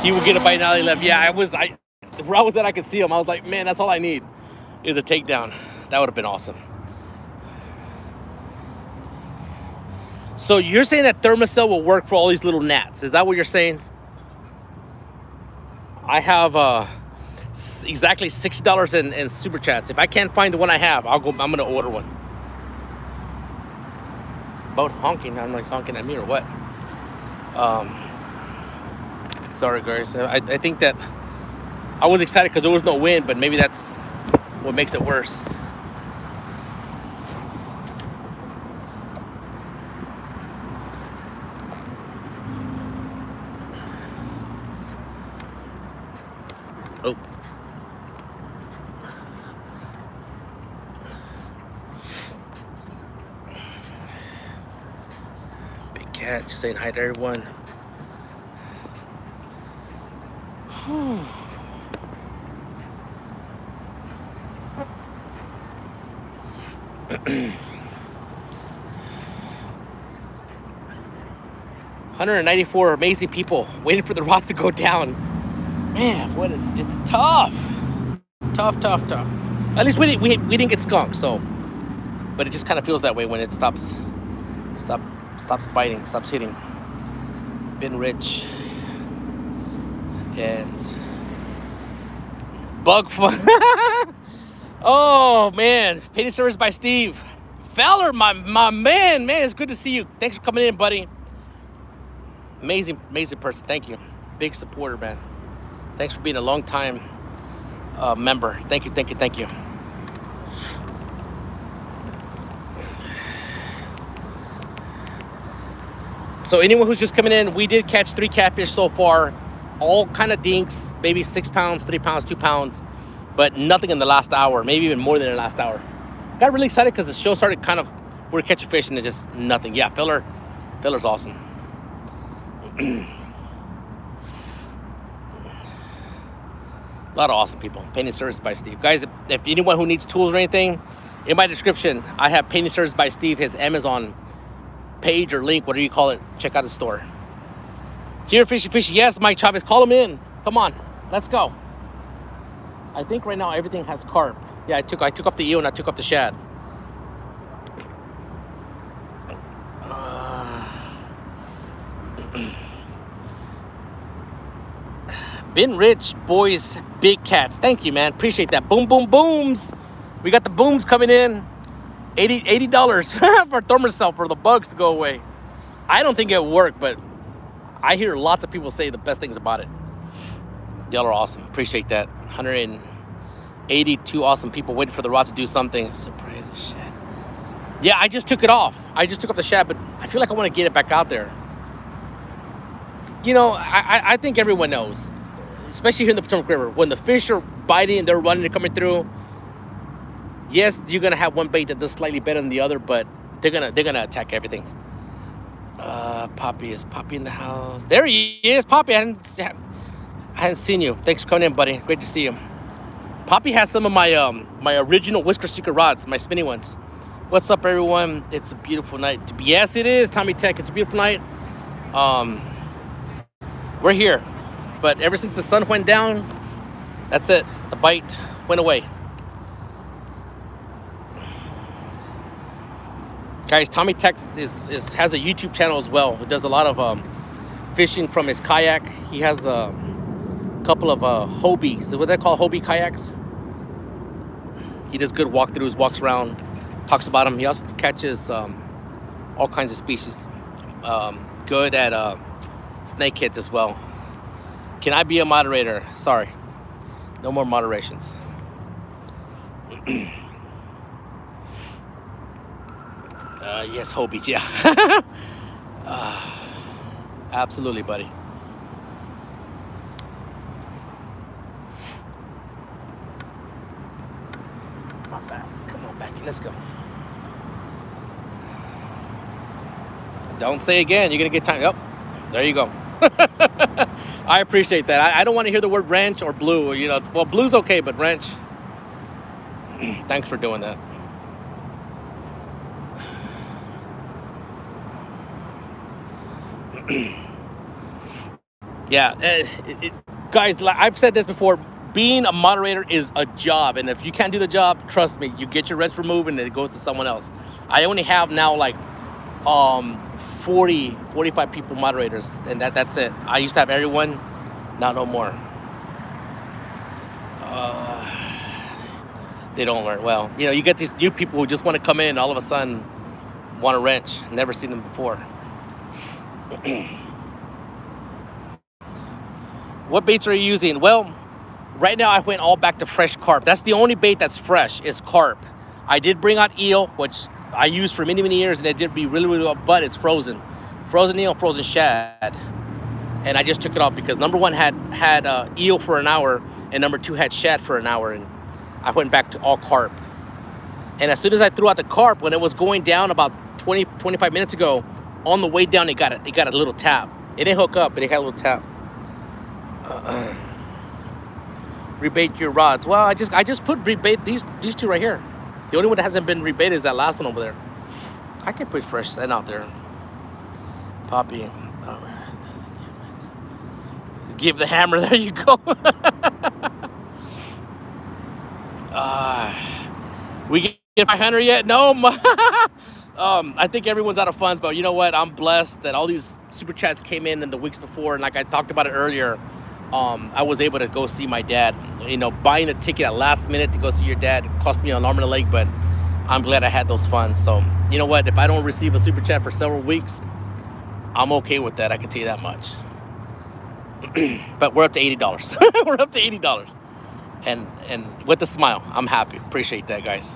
He will get a bite now. He left. Yeah, where I was at, I could see him. I was like, man, that's all I need is a takedown. That would have been awesome. So you're saying that Thermacell will work for all these little gnats? Is that what you're saying? I have exactly $60 in super chats. If I can't find the one I have, I'm gonna order one. About honking? I'm like honking at me or what? Sorry guys. I think that I was excited because there was no wind, but maybe that's what makes it worse. Oh. Big cat, just saying hi to everyone. Whew. $194 amazing people waiting for the Ross to go down. Man, it's tough. Tough. At least we didn't get skunked, so. But it just kind of feels that way when it stops biting, stops hitting. Been rich. And bug fun. Oh man, painting service by Steve Fowler, my man, it's good to see you. Thanks for coming in, buddy. Amazing person. Thank you, big supporter, man. Thanks for being a long time member. Thank you. So anyone who's just coming in, we did catch 3 catfish so far, all kind of dinks, maybe 6 pounds, 3 pounds, 2 pounds, but nothing in the last hour, maybe even more than the last hour. Got really excited because the show started kind of, we're catching fish and it's just nothing. Yeah, Filler's awesome. A lot of awesome people. Painting service by Steve. Guys, if anyone who needs tools or anything, in my description, I have painting service by Steve, his Amazon page or link, whatever you call it. Check out his store. Here, fishy. Yes, Mike Chavez, call him in. Come on, let's go. I think right now everything has carp. Yeah, I took off the eel and I took off the shad. Been rich, boys, big cats. Thank you, man. Appreciate that. Boom, boom, booms. We got the booms coming in. $80 for Thermacell for the bugs to go away. I don't think it'll work, but I hear lots of people say the best things about it. Y'all are awesome. Appreciate that. 182 awesome people waiting for the rod to do something. Surprise as shit. Yeah, I just took it off. I just took off the shad, but I feel like I want to get it back out there. You know, I think everyone knows. especially here in the Potomac River, when the fish are biting and they're running and coming through, yes, you're gonna have one bait that does slightly better than the other, but they're gonna attack everything. Poppy, is Poppy in the house? There he is, Poppy. I hadn't seen you. Thanks for coming in, buddy. Great to see you. Poppy has some of my my original Whisker Secret rods, my spinning ones. What's up, everyone? It's a beautiful night. Yes, it is, Tommy Tech. It's a beautiful night. We're here, but ever since the sun went down, that's it. The bite went away. Guys, Tommy Tech has a YouTube channel as well. He does a lot of fishing from his kayak. He has a couple of Hobie. So what they call Hobie kayaks. He does good walkthroughs, walks around, talks about them. He also catches all kinds of species. Good at snakeheads as well. Can I be a moderator? Sorry, no more moderations. Yes, Hobie, yeah. Absolutely, buddy. Come on, back. Let's go. Don't say again. You're going to get time. Yep. There you go. I appreciate that. I don't want to hear the word wrench or blue. You know, well, blue's okay, but wrench. Thanks for doing that. Yeah, guys, I've said this before. Being a moderator is a job, and if you can't do the job, trust me, you get your wrench removed and it goes to someone else. I only have now like 45 people moderators, and that's it. I used to have everyone, now no more. They don't learn well. You know, you get these new people who just want to come in, all of a sudden want a wrench. Never seen them before. What baits are you using? Well, right now I went all back to fresh carp. That's the only bait that's fresh, is carp. I did bring out eel, which I used for many, many years, and it did be really, really well, but it's frozen. Frozen eel, frozen shad. And I just took it off because number one had eel for an hour, and number two had shad for an hour, and I went back to all carp. And as soon as I threw out the carp, when it was going down about 25 minutes ago, on the way down, it got a little tap. It didn't hook up, but it had a little tap. Rebait your rods. Well, I just put rebait these two right here. The only one that hasn't been rebated is that last one over there. I can put fresh scent out there. Poppy. Give the hammer. There you go. We get 500 yet? No. I think everyone's out of funds, but you know what? I'm blessed that all these super chats came in the weeks before, and like I talked about it earlier, I was able to go see my dad. You know, buying a ticket at last minute to go see your dad cost me an arm and a leg, but I'm glad I had those funds. So, you know what? If I don't receive a super chat for several weeks, I'm okay with that. I can tell you that much. But we're up to $80. We're up to $80. And with a smile, I'm happy. Appreciate that, guys.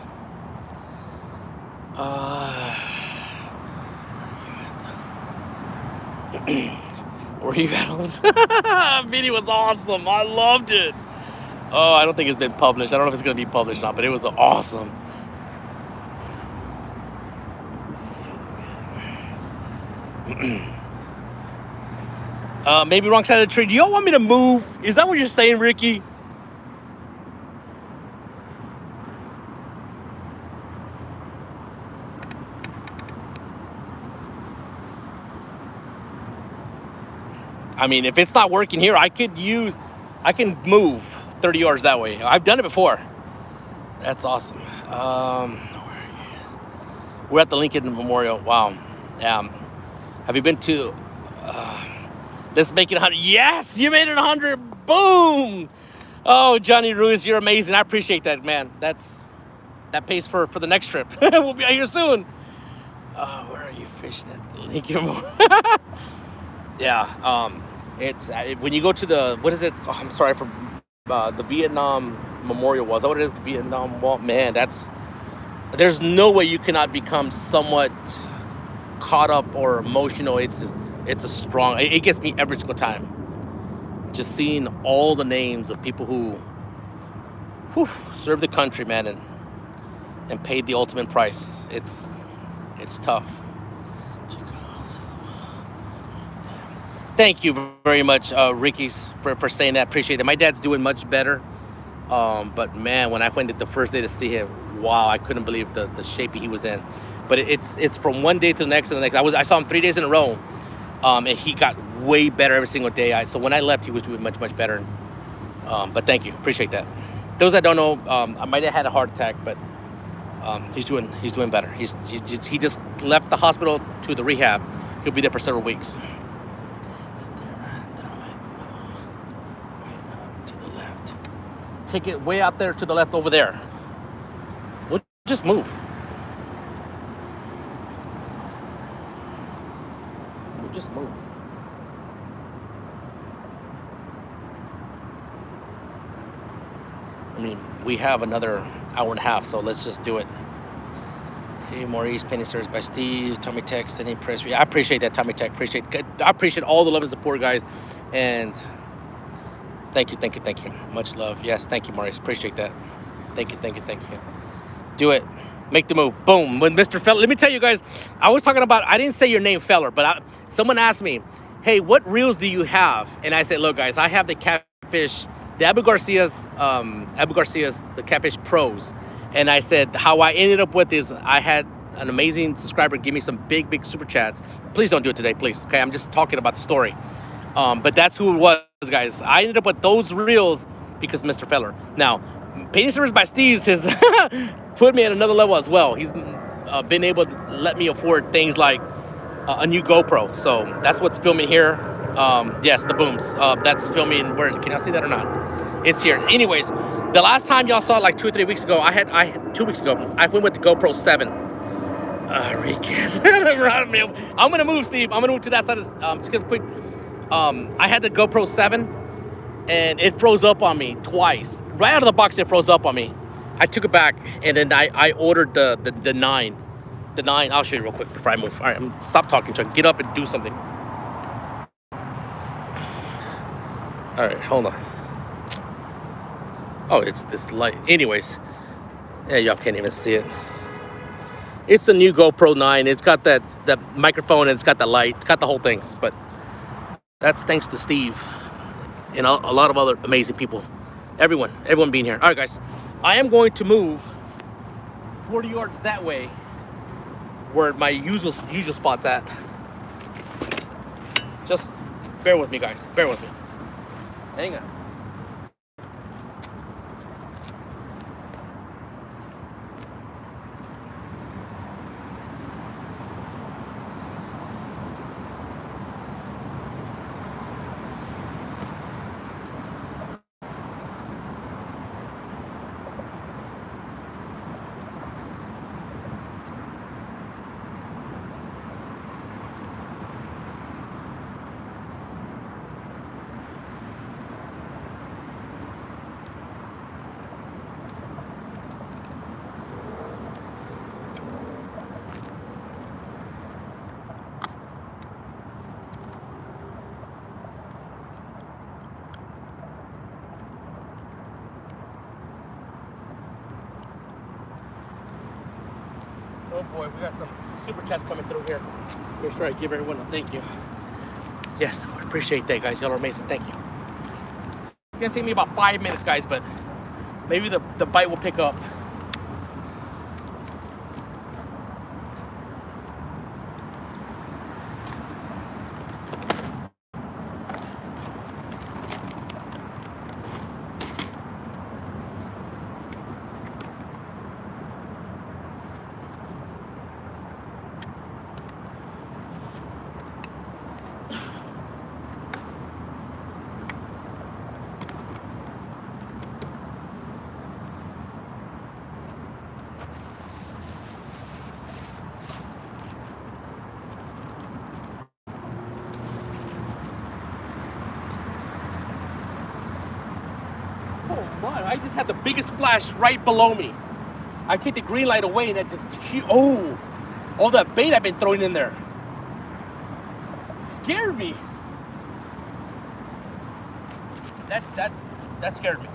Where you at? Video was awesome. I loved it. Oh, I don't think it's been published. I don't know if it's going to be published or not, but it was awesome. Maybe wrong side of the tree. Do y'all want me to move? Is that what you're saying, Ricky? I mean, if it's not working here, I can move 30 yards that way. I've done it before. That's awesome. We're at the Lincoln Memorial. Wow. Have you been to... let's make it 100. Yes, you made it 100. Boom. Oh, Johnny Ruiz, you're amazing. I appreciate that, man. That pays for the next trip. We'll be out here soon. Where are you fishing at the Lincoln Memorial? Yeah. It's when you go to the, what is it? Oh, I'm sorry, for the Vietnam Memorial Wall. Is that what it is? The Vietnam Wall? Man, there's no way you cannot become somewhat caught up or emotional. It's a strong, it gets me every single time. just seeing all the names of people who served the country, man, and paid the ultimate price. It's tough. Thank you very much, Ricky's, for saying that. Appreciate it. My dad's doing much better. But man, when I went the first day to see him, wow, I couldn't believe the shape he was in. But it's from one day to the next and the next. I saw him 3 days in a row, and he got way better every single day. So when I left, he was doing much better. But thank you, appreciate that. Those that don't know, I might have had a heart attack, but he's doing better. He just left the hospital to the rehab. He'll be there for several weeks. Take it way out there to the left over there. We'll just move. We'll just move. I mean, we have another hour and a half, so let's just do it. Hey, Maurice, Penny Service by Steve, Tommy Tech, sending press. I appreciate that, Tommy Tech. I appreciate all the love and support, guys. And thank you. Much love. Yes, thank you, Maurice. Appreciate that. Thank you. Do it. Make the move. Boom. When Mr. Feller, let me tell you guys, I was talking about, I didn't say your name, Feller, but someone asked me, hey, what reels do you have? And I said, look, guys, I have the Catfish, the Abu Garcia's, the Catfish Pros. And I said, how I ended up with this, I had an amazing subscriber give me some big super chats. Please don't do it today, please. Okay, I'm just talking about the story. But that's who it was, guys. I ended up with those reels because of Mr. Feller. Now, Painting Service by Steve's has put me at another level as well. He's been able to let me afford things like a new GoPro. So that's what's filming here. Yes, the booms. That's filming. Where can y'all see that or not? It's here. Anyways, the last time y'all saw it, like 2 or 3 weeks ago, I had 2 weeks ago, I went with the GoPro 7. I'm gonna move, Steve. I'm gonna move to that side. Just gonna quick. I had the GoPro 7 and it froze up on me twice. Right out of the box, it froze up on me. I took it back and then I ordered the 9. The 9, I'll show you real quick before I move. All right, stop talking, Chuck. Get up and do something. All right, hold on. Oh, it's this light. Anyways, yeah, y'all can't even see it. It's the new GoPro 9. It's got that microphone and it's got the light. It's got the whole thing, but that's thanks to Steve and a lot of other amazing people. Everyone being here. All right, guys. I am going to move 40 yards that way where my usual spot's at. Just bear with me, guys. Bear with me. Hang on. Oh boy, we got some super chats coming through here. Make sure I give everyone a thank you. Yes, I appreciate that, guys. Y'all are amazing. Thank you. It's gonna take me about 5 minutes, guys, but maybe the bite will pick up. I just had the biggest splash right below me. I take the green light away and that just, all that bait I've been throwing in there. It scared me. That scared me.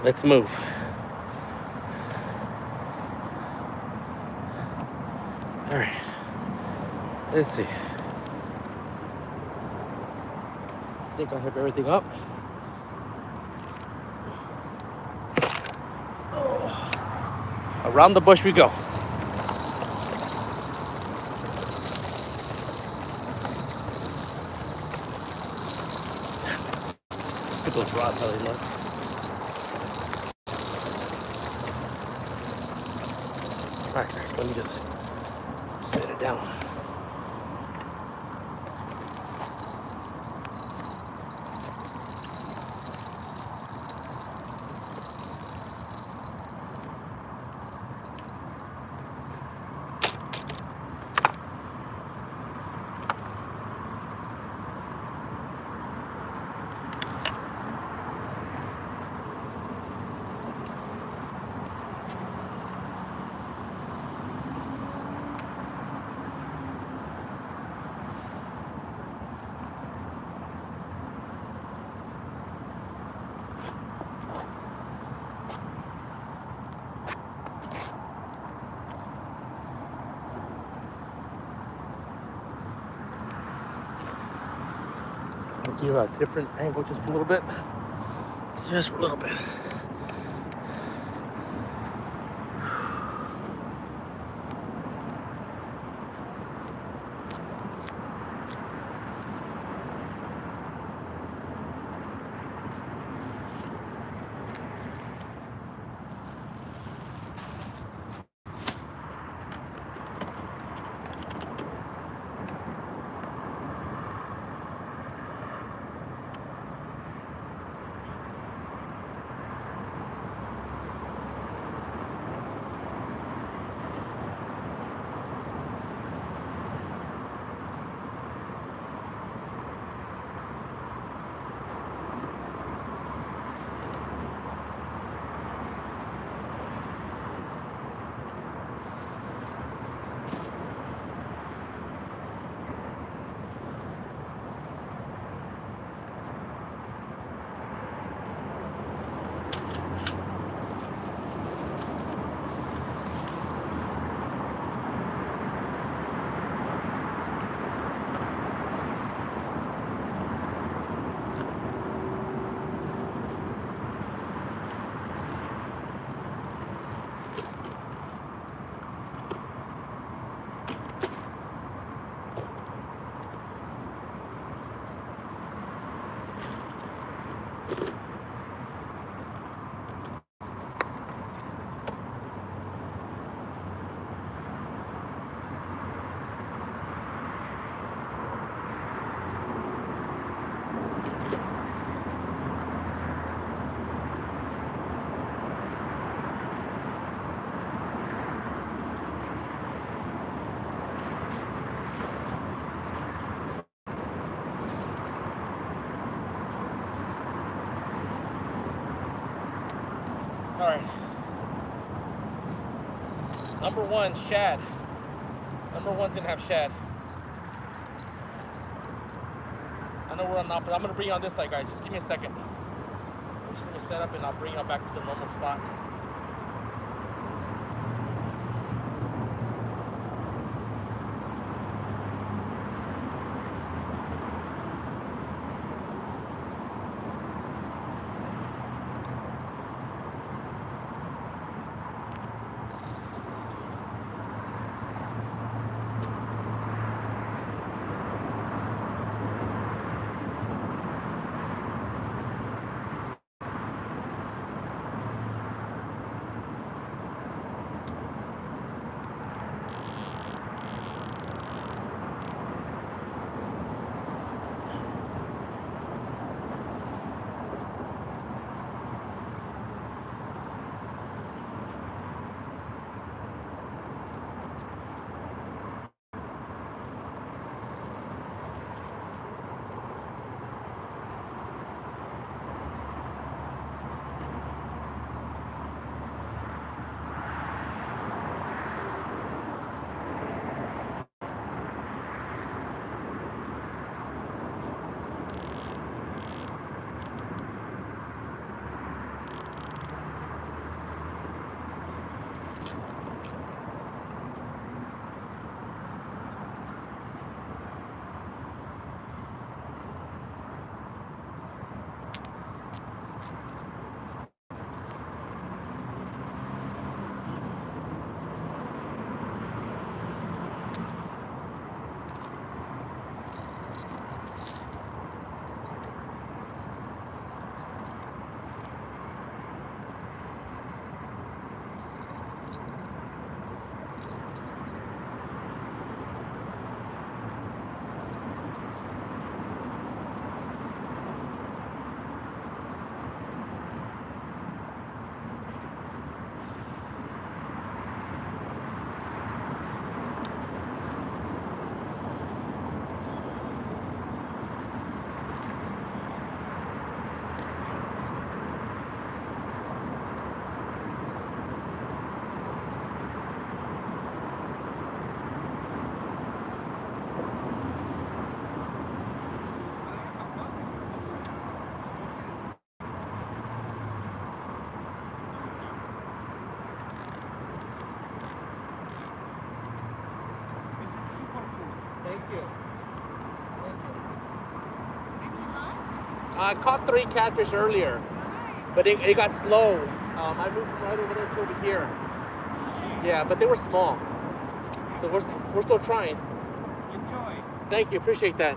Let's move. All right. Let's see. I think I have everything up. Around the bush we go. Look at those rods, how they look. All right, guys, let me just set it down. Give you a different angle just for a little bit. Just for a little bit. All right. Number one, shad. Number one's gonna have shad. I know we're on top, but I'm gonna bring you on this side, guys. Just give me a second. I'm just gonna set up and I'll bring you back to the normal spot. I caught 3 catfish earlier, but it got slow. I moved from right over there to over here. Yeah, but they were small. So we're still trying. Enjoy. Thank you, appreciate that.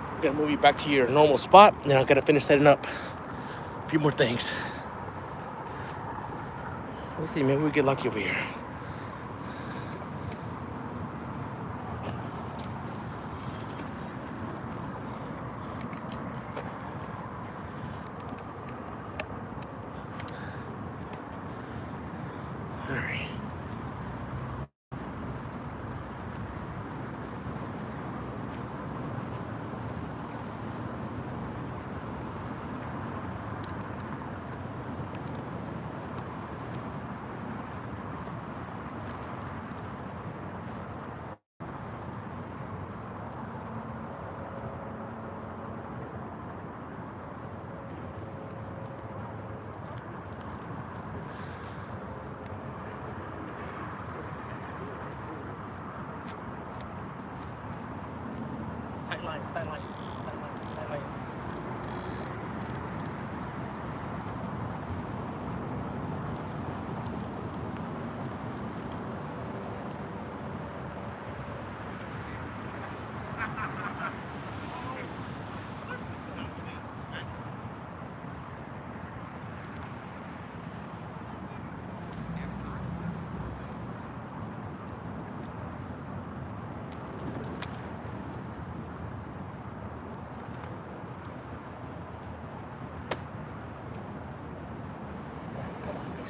I'm gonna move you back to your normal spot, and then I'm gonna finish setting up a few more things. We'll see, maybe we get lucky over here. All right. Tight lines, tight lines, tight lines, tight lines.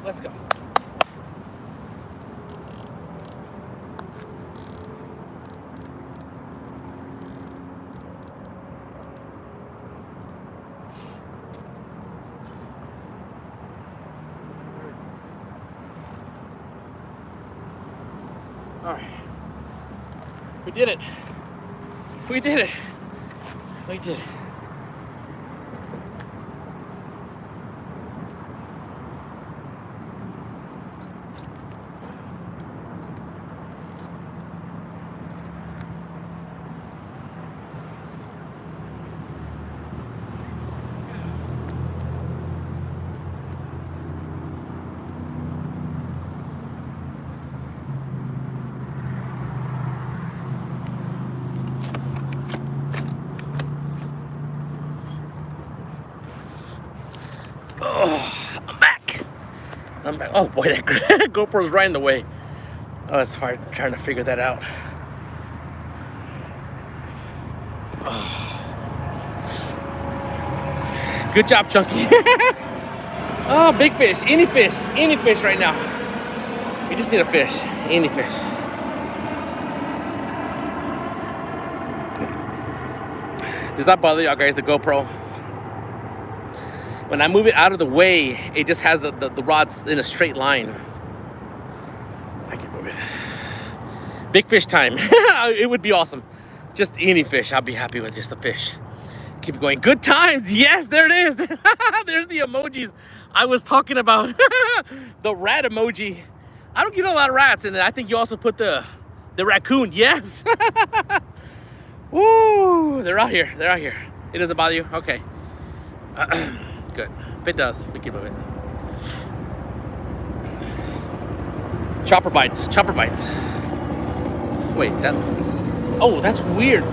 Let's go. All right. We did it. We did it. We did it. Oh, I'm back. I'm back. Oh boy, that GoPro's right in the way. Oh, it's hard trying to figure that out. Oh. Good job, Chunky. Oh, big fish. Any fish right now. We just need a fish. Any fish. Does that bother y'all guys, the GoPro? When I move it out of the way, it just has the rods in a straight line. I can move it. Big fish time. It would be awesome. Just any fish. I'll be happy with just a fish. Keep going. Good times. Yes, there it is. There's the emojis I was talking about. The rat emoji. I don't get a lot of rats, and I think you also put the raccoon. Yes. Woo! They're out here. They're out here. It doesn't bother you? Okay. Good. If it does, we keep moving. Chopper bites. Chopper bites. Wait, that... Oh, that's weird.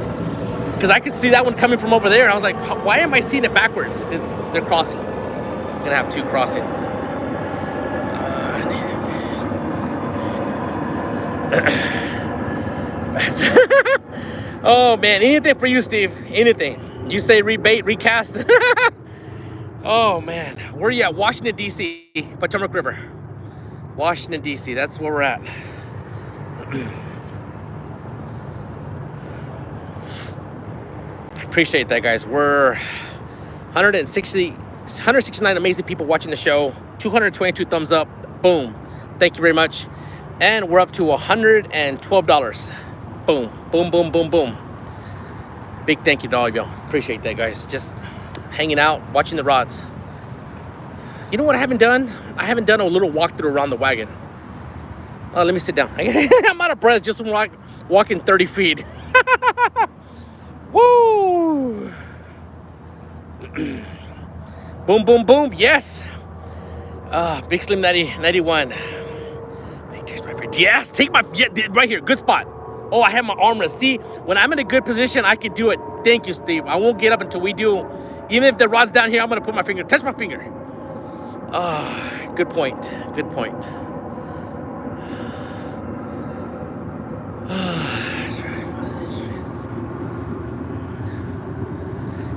Because I could see that one coming from over there. And I was like, why am I seeing it backwards? Because they're crossing. I'm going to have 2 crossing. I need a fish. Oh, man. Anything for you, Steve. Anything. You say rebait, recast. Oh, man. Where are you at? Washington, D.C. Potomac River. Washington, D.C. That's where we're at. Appreciate that, guys. We're 169 amazing people watching the show. 222 thumbs up. Boom. Thank you very much. And we're up to $112. Boom, boom, boom, boom, boom. Big thank you to all of y'all. Appreciate that, guys. Just hanging out, watching the rods. You know what I haven't done? I haven't done a little walkthrough around the wagon. Let me sit down. I'm out of breath just from walking 30 feet. Woo! Boom, boom, boom. Yes. Big Slim 91. Yes, take my, yeah, right here. Good spot. Oh, I have my armrest. See, when I'm in a good position, I can do it. Thank you, Steve. I won't get up until we do. Even if the rod's down here, I'm going to put my finger, touch my finger. Good point. Good point.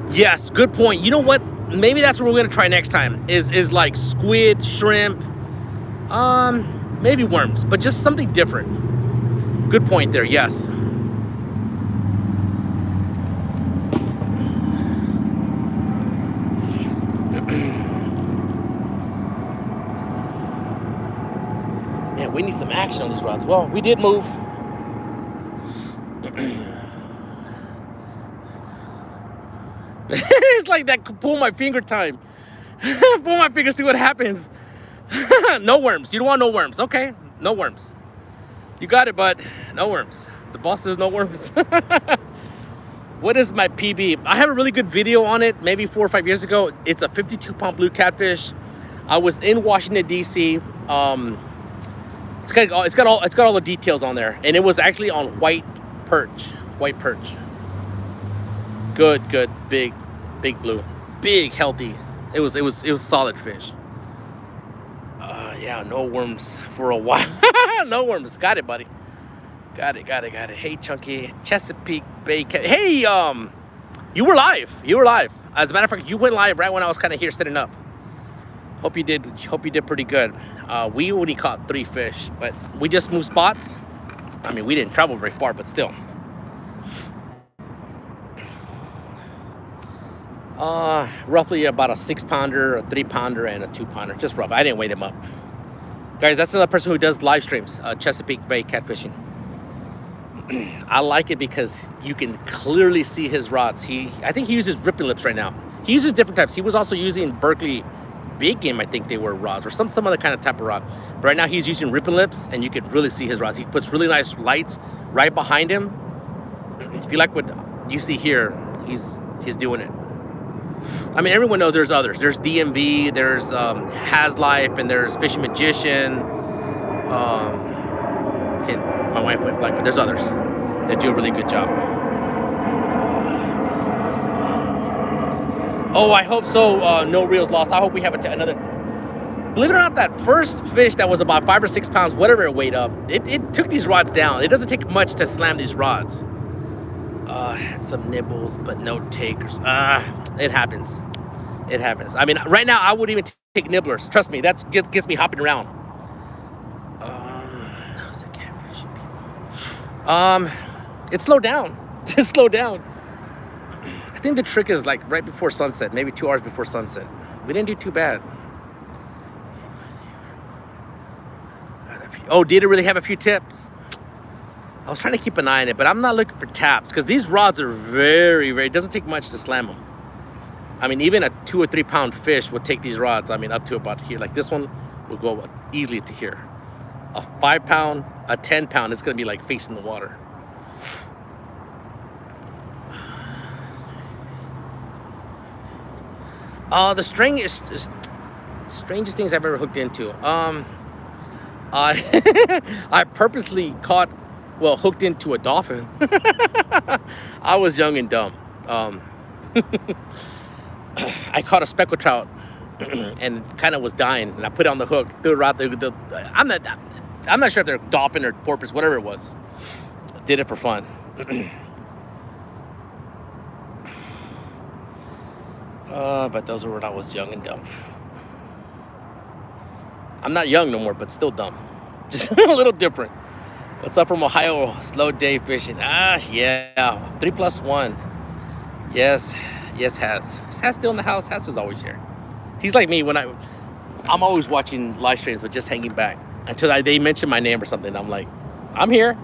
Yes, good point. You know what? Maybe that's what we're going to try next time is like squid, shrimp, maybe worms, but just something different. Good point there, yes. Man, we need some action on these rods. Well, we did move. It's like that pull my finger time. Pull my finger, see what happens. No worms. You don't want no worms. Okay, no worms. You got it, bud. No worms. The boss says no worms. What is my PB? I have a really good video on it, maybe 4 or 5 years ago. It's a 52-pound blue catfish. I was in Washington, D.C. It's got all the details on there, and it was actually on white perch. White perch. Good, big blue, big, healthy. It was solid fish. Yeah, no worms for a while. No worms. Got it, buddy. Got it. Hey, Chunky, Chesapeake Bay. Hey, you were live. As a matter of fact, you went live right when I was kind of here setting up. Hope you did pretty good. We only caught 3 fish, but we just moved spots. I mean, we didn't travel very far, but still. Roughly about a 6-pounder, a 3-pounder, and a 2-pounder. Just rough. I didn't weigh them up. Guys, that's another person who does live streams, Chesapeake Bay catfishing. I like it because you can clearly see his rods. I think he uses ripping lips right now. He uses different types. He was also using Berkley big game, I think they were rods, or some other kind of type of rod. But right now he's using ripping lips, and you can really see his rods. He puts really nice lights right behind him. If you like what you see here, he's doing it. I mean, everyone knows there's others. There's DMV, there's Has Life, and there's Fishing Magician. Okay, my wife went blank, but there's others that do a really good job. Oh, I hope so. No reels lost. I hope we have another. Believe it or not, that first fish that was about 5 or 6 pounds, whatever it weighed up, it took these rods down. It doesn't take much to slam these rods. Some nibbles, but no takers. It happens. It happens. I mean, right now, I wouldn't even take nibblers. Trust me, that gets me hopping around. How's the catfishing people? It slowed down. Just slow down. I think the trick is like right before sunset, maybe 2 hours before sunset. We didn't do too bad. Oh, did it really have a few tips? I was trying to keep an eye on it, but I'm not looking for taps because these rods are very, it doesn't take much to slam them. I mean, even a 2 or 3 pound fish would take these rods, I mean, up to about here. Like this one will go easily to here. A 5 pound, a 10 pound, it's going to be like facing the water. The string is strangest things I've ever hooked into. I purposely hooked into a dolphin. I was young and dumb. I caught a speckled trout and kind of was dying, and I put it on the hook, threw it right there. I'm not sure if they're dolphin or porpoise, whatever it was. Did it for fun. But those were when I was young and dumb. I'm not young no more, but still dumb. Just a little different. What's up from Ohio? Slow day fishing. Yeah. 3+1. Yes, yes, Has. Is Has still in the house? Has is always here. He's like me when I'm always watching live streams, but just hanging back until they mention my name or something. I'm like, I'm here.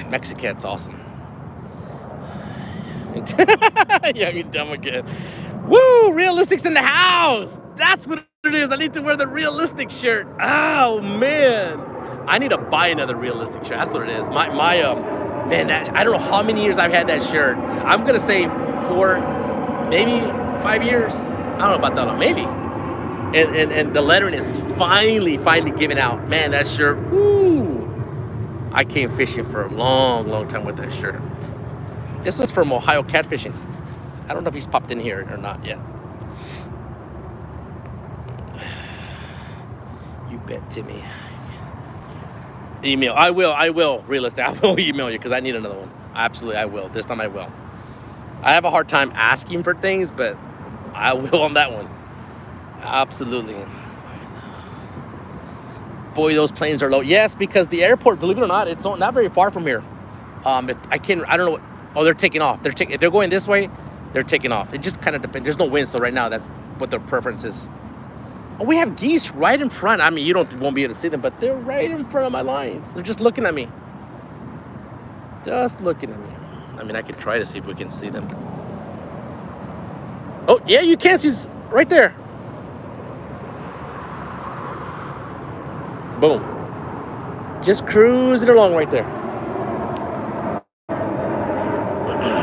Mexicat's awesome. Yeah, you're dumb again. Woo! Realistic's in the house. That's what it is. I need to wear the realistic shirt. Oh man, I need to buy another realistic shirt. That's what it is. My man, I don't know how many years I've had that shirt. I'm gonna say 4, maybe 5 years. I don't know about that long, maybe. And the lettering is finally giving out. Man, that shirt. Woo! I came fishing for a long time with that shirt. This was from Ohio catfishing. I don't know if he's popped in here or not yet. You bet, Timmy. Email. I will. Realistic. I will email you because I need another one. Absolutely, I will. This time I will. I have a hard time asking for things, but I will on that one. Absolutely. Boy, those planes are low. Yes, because the airport, believe it or not, it's not very far from here. I don't know what. Oh, they're taking off. If they're going this way, they're taking off. It just kind of depends. There's no wind, so right now that's what their preference is. Oh, we have geese right in front. I mean, won't be able to see them, but they're right in front of my lines. They're just looking at me. Just looking at me. I mean, I could try to see if we can see them. Oh, yeah, you can see right there. Boom. Just cruising along right there.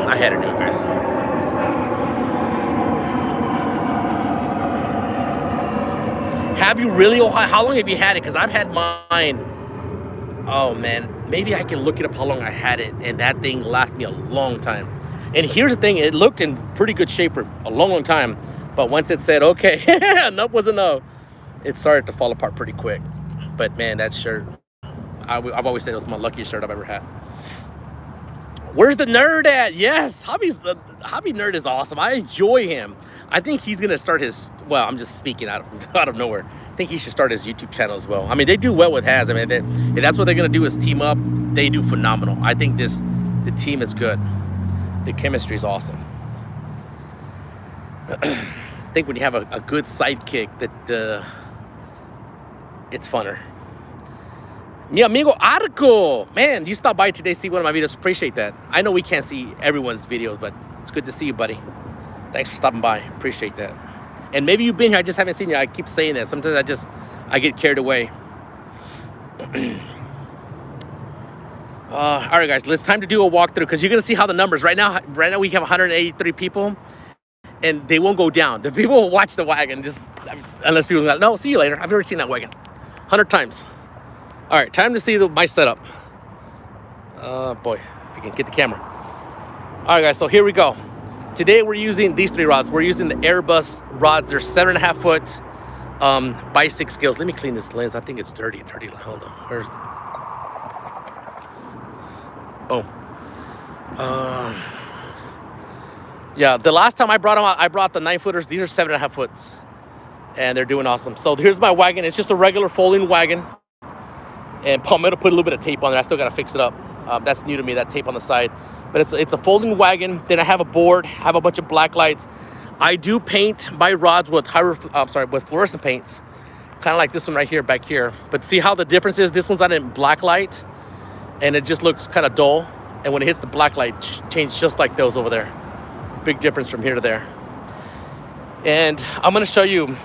I had to do it, guys. Have you really? How long have you had it? Because I've had mine. Oh, man. Maybe I can look it up how long I had it. And that thing lasted me a long time. And here's the thing. It looked in pretty good shape for a long time. But once it said, okay, enough was enough, it started to fall apart pretty quick. But, man, that shirt, I've always said it was my luckiest shirt I've ever had. Where's the nerd at? Yes, Hobby Nerd is awesome. I enjoy him. I think he's going to start his, well, I'm just speaking out of nowhere. I think he should start his YouTube channel as well. I mean, they do well with Has. I mean, if that's what they're going to do is team up. They do phenomenal. I think the team is good. The chemistry is awesome. I think when you have a good sidekick, it's funner. Mi amigo Arco, man, you stopped by today, see one of my videos. Appreciate that. I know we can't see everyone's videos, but it's good to see you, buddy. Thanks for stopping by. Appreciate that. And maybe you've been here, I just haven't seen you. I keep saying that. Sometimes I get carried away. All right, guys, it's time to do a walkthrough because you're gonna see how the numbers right now we have 183 people, and they won't go down. The people will watch the wagon unless people go, no, see you later. I've never seen that wagon 100 times. All right, time to see my setup. Boy, if you can get the camera. All right, guys, so here we go. Today we're using these 3 rods. We're using the Airbus rods. They're 7.5 foot by 6 scales. Let me clean this lens. I think it's dirty. Hold on. Boom. Yeah, the last time I brought them out, I brought the 9-footers. These are 7.5 foots, and they're doing awesome. So here's my wagon. It's just a regular folding wagon. And Palmetto put a little bit of tape on there. I still got to fix it up. That's new to me, that tape on the side. But it's a folding wagon. Then I have a board, have a bunch of black lights. I do paint my rods with with fluorescent paints, kind of like this one right here, back here. But see how the difference is? This one's not in black light, and it just looks kind of dull. And when it hits the black light, change just like those over there. Big difference from here to there. And I'm gonna show you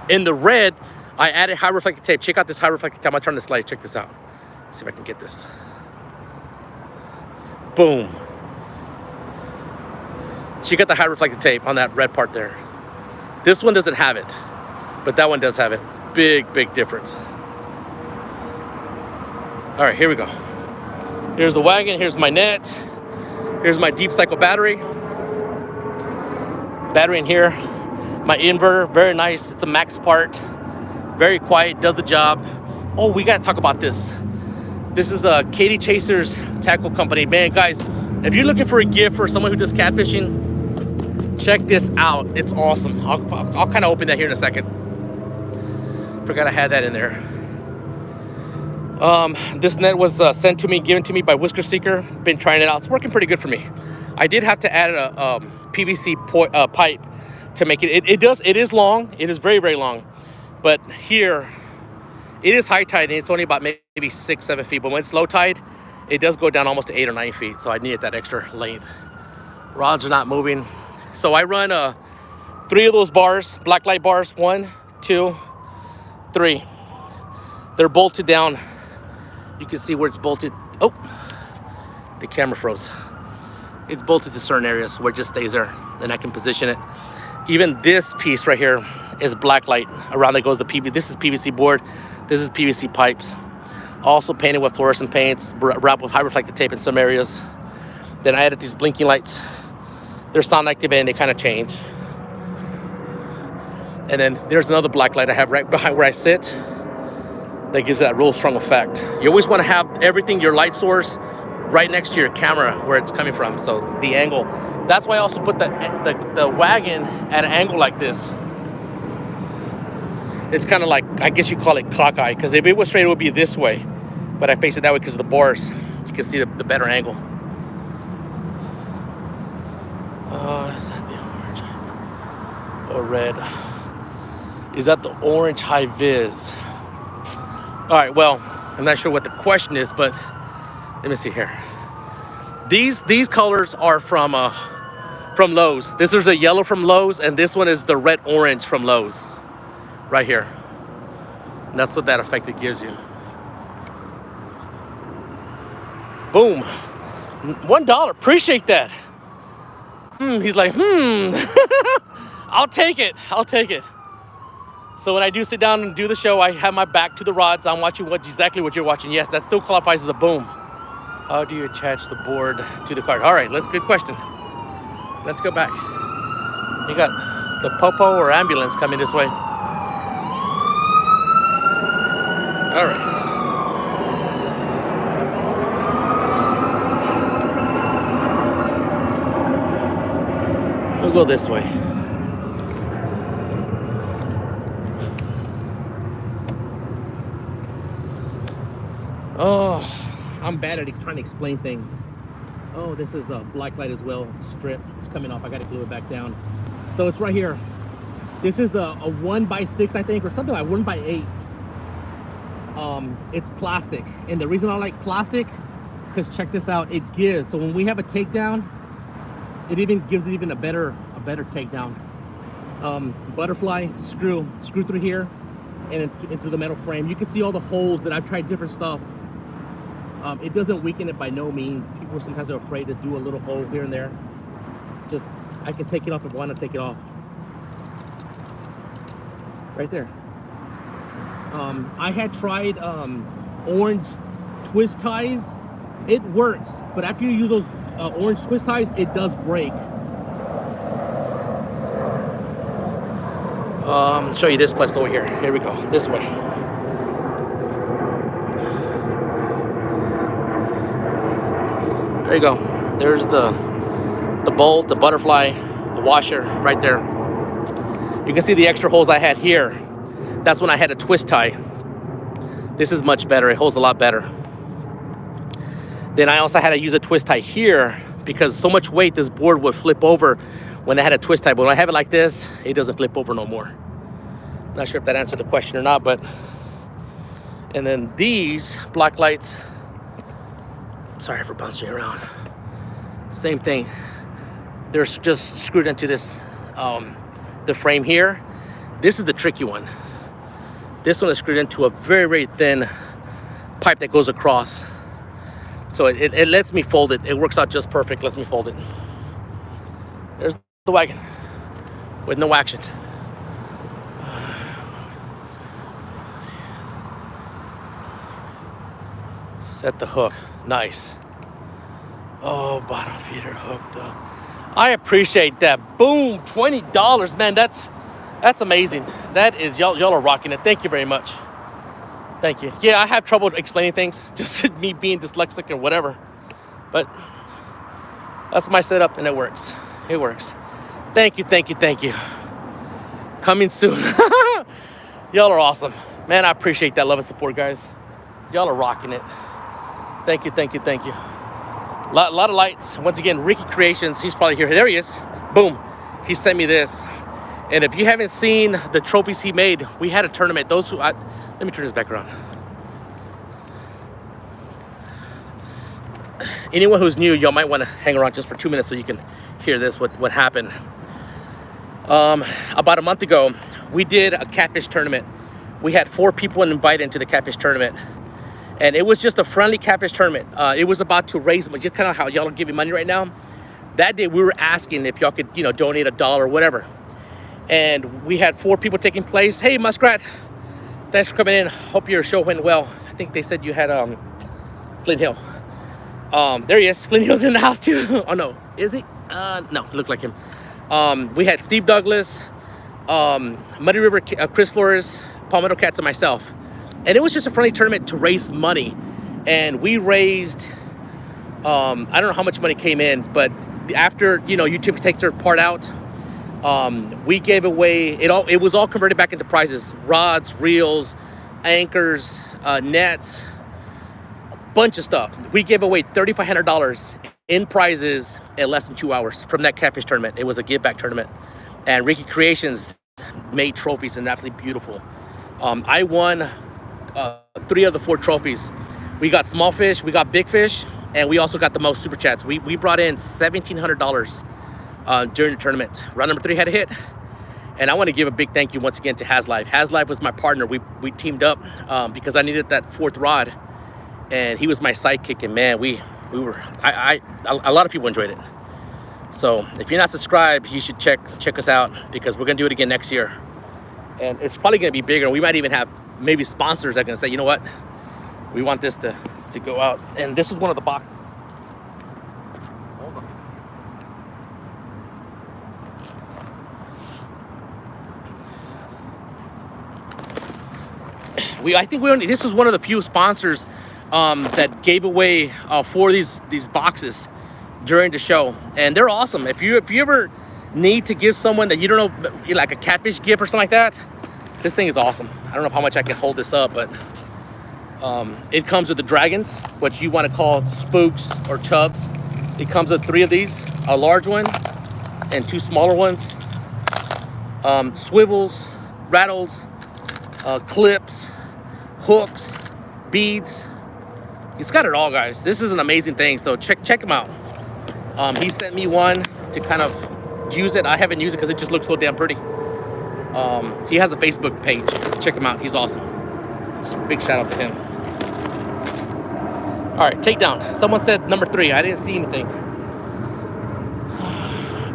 in the red. I added high reflective tape. Check out this high reflective tape. I'm gonna turn this light. Check this out. Let's see if I can get this. Boom. Check out the high reflective tape on that red part there. This one doesn't have it, but that one does have it. Big difference. All right, here we go. Here's the wagon. Here's my net. Here's my deep cycle battery. Battery in here. My inverter, very nice. It's a max part. Very quiet, does the job. Oh, we gotta talk about this. This is a Katie Chaser's tackle company. Man, guys, if you're looking for a gift for someone who does catfishing, check this out. It's awesome. I'll kind of open that here in a second. Forgot I had that in there. This net was given to me by Whiskers Seeker. Been trying it out. It's working pretty good for me. I did have to add a PVC pipe to make it. It is long. It is very, very long. But here, it is high tide, and it's only about maybe 6-7 feet. But when it's low tide, it does go down almost to 8 or 9 feet. So I needed that extra length. Rods are not moving. So I run 3 of those bars, black light bars. 1, 2, 3. They're bolted down. You can see where it's bolted. Oh, the camera froze. It's bolted to certain areas where it just stays there, and I can position it. Even this piece right here is black light. Around that goes the PVC. This is PVC board. This is PVC pipes. Also painted with fluorescent paints, wrapped with high reflective tape in some areas. Then I added these blinking lights. They're sound activated and they kind of change. And then there's another black light I have right behind where I sit that gives that real strong effect. You always want to have everything, your light source, right next to your camera where it's coming from. So the angle. That's why I also put the wagon at an angle like this. It's kind of like, I guess you call it cockeye, because if it was straight, it would be this way. But I face it that way because of the bars. You can see the better angle. Is that the orange or red? Is that the orange high vis? All right, well, I'm not sure what the question is, but let me see here. These colors are from Lowe's. This is the yellow from Lowe's, and this one is the red orange from Lowe's, right here. And that's what that effect it gives you. Boom. $1. Appreciate that. He's like, I'll take it. I'll take it. So when I do sit down and do the show, I have my back to the rods. I'm watching exactly what you're watching. Yes, that still qualifies as a boom. How do you attach the board to the cart? All right, good question. Let's go back. You got the popo or ambulance coming this way. All right. We'll go this way. Oh, I'm bad at trying to explain things. Oh, this is a black light as well. Strip. It's coming off. I got to glue it back down. So it's right here. This is a 1x6, I think, or something like 1x8. It's plastic, and the reason I like plastic, because check this out. It gives. So when we have a takedown, it even gives it a better takedown. Butterfly screw through here and into the metal frame. You can see all the holes that I've tried different stuff. It doesn't weaken it by no means. People sometimes are afraid to do a little hole here and there. Just, I can take it off if I want to take it off. Right there. I had tried orange twist ties. It works, but after you use those orange twist ties, it does break. Show you this place over here. Here we go. This way. There you go. There's the bolt, the butterfly, the washer right there. You can see the extra holes I had here. That's when I had a twist tie. This is much better. It holds a lot better. Then I also had to use a twist tie here because so much weight, this board would flip over when I had a twist tie. But when I have it like this, it doesn't flip over no more. Not sure if that answered the question or not, but. And then these black lights, sorry for bouncing around. Same thing. They're just screwed into this, the frame here. This is the tricky one. This one is screwed into a very, very thin pipe that goes across. So it lets me fold it. It works out just perfect, lets me fold it. There's the wagon with no action. Set the hook, nice. Oh, bottom feeder hooked up. I appreciate that. Boom, $20, man, that's amazing. That is, y'all are rocking it. Thank you very much. Thank you. Yeah, I have trouble explaining things, just me being dyslexic or whatever. But that's my setup and it works. It works. Thank you, thank you, thank you. Coming soon. Y'all are awesome. Man, I appreciate that love and support, guys. Y'all are rocking it. Thank you, thank you, thank you. Lot of lights. Once again, Ricky Creations. He's probably here. There he is. Boom. He sent me this. And if you haven't seen the trophies he made, we had a tournament. Let me turn this back around. Anyone who's new, y'all might want to hang around just for 2 minutes so you can hear this, what happened. About a month ago, we did a catfish tournament. We had 4 people invited into the catfish tournament. And it was just a friendly catfish tournament. It was about to raise money, just kind of how y'all are giving money right now. That day, we were asking if y'all could, donate $1 or whatever. And we had 4 people taking place. Hey, Muskrat, thanks for coming in. Hope your show went well. I think they said you had Flint Hill. There he is. Flint Hill's in the house too. Oh no, is he? No, looked like him. We had Steve Douglas, Muddy River, Chris Flores, Palmetto Cats, and myself. And it was just a friendly tournament to raise money. And we raised, I don't know how much money came in, but after, YouTube takes their part out, we gave away, it was all converted back into prizes. Rods, reels, anchors, nets, a bunch of stuff. We gave away $3,500 in prizes in less than 2 hours from that catfish tournament. It was a give back tournament. And Ricky Creations made trophies and absolutely beautiful. I won 3 of the 4 trophies. We got small fish, we got big fish, and we also got the most super chats. We brought in $1,700 during the tournament. Round number 3 had a hit. And I want to give a big thank you once again to Haslife. Haslife was my partner. We teamed up because I needed that 4th rod, and he was my sidekick. And man, a lot of people enjoyed it. So if you're not subscribed, you should check us out, because we're gonna do it again next year, and it's probably gonna be bigger. We might even have maybe sponsors that are gonna say, you know what, we want this to go out. And this was one of the boxes. Hold on. I think this was one of the few sponsors that gave away 4 of these boxes during the show, and they're awesome. If you ever need to give someone that you don't know, like a catfish gift or something like that, this thing is awesome. I don't know how much I can hold this up, but it comes with the dragons, what you want to call spooks or chubs. It comes with 3 of these, a large one and 2 smaller ones, swivels, rattles, clips, hooks, beads. It's got it all, guys. This is an amazing thing, so check him out. He sent me one to kind of use it. I haven't used it because it just looks so damn pretty. He has a Facebook page. Check him out. He's awesome. Just a big shout out to him. All right, takedown. Someone said number 3. I didn't see anything.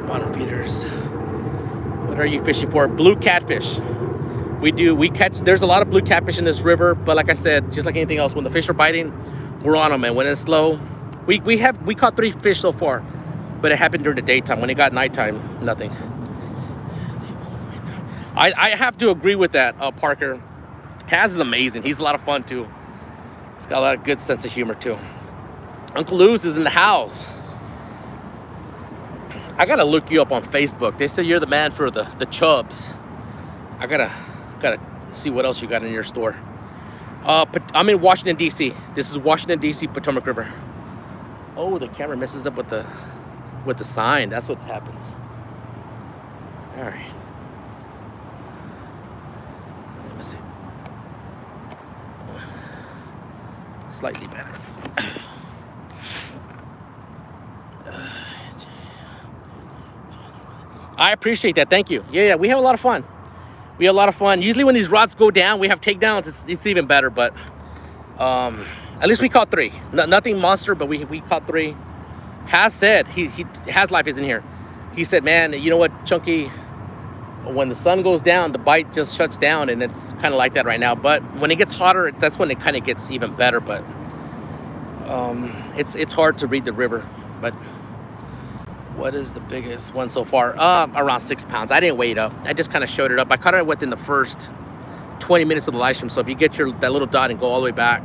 Bottom feeders. What are you fishing for? Blue catfish. We catch, there's a lot of blue catfish in this river, but like I said, just like anything else, when the fish are biting, we're on them. And when it's slow, we caught 3 fish so far, but it happened during the daytime. When it got nighttime, nothing. I have to agree with that, Parker. Haz is amazing. He's a lot of fun too. He's got a lot of good sense of humor too. Uncle Lou's is in the house. I gotta look you up on Facebook. They say you're the man for the chubs. I gotta see what else you got in your store. I'm in Washington, D.C. This is Washington, D.C., Potomac River. Oh, the camera messes up with the sign. That's what happens. All right. Let me see. Slightly better. I appreciate that. Thank you. Yeah, we have a lot of fun. We have a lot of fun. Usually when these rods go down, we have takedowns. It's even better, but at least we caught 3. Nothing monster, but we caught 3. Has said, Haslife is in here. He said, man, you know what, Chunky, when the sun goes down, the bite just shuts down, and it's kind of like that right now. But when it gets hotter, that's when it kind of gets even better. But it's hard to read the river. But what is the biggest one so far? Around 6 pounds. I didn't weigh it up. I just kind of showed it up. I caught it within the first 20 minutes of the live stream. So if you get that little dot and go all the way back,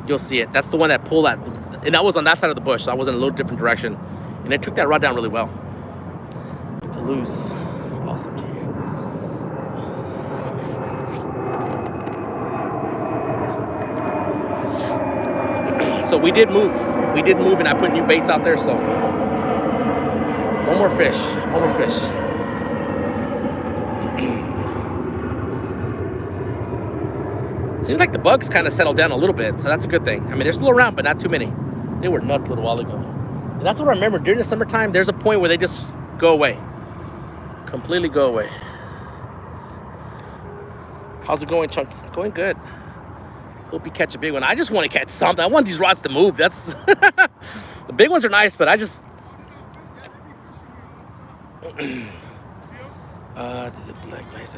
you'll see it. That's the one that pulled that. And that was on that side of the bush. So I was in a little different direction. And it took that rod down really well. Loose. Awesome. So we did move. we did move, and I put new baits out there. So one more fish. One more fish. Seems like the bugs kind of settled down a little bit, so that's a good thing. I mean, they're still around, but not too many. They were nuts a little while ago. And that's what I remember. During the summertime, there's a point where they just go away. Completely go away. How's it going, Chunky? It's going good. Hope you catch a big one. I just want to catch something. I want these rods to move. That's the big ones are nice, but I just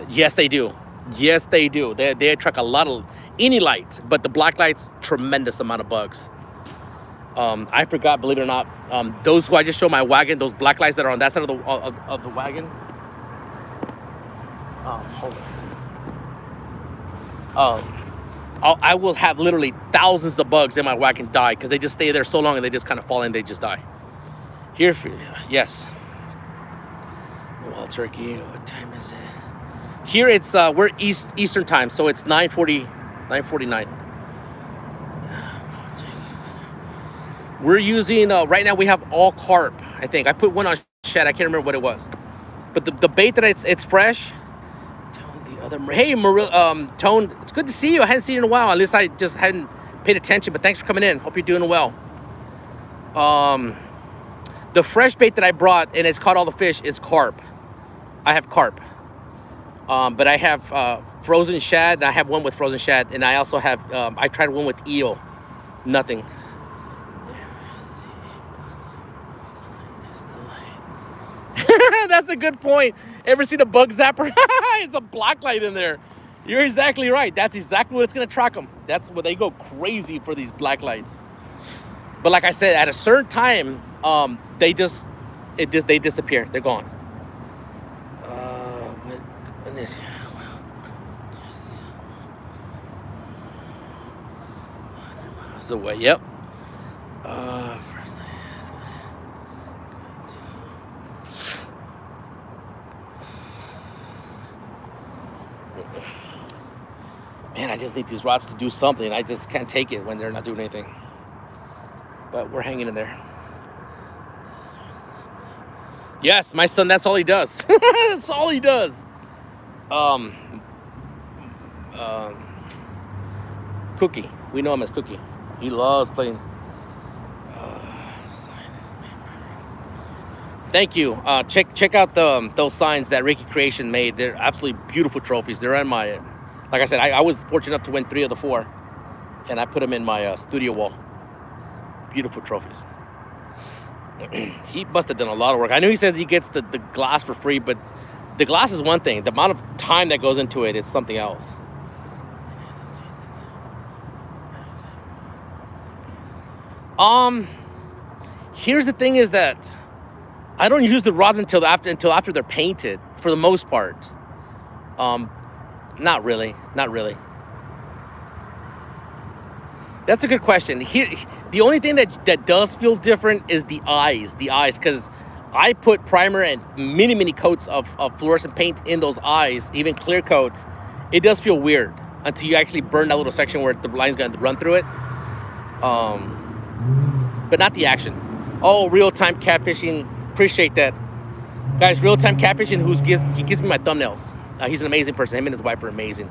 yes, they do. Yes, they do. They attract a lot of any light, but the black lights, tremendous amount of bugs. I forgot, believe it or not, those who I just showed my wagon, those black lights that are on that side of the wagon. Hold on. I will have literally thousands of bugs in my wagon die because they just stay there so long and they just kind of fall in, they just die. Here, yes. Wild turkey, what time is it? Here it's, we're Eastern time, so it's 9:49. We're using, right now we have all carp, I think. I put one on shed, I can't remember what it was. But the bait that it's fresh. Hey, Tone, it's good to see you. I hadn't seen you in a while. At least I just hadn't paid attention, but thanks for coming in. Hope you're doing well. The fresh bait that I brought, and it's caught all the fish, is carp. I have carp. But I have frozen shad, and I have one with frozen shad, and I also have, I tried one with eel. Nothing. That's a good point. Ever seen a bug zapper? It's a black light in there. You're exactly right. That's exactly what it's going to track them. That's what they go crazy for, these black lights. But like I said, at a certain time, they disappear. They're gone. What is here? So what? Yep. Man, I just need these rods to do something. I just can't take it when they're not doing anything. But we're hanging in there. Yes, my son, that's all he does. That's all he does. Cookie. We know him as Cookie. He loves playing. Thank you. Check out those signs that Ricky Creation made. They're absolutely beautiful trophies. They're on my... Like I said, I was fortunate enough to win 3 of the 4, and I put them in my studio wall. Beautiful trophies. He must have done a lot of work. I know he says he gets the glass for free, but the glass is one thing. The amount of time that goes into it is something else. Here's the thing is that I don't use the rods until after they're painted, for the most part. Not really. That's a good question. Here, the only thing that does feel different is the eyes, because I put primer and many coats of fluorescent paint in those eyes, even clear coats. It does feel weird until you actually burn that little section where the line's going to run through it. But not the action. Oh, real-time catfishing. Appreciate that. Guys, real-time catfishing, he gives me my thumbnails. He's an amazing person. Him and his wife are amazing.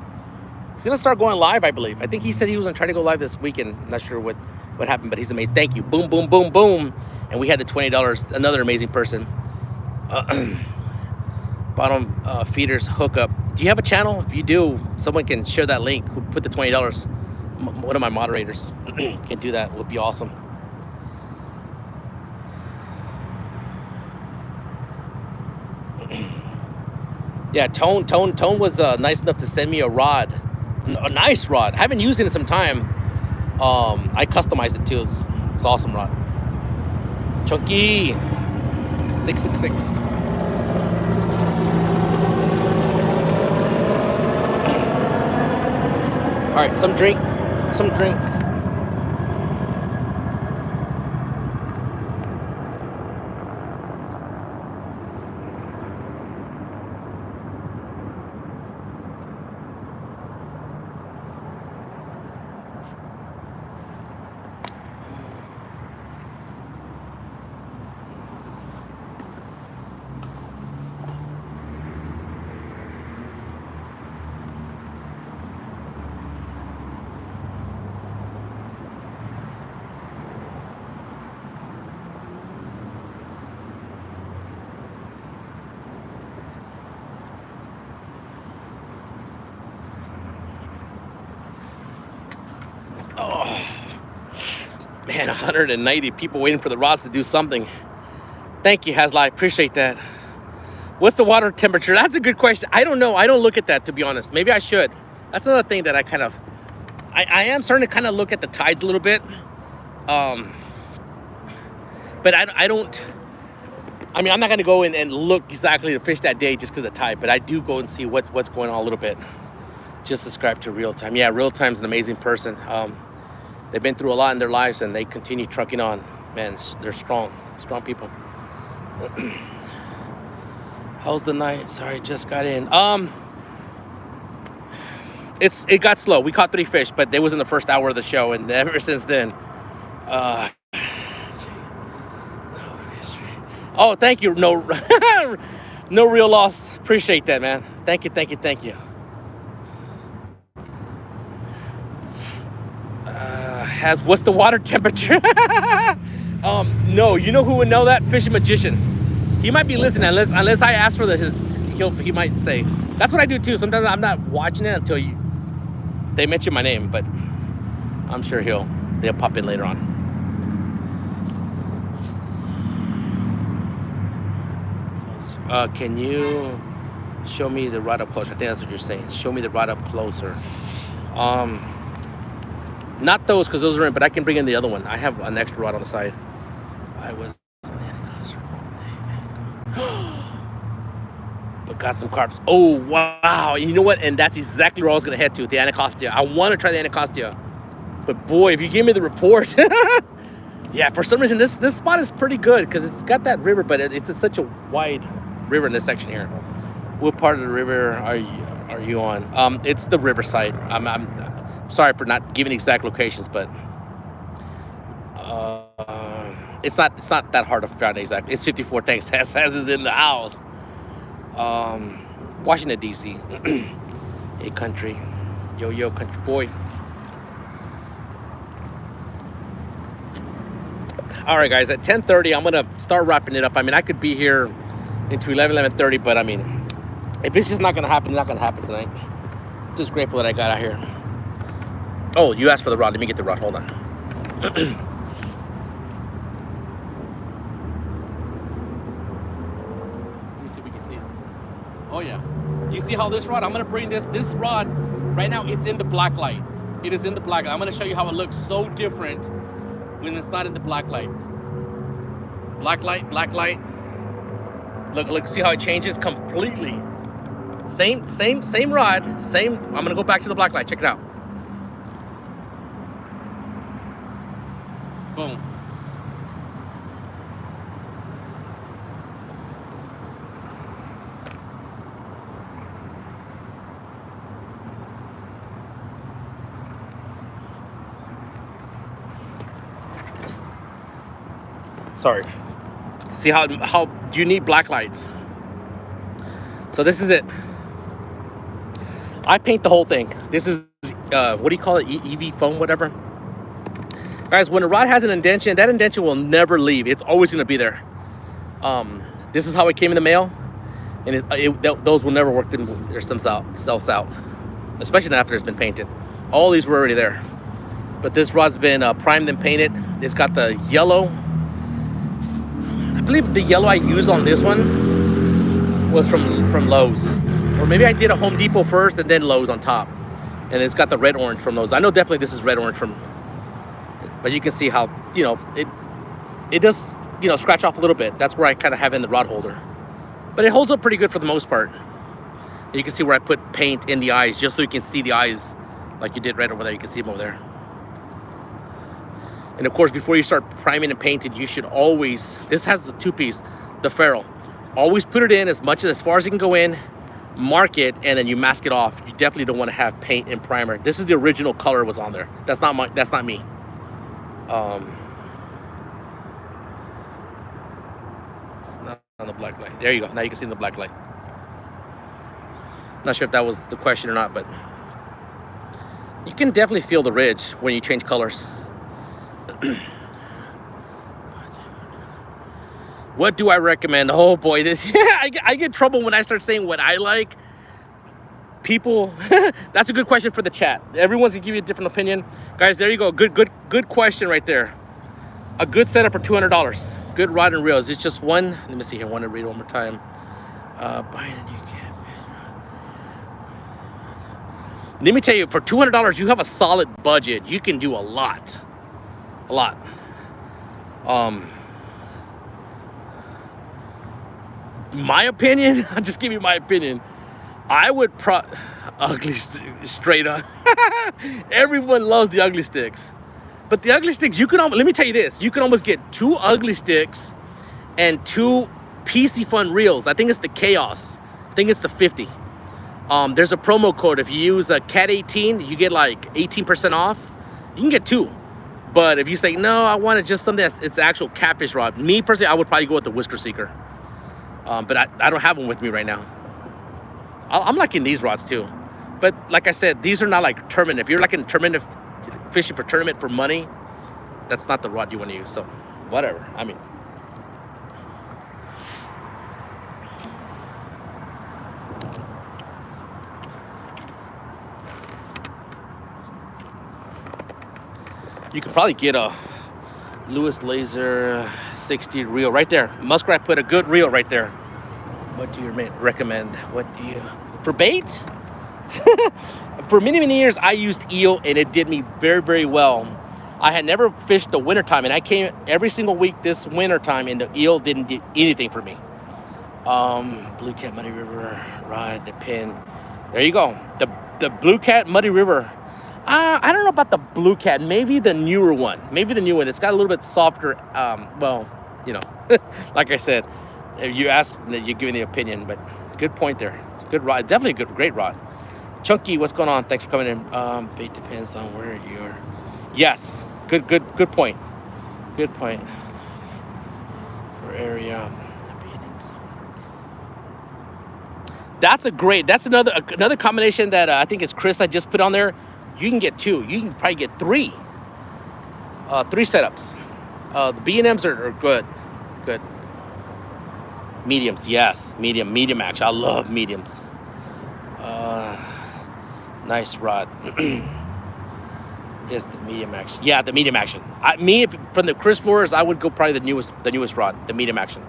He's going to start going live, I believe. I think he said he was going to try to go live this weekend. I'm not sure what happened, but he's amazing. Thank you. Boom, boom, boom, boom. And we had the $20. Another amazing person. Bottom feeders hookup. Do you have a channel? If you do, someone can share that link. Who put the $20. One of my moderators can do that. Would be awesome. Yeah, Tone was nice enough to send me a rod, a nice rod. I haven't used it in some time. I customized it too. It's awesome rod. Chunky 666. All right, some drink. Man, 190 people waiting for the rods to do something. Thank you, Hasli. Appreciate that. What's the water temperature? That's a good question. I don't know. I don't look at that, to be honest. Maybe I should. That's another thing that I kind of... I am starting to kind of look at the tides a little bit. But I don't... I mean, I'm not going to go in and look exactly to fish that day just because of the tide. But I do go and see what's going on a little bit. Just subscribe to Real Time. Yeah, Real Time's an amazing person. They've been through a lot in their lives, and they continue trucking on. Man, they're strong people. How's the night? Sorry, just got in. It got slow. We caught 3 fish, but it was in the first hour of the show, and ever since then. Oh, thank you. No, no real loss. Appreciate that, man. Thank you. What's the water temperature? No, you know who would know that? Fishing Magician. He might be listening unless I ask for he might say. That's what I do too. Sometimes I'm not watching it until they mention my name, but I'm sure they'll pop in later on. Can you show me the rod up closer? I think that's what you're saying. Show me the rod up closer. Not those, because those are in, but I can bring in the other one. I have an extra rod on the side. I was on the but got some carps. Oh, wow. You know what? And that's exactly where I was going to head to, the Anacostia. I want to try the Anacostia. But boy, if you give me the report. Yeah, for some reason, this spot is pretty good because it's got that river, but it's such a wide river in this section here. What part of the river are you on? It's the riverside. I'm sorry for not giving exact locations, but it's not that hard to find exactly. It's 54. Thanks. Has is in the house. Washington D.C. A country, yo country boy. All right, guys. At 10:30, I'm gonna start wrapping it up. I mean, I could be here into 11:30, but I mean, if it's just not gonna happen, it's not gonna happen tonight. Just grateful that I got out here. Oh, you asked for the rod. Let me get the rod. Hold on. Let me see if we can see it. Oh, yeah. You see how this rod, I'm going to bring this rod, right now, it's in the black light. It is in the black light. I'm going to show you how it looks so different when it's not in the black light. Black light. Look, see how it changes completely. Same rod, I'm going to go back to the black light. Check it out. Boom. Sorry. See how you need black lights. So this is it. I paint the whole thing. This is what do you call it? EV foam, whatever. Guys, when a rod has an indentation, that indentation will never leave. It's always going to be there. This is how it came in the mail, and those will never work themselves out, especially after it's been painted. All these were already there, but this rod's been primed and painted. It's got the yellow. I believe the yellow I used on this one was from Lowe's, or maybe I did a Home Depot first and then Lowe's on top, and it's got the red orange from Lowe's. I know definitely this is red orange from. But you can see how, it does, scratch off a little bit. That's where I kind of have in the rod holder. But it holds up pretty good for the most part. You can see where I put paint in the eyes, just so you can see the eyes like you did right over there. You can see them over there. And of course, before you start priming and painting, you should always, this has the 2-piece, the ferrule. Always put it in as far as it can go in, mark it, and then you mask it off. You definitely don't want to have paint and primer. This is the original color was on there. That's not me. It's not on the black light. There you go. Now you can see in the black light. Not sure if that was the question or not, but you can definitely feel the ridge when you change colors. What do I recommend? Oh boy, I get trouble when I start saying what I like. People, that's a good question for the chat. Everyone's gonna give you a different opinion. Guys, there you go. Good question right there. A good setup for $200. Good rod and reels. It's just one. Let me see here. I want to read it one more time. Buying a new catfish. Let me tell you, for $200, you have a solid budget. You can do a lot. A lot. My opinion, I'll just give you my opinion. I would ugly straight up. Everyone loves the ugly sticks. But the ugly sticks, you can let me tell you this, you can almost get 2 ugly sticks and 2 PC Fun reels. I think it's the Chaos. I think it's the 50. There's a promo code. If you use a Cat 18, you get like 18% off. You can get 2. But if you say, no, I wanted just something that's it's actual catfish rod. Me personally, I would probably go with the Whisker Seeker. But I don't have one with me right now. I'm liking these rods too. But like I said, these are not like tournament. If you're like in tournament, fishing for tournament for money, that's not the rod you want to use. So whatever. I mean, you could probably get a Lewis Laser 60 reel right there. Muskrat put a good reel right there. What do you recommend? What do you for bait? For many years, I used eel, and it did me very, very well. I had never fished the wintertime, and I came every single week this wintertime, and the eel didn't do anything for me. Blue Cat Muddy River, rod, the pin. There you go. The Blue Cat Muddy River. I don't know about the Blue Cat. Maybe the newer one. Maybe the new one. It's got a little bit softer. Well, you know, like I said, if you ask, you're giving the opinion, but good point there. It's a good rod. Definitely a great rod. Chunky, what's going on? Thanks for coming in. Bait depends on where you are. Yes, good point. Good point. For area. That's another combination that I think is Chris that just put on there. You can get 2. You can probably get 3. 3 setups. The B&Ms are good. Good. Mediums, yes. Medium action. I love mediums. Nice rod. Yes, the medium action. Yeah, the medium action. From the Chris Flores, I would go probably the newest rod, the medium action.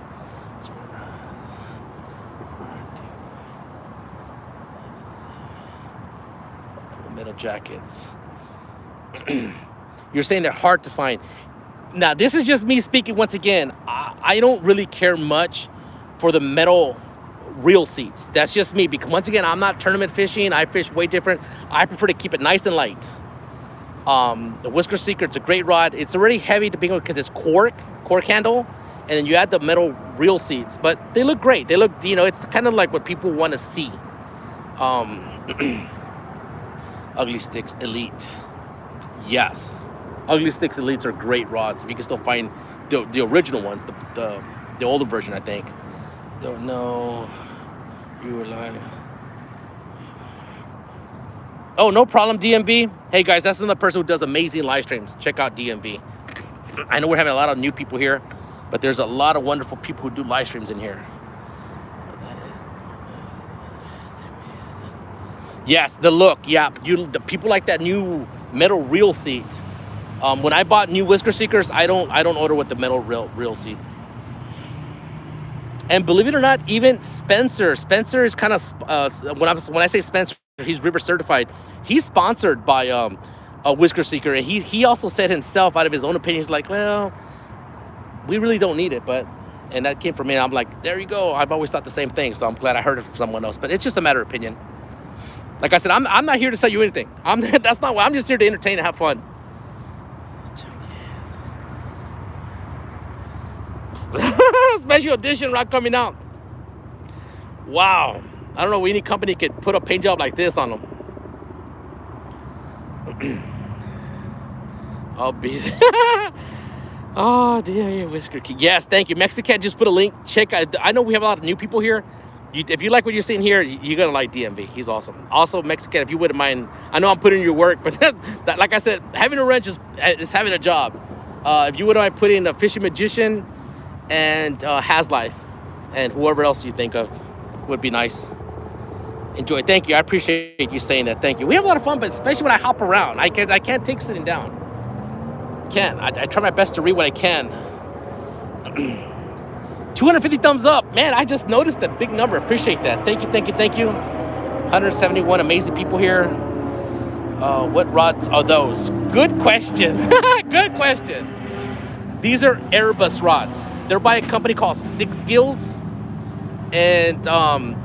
Metal jackets. You're saying they're hard to find. Now, this is just me speaking once again. I don't really care much for the metal reel seats. That's just me, because once again, I'm not tournament fishing. I fish way different. I prefer to keep it nice and light. The Whisker Seeker, it's a great rod. It's already heavy to begin with because it's cork handle, and then you add the metal reel seats. But they look great. They look, it's kind of like what people want to see. Ugly Sticks Elite. Yes. Ugly Sticks Elites are great rods. If you can still find the original ones, the older version, I think. Don't know. You were lying. Oh, no problem, DMV. Hey, guys, that's another person who does amazing live streams. Check out DMV. I know we're having a lot of new people here, but there's a lot of wonderful people who do live streams in here. Yes, the look. Yeah, the people like that new metal reel seat. When I bought new Whisker Seekers, I don't order with the metal reel seat. And believe it or not, even Spencer is kind of when I say Spencer, he's river certified. He's sponsored by a Whisker Seeker, and he also said himself, out of his own opinion, he's like, well, we really don't need it, and that came from me. I'm like, there you go. I've always thought the same thing, so I'm glad I heard it from someone else. But it's just a matter of opinion. Like I said, I'm not here to sell you anything. That's not why. I'm just here to entertain and have fun. Special edition rock coming out. Wow. I don't know any company could put a paint job like this on them. I'll be there. Oh, dear, Whisker Key. Yes, thank you. Mexican just put a link. Check out. I know we have a lot of new people here. If you like what you're seeing here, you're going to like DMV. He's awesome. Also, Mexican, if you wouldn't mind, I know I'm putting in your work, but that, like I said, having a wrench is having a job. If you wouldn't mind putting a Fishing Magician and Has Life and whoever else you think of would be nice. Enjoy. Thank you. I appreciate you saying that. Thank you. We have a lot of fun, but especially when I hop around. I can't take sitting down. can. I try my best to read what I can. 250 thumbs up. Man, I just noticed that big number. Appreciate that. Thank you, thank you, thank you. 171 amazing people here. What rods are those? Good question. Good question. These are Airbus rods. They're by a company called Six Guilds. And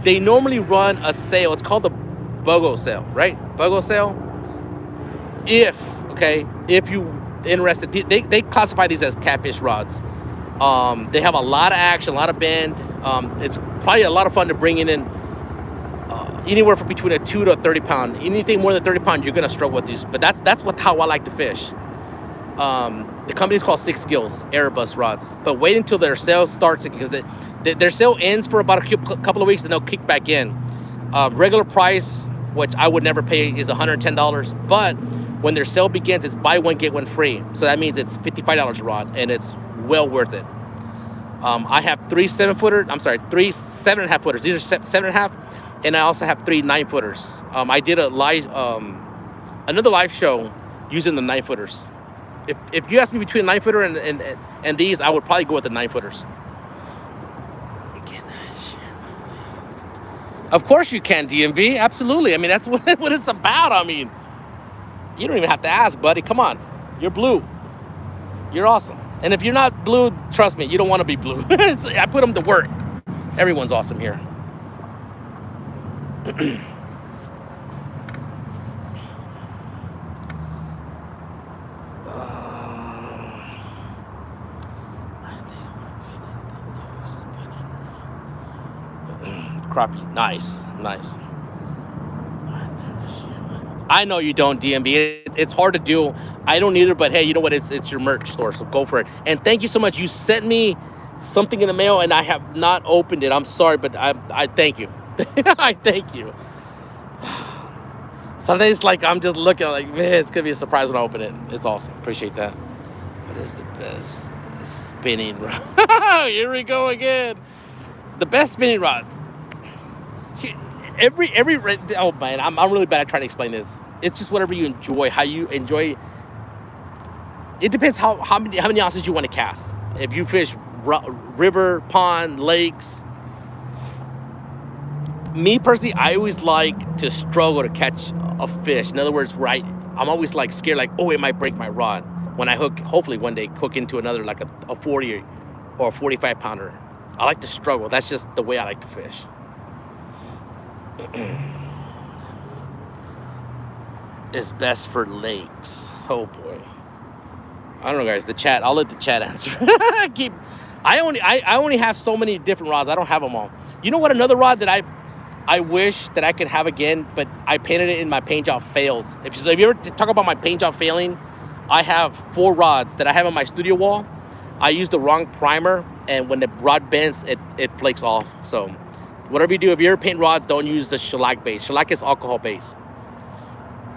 they normally run a sale. It's called the BOGO sale, right? BOGO sale. If you interested, they classify these as catfish rods. They have a lot of action, a lot of bend. It's probably a lot of fun to bring in anywhere from between a 2 to a 30 pound. Anything more than 30 pound, you're gonna struggle with these. But that's how I like to fish. The company's called Six Guilds, Airbus rods. But wait until their sale starts, because their sale ends for about a couple of weeks, and they'll kick back in. Regular price, which I would never pay, is $110. But when their sale begins, it's buy one, get one free. So that means it's $55 a rod, and it's well worth it. I have three 7.5 footers. These are 7.5, and I also have three 9 footers. I did another live show using the 9 footers. If you ask me between a 9 footer and these, I would probably go with the 9 footers. Of course you can, DMV. Absolutely. I mean, that's what it's about. I mean, you don't even have to ask, buddy. Come on. You're blue. You're awesome. And if you're not blue, trust me, you don't want to be blue. I put them to work. Everyone's awesome here. Crappie. Nice. I know you don't, DMB. It's hard to do. I don't either, but hey, you know what? It's your merch store, so go for it. And thank you so much. You sent me something in the mail, and I have not opened it. I'm sorry, but I thank you. I thank you. Sometimes like I'm just looking like, man, it's gonna be a surprise when I open it. It's awesome. Appreciate that. What is the best spinning rod? Here we go again. The best spinning rods. Oh man, I'm really bad at trying to explain this. It's just whatever you enjoy, how you enjoy. It depends how many ounces you want to cast. If you fish river, pond, lakes. Me personally, I always like to struggle to catch a fish. In other words, I'm always like scared, like, oh, it might break my rod. When I hook, hopefully one day, hook into another, like a 40 or a 45 pounder. I like to struggle. That's just the way I like to fish. Is best for lakes. Oh boy, I don't know, guys. The chat. I'll let the chat answer. I only have so many different rods. I don't have them all. You know what? Another rod that I wish that I could have again, but I painted it and my paint job failed. If you ever talk about my paint job failing, I have 4 rods that I have on my studio wall. I used the wrong primer, and when the rod bends, it flakes off. So whatever you do, if you ever paint rods, don't use the shellac base. Shellac is alcohol base.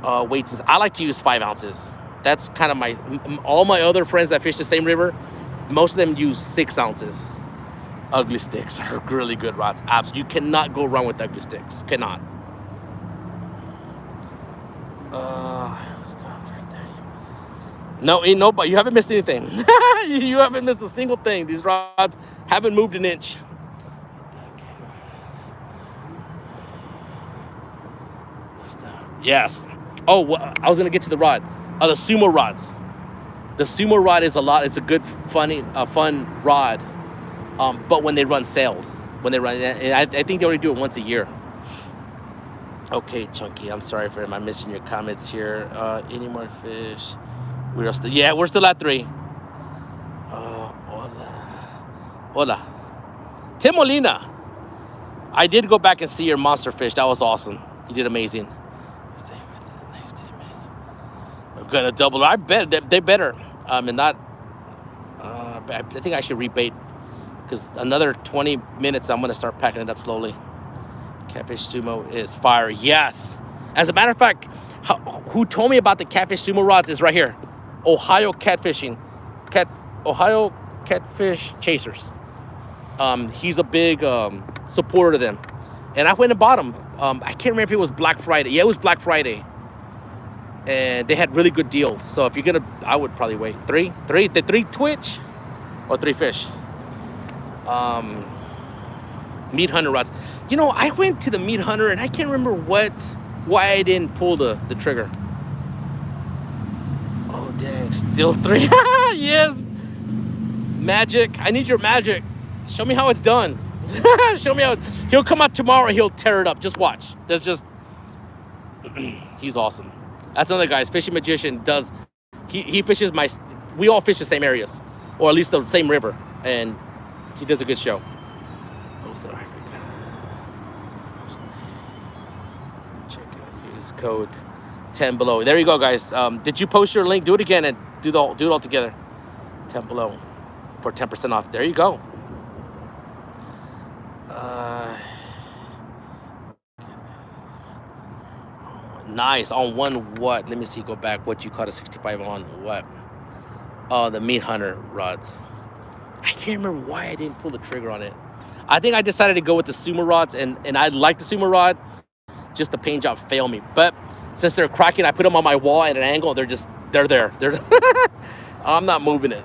Weights, I like to use 5 ounces. That's kind of all my other friends that fish the same river, most of them use 6 ounces. Ugly sticks are really good rods. You cannot go wrong with ugly sticks. Cannot. No, but you haven't missed anything. You haven't missed a single thing. These rods haven't moved an inch. Yes. Oh, I was gonna get to the rod. The sumo rods. The sumo rod is it's a good, fun rod. But when they run sales, and I think they only do it once a year. Okay, Chunky, I'm sorry for am missing your comments here. Any more fish? We're still at 3. Hola. Tim Molina. I did go back and see your monster fish. That was awesome. You did amazing. We're gonna double. I bet they better. And not. I think I should rebait, because another 20 minutes I'm gonna start packing it up slowly. Catfish Sumo is fire. Yes. As a matter of fact, who told me about the Catfish Sumo rods is right here. Ohio Catfishing. Ohio Catfish Chasers. He's a big supporter of them. And I went and bought them. I can't remember if it was Black Friday. Yeah, it was Black Friday. and they had really good deals. So if you're gonna, I would probably wait. The three Twitch or 3 fish. Meat Hunter rods. You know, I went to the Meat Hunter and I can't remember why I didn't pull the trigger. Oh dang, still 3. Yes, magic. I need your magic. Show me how it's done. Show me how. He'll come out tomorrow and he'll tear it up. Just watch. There's just. He's awesome. That's another guy's fishing magician. He fishes we all fish the same areas, or at least the same river, and he does a good show. Check out, use code 10 below. There you go, guys. Did you post your link? Do it again and do it all together. 10 below for 10% off. There you go. Nice. On one what? Let me see. Go back. What you caught a 65 on what? Oh, the Meat Hunter rods. I can't remember why I didn't pull the trigger on it. I think I decided to go with the Sumo rods, and I like the Sumo rod. Just the paint job failed me. But since they're cracking, I put them on my wall at an angle. They're there. I'm not moving it.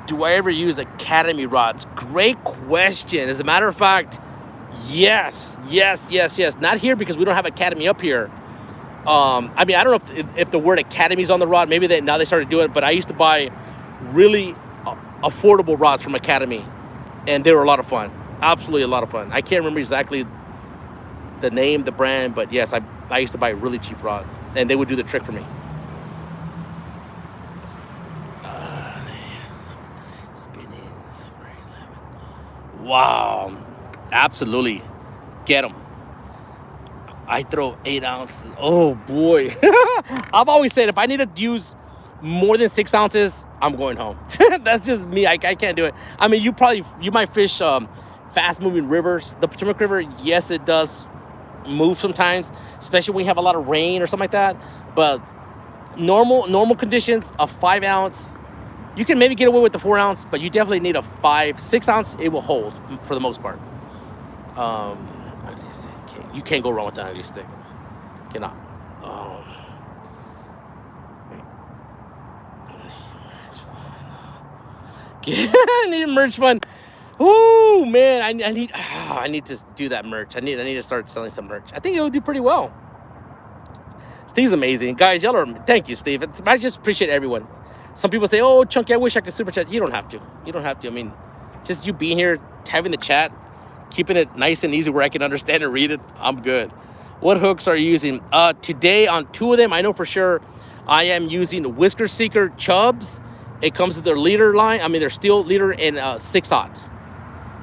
Do I ever use Academy rods? Great question. As a matter of fact, yes. Not here because we don't have Academy up here. I mean, I don't know if the word Academy is on the rod. Maybe now they started doing it. But I used to buy really affordable rods from Academy, and they were a lot of fun. Absolutely a lot of fun. I can't remember exactly the name, the brand, but yes, I used to buy really cheap rods, and they would do the trick for me. Wow, absolutely. Get them. I throw 8 ounces. Oh boy. I've always said if I need to use more than 6 ounces, I'm going home. That's just me. I can't do it. I mean, you might fish fast moving rivers. The Potomac River, yes, it does move sometimes, especially when you have a lot of rain or something like that. But normal conditions, a 5 ounce, you can maybe get away with the 4 ounce, but you definitely need a 6 ounce. It will hold for the most part. You can't go wrong with that ugly stick. Cannot. I need a merch fund. Oh man, I need to do that merch. I need to start selling some merch. I think it will do pretty well. Steve's amazing, guys. Thank you, Steve. I just appreciate everyone. Some people say, "Oh, Chunky, I wish I could super chat." You don't have to. I mean, just you being here, having the chat, keeping it nice and easy where I can understand and read it. I'm good. What hooks are you using? Today on 2 of them, I know for sure I am using the Whisker Seeker Chubs. It comes with their leader line. I mean, their steel leader and 6/0.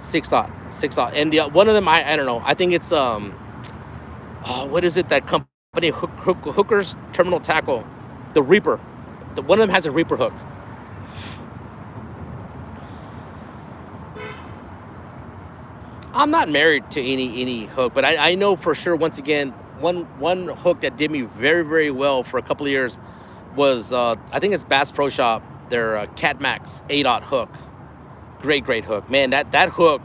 6/0. And the one of them, I don't know. I think it's what is it? That company Hookers Terminal Tackle, the Reaper. One of them has a Reaper hook. I'm not married to any hook, but I know for sure. Once again, one hook that did me very, very well for a couple of years was I think it's Bass Pro Shop. Their Cat Max 8/0 hook. Great hook, man. That hook.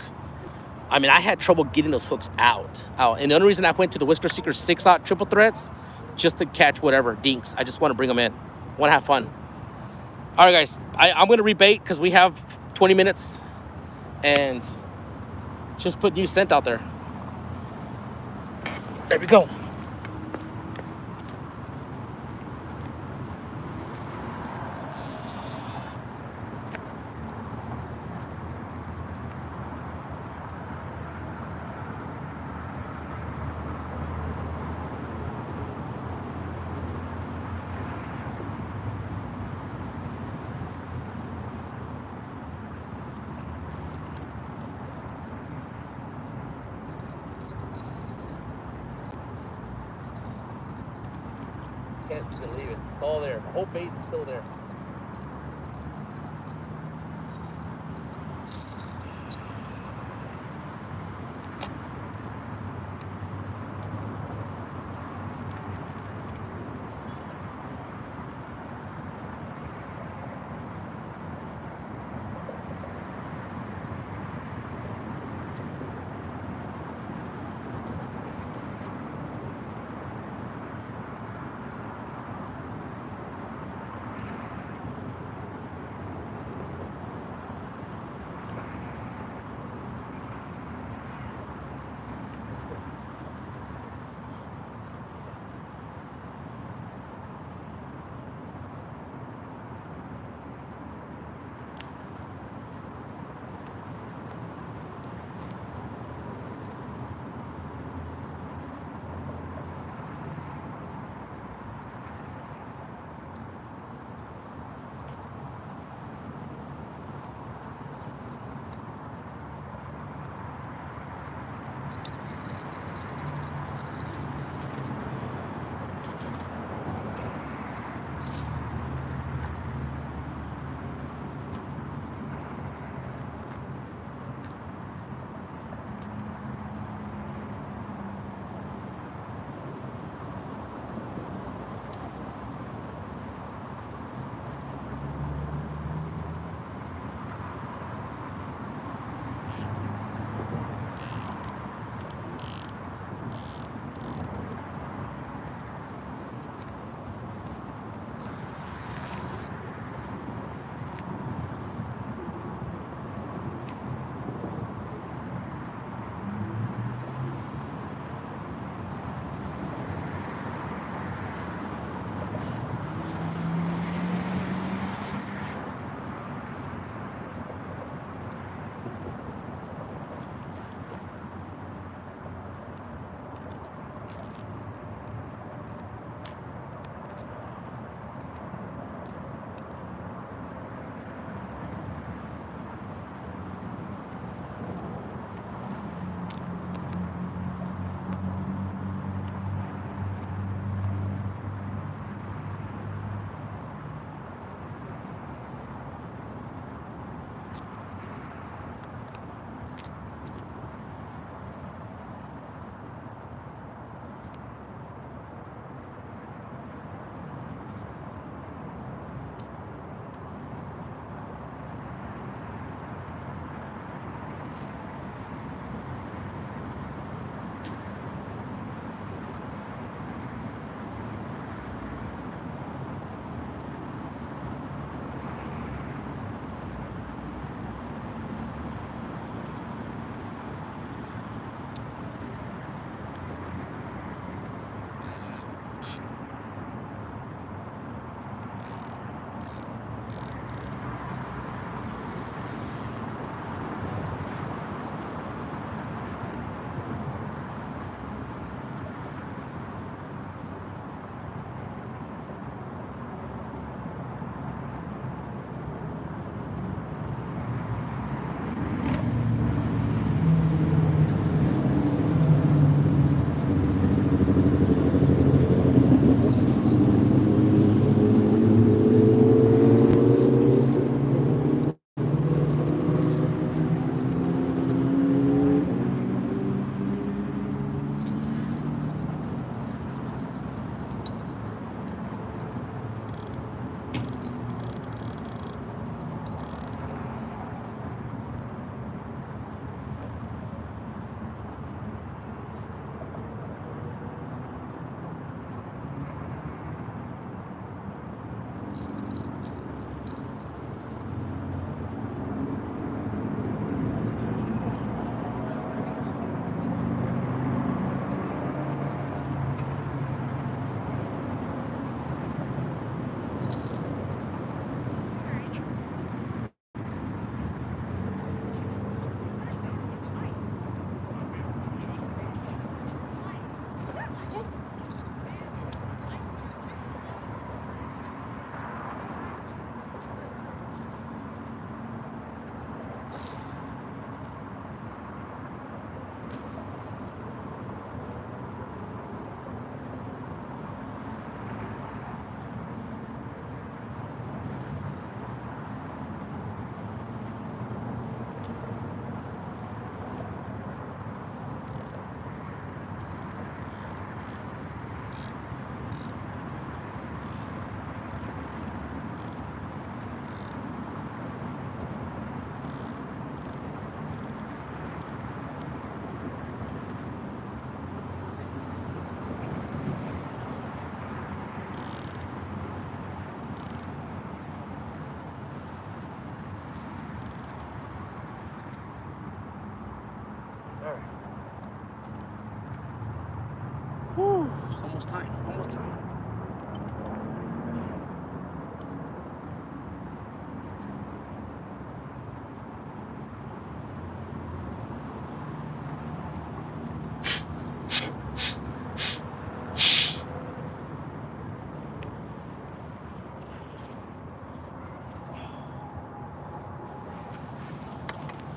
I mean, I had trouble getting those hooks out. And the only reason I went to the Whisker Seeker 6/0 triple threats, just to catch whatever dinks. I just want to bring them in. Want to have fun. All right, guys. I'm going to rebait because we have 20 minutes. And just put new scent out there. There we go. Can't believe it. It's all there. The whole bait is still there. Whew, it's almost time. Almost time.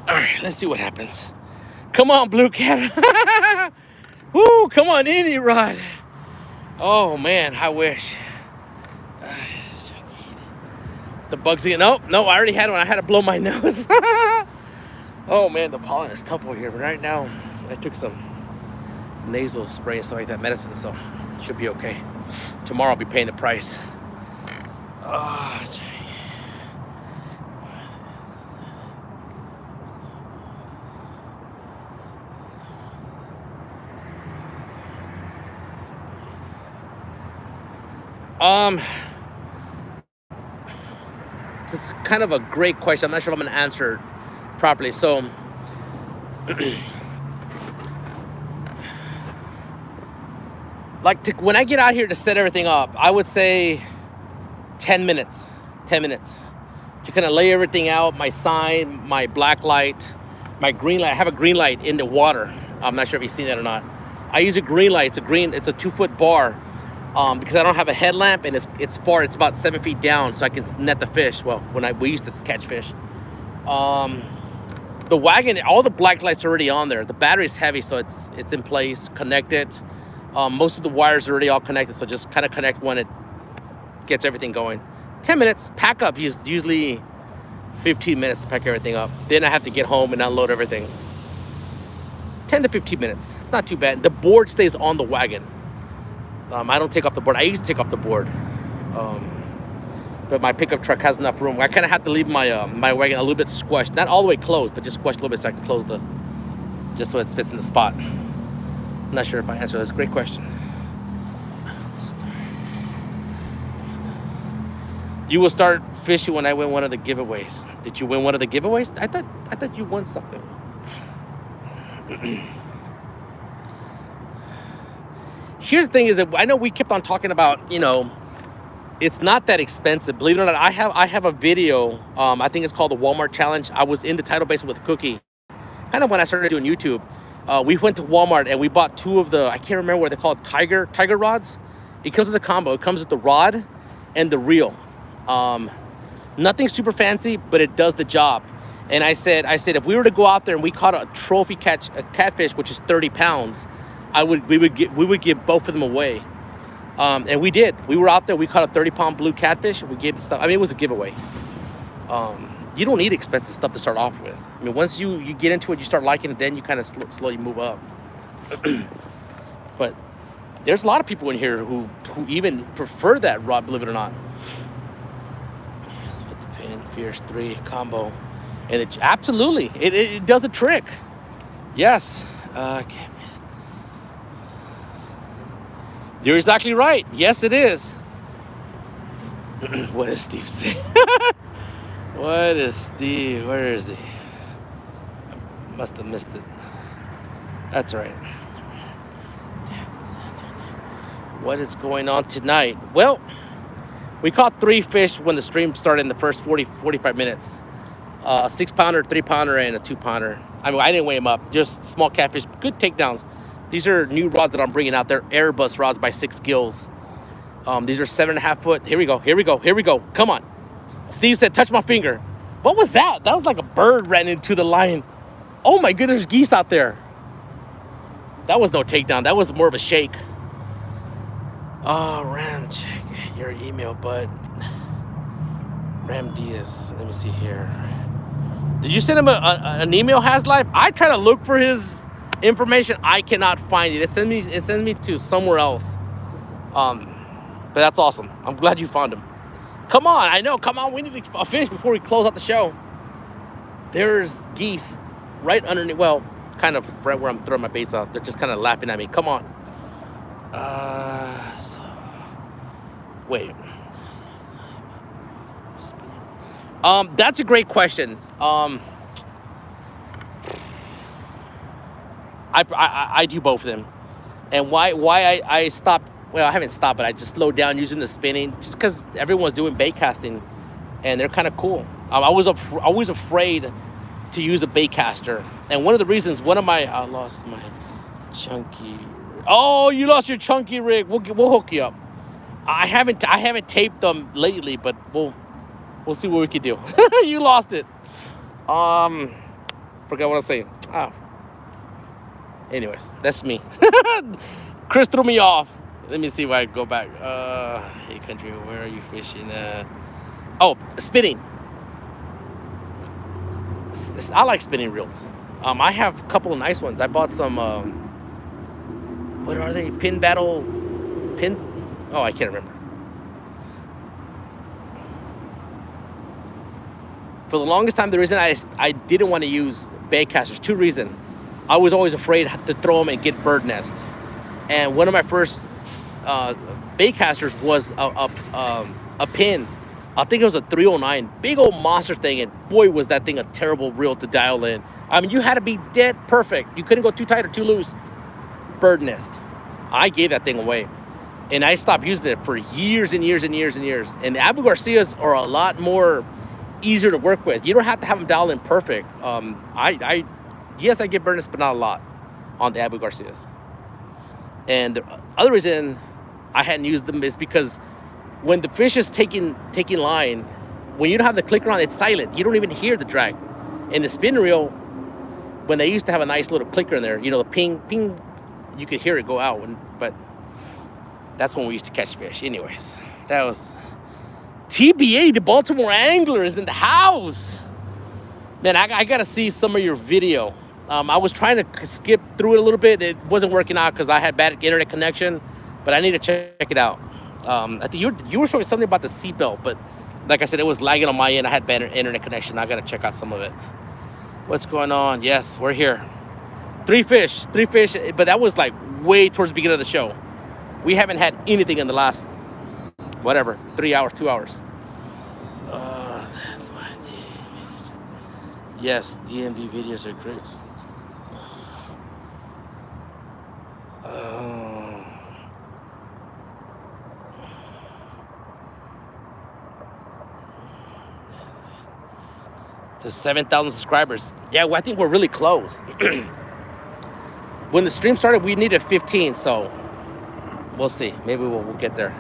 All right, let's see what happens. Come on, Blue Cat. Woo, come on in, E-Rod. Oh, man, I wish. The bugs again. No, I already had one. I had to blow my nose. Oh, man, the pollen is tough over here. But right now, I took some nasal spray and stuff like that, medicine, so should be okay. Tomorrow I'll be paying the price. Oh, gee. It's kind of a great question. I'm not sure if I'm going to answer it properly. So, when I get out here to set everything up, I would say 10 minutes. 10 minutes to kind of lay everything out. My sign, my black light, my green light. I have a green light in the water. I'm not sure if you've seen that or not. I use a green light. It's a 2-foot bar. Because I don't have a headlamp and it's far, it's about 7 feet down, so I can net the fish. Well, we used to catch fish. The wagon, all the black lights are already on there. The battery's heavy, so it's in place, connected. Most of the wires are already all connected, so just kind of connect when it gets everything going. 10 minutes, pack up, usually 15 minutes to pack everything up. Then I have to get home and unload everything. 10 to 15 minutes, it's not too bad. The board stays on the wagon. I don't take off the board. I used to take off the board, but my pickup truck has enough room. I kind of have to leave my my wagon a little bit squished, not all the way closed, but just squished a little bit so I can close just so it fits in the spot. I'm not sure if I answered. That's a great question. You will start fishing when I win one of the giveaways. Did you win one of the giveaways? I thought you won something. Here's the thing is that I know we kept on talking about, it's not that expensive. Believe it or not, I have a video. I think it's called the Walmart Challenge. I was in the tidal basin with a cookie. Kind of when I started doing YouTube. We went to Walmart and we bought 2 of the, I can't remember what they're called, tiger rods. It comes with a combo. It comes with the rod and the reel. Nothing super fancy, but it does the job. And I said, if we were to go out there and we caught a trophy catfish, which is 30 pounds, we would give both of them away. And we did. We were out there. We caught a 30-pound blue catfish. We gave the stuff. I mean, it was a giveaway. You don't need expensive stuff to start off with. I mean, once you get into it, you start liking it, then you kind of slowly move up. But there's a lot of people in here who even prefer that rod, believe it or not. With the pin, Fierce 3 combo. And absolutely, it does the trick. Yes. Okay. You're exactly right. Yes, it is. What does Steve say? What is Steve? Where is he? I must have missed it. That's right. What is going on tonight? Well, we caught 3 fish when the stream started in the first 45 minutes. A 6-pounder, 3-pounder, and a 2-pounder. I mean, I didn't weigh them up. Just small catfish, good takedowns. These are new rods that I'm bringing out. They're Airbus rods by 6 Gills. These are 7.5 foot. Here we go. Come on. Steve said, touch my finger. What was that? That was like a bird ran into the line. Oh my goodness, there's geese out there. That was no takedown. That was more of a shake. Oh, Ram, check your email, bud. Ram Diaz. Let me see here. Did you send him an email, Haslife? I try to look for his information. I cannot find it. It sends me to somewhere else. But that's awesome. I'm glad you found him. Come on, I know. Come on, we need to finish before we close out the show. There's geese right underneath. Well, kind of right where I'm throwing my baits out. They're just kind of laughing at me. Come on. Wait. That's a great question. I do both of them. And why I stopped, well, I haven't stopped, but I just slowed down using the spinning just because everyone's doing bait casting and they're kind of cool. I was always afraid to use a bait caster. And one of the reasons, I lost my chunky. Oh, you lost your chunky rig. We'll hook you up. I haven't taped them lately, but we'll see what we can do. You lost it. Forgot what I was saying. Anyways, that's me. Chris threw me off. Let me see if I go back. Hey country, where are you fishing? Oh, spinning. I like spinning reels. I have a couple of nice ones. I bought some. What are they? Pin battle. Oh, I can't remember. For the longest time, the reason I didn't want to use bait casters, two reasons. I was always afraid to throw them and get bird nest. And one of my first bait casters was a pin. I think it was a 309, big old monster thing. And boy, was that thing a terrible reel to dial in. I mean, you had to be dead perfect. You couldn't go too tight or too loose. Bird nest. I gave that thing away. And I stopped using it for years and years and years and years. And the Abu Garcias are a lot more easier to work with. You don't have to have them dialed in perfect. Yes, I get bird nest, but not a lot on the Abu Garcias. And the other reason I hadn't used them is because when the fish is taking line, when you don't have the clicker on, it's silent. You don't even hear the drag. In the spin reel, when they used to have a nice little clicker in there, you know, the ping, ping, you could hear it go out. But that's when we used to catch fish. Anyways, that was TBA, the Baltimore Angler is in the house. Man, I got to see some of your video. I was trying to skip through it a little bit. It wasn't working out because I had bad internet connection, but I need to check it out. I think you were showing something about the seatbelt, but like I said, it was lagging on my end. I had bad internet connection. I got to check out some of it. What's going on? Yes, we're here. Three fish, but that was like way towards the beginning of the show. We haven't had anything in the last, 3 hours, 2 hours. That's why. Yes, DMV videos are great. To 7,000 subscribers. Yeah, well, I think we're really close. When the stream started, we needed 15, so we'll see. Maybe we'll get there.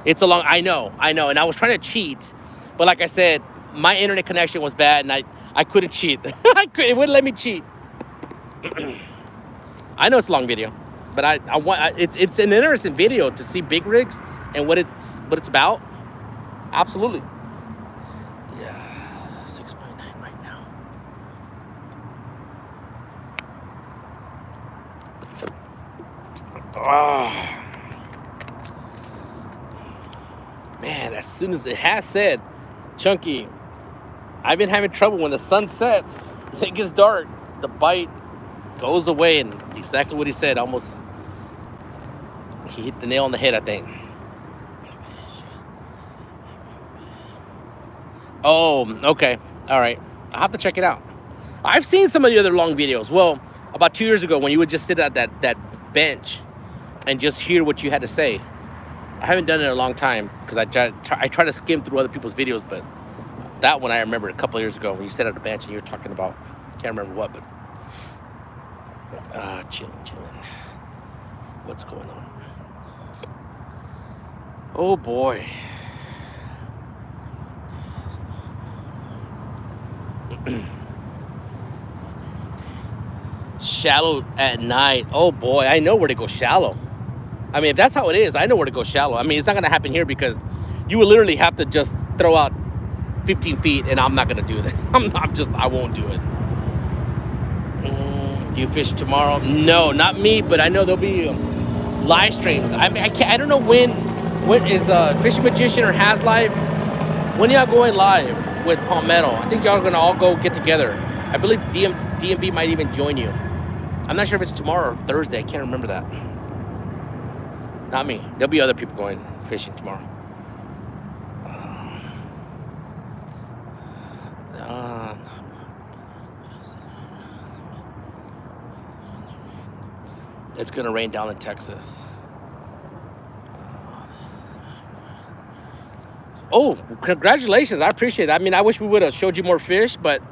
It's a long, I know, and I was trying to cheat, but like I said, my internet connection was bad, and I couldn't cheat. It wouldn't let me cheat. I know it's a long video, but I want it's an interesting video to see big rigs and what it's about. Absolutely. Yeah, 6.9 right now. Man, as soon as it has said, Chunky, I've been having trouble when the sun sets, it gets dark, the bite goes away, and exactly what he said, almost, he hit the nail on the head, I think. Oh, okay. All right. I'll have to check it out. I've seen some of the other long videos. Well, about 2 years ago when you would just sit at that bench and just hear what you had to say. I haven't done it in a long time because I try to skim through other people's videos, but that one I remember a couple of years ago when you sat at the bench and you were talking about, can't remember what, but chilling. What's going on? Oh boy. Shallow at night. Oh boy, I know where to go shallow. I mean, if that's how it is, I know where to go shallow. I mean, it's not gonna happen here because you will literally have to just throw out 15 feet, and I'm not gonna do that. I won't do it. Do you fish tomorrow? No, not me, but I know there'll be live streams. I mean, I don't know when is Fishing Magician or Has Live. When y'all going live with Palmetto? I think y'all are gonna all go get together. I believe DMV might even join you. I'm not sure if it's tomorrow or Thursday. I can't remember that. Not me. There'll be other people going fishing tomorrow. It's gonna rain down in Texas. Oh, congratulations! I appreciate it. I mean, I wish we would have showed you more fish, but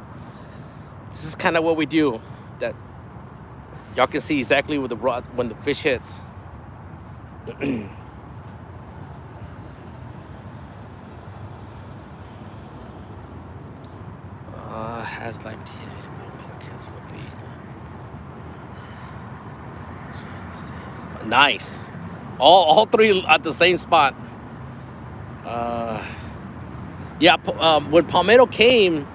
this is kind of what we do. That y'all can see exactly with the rod when the fish hits. Has life nice. All three at the same spot. Yeah, when Palmetto came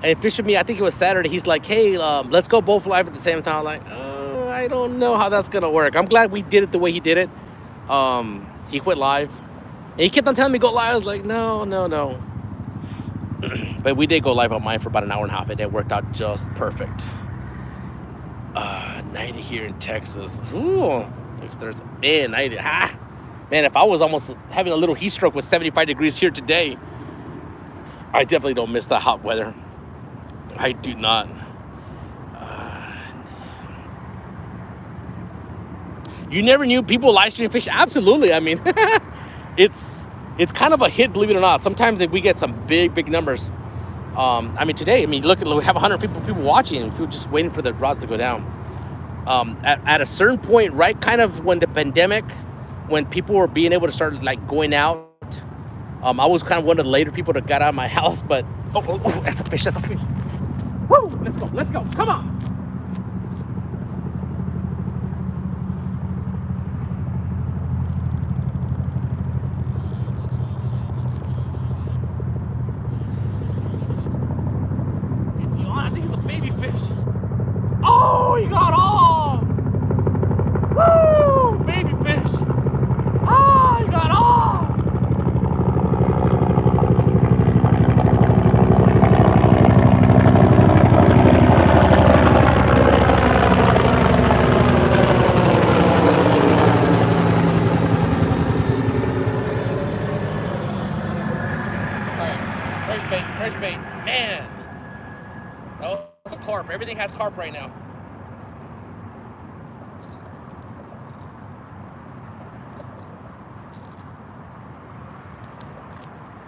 and fished with me, I think it was Saturday, he's like, hey, let's go both live at the same time. I'm like, I don't know how that's gonna work. I'm glad we did it the way he did it. He quit live. And he kept on telling me go live. I was like, no. But we did go live on mine for about an hour and a half, and it worked out just perfect. 90 here in Texas. Ooh, Thursday. Man, 90. Man, if I was almost having a little heat stroke with 75 degrees here today, I definitely don't miss the hot weather. I do not. You never knew people live stream fish? Absolutely. I mean, it's kind of a hit, believe it or not. Sometimes if we get some big numbers. I mean, today, look at, we have 100 people watching. People just waiting for the rods to go down. At a certain point, right, kind of when the pandemic, when people were being able to start like going out, I was kind of one of the later people that got out of my house. But oh, that's a fish. Woo! Let's go. Come on. I think it's a baby fish. Oh, he got all. Woo! Baby fish. Oh, he got all. All right, fresh bait, man. Oh, the carp. Everything has carp right now.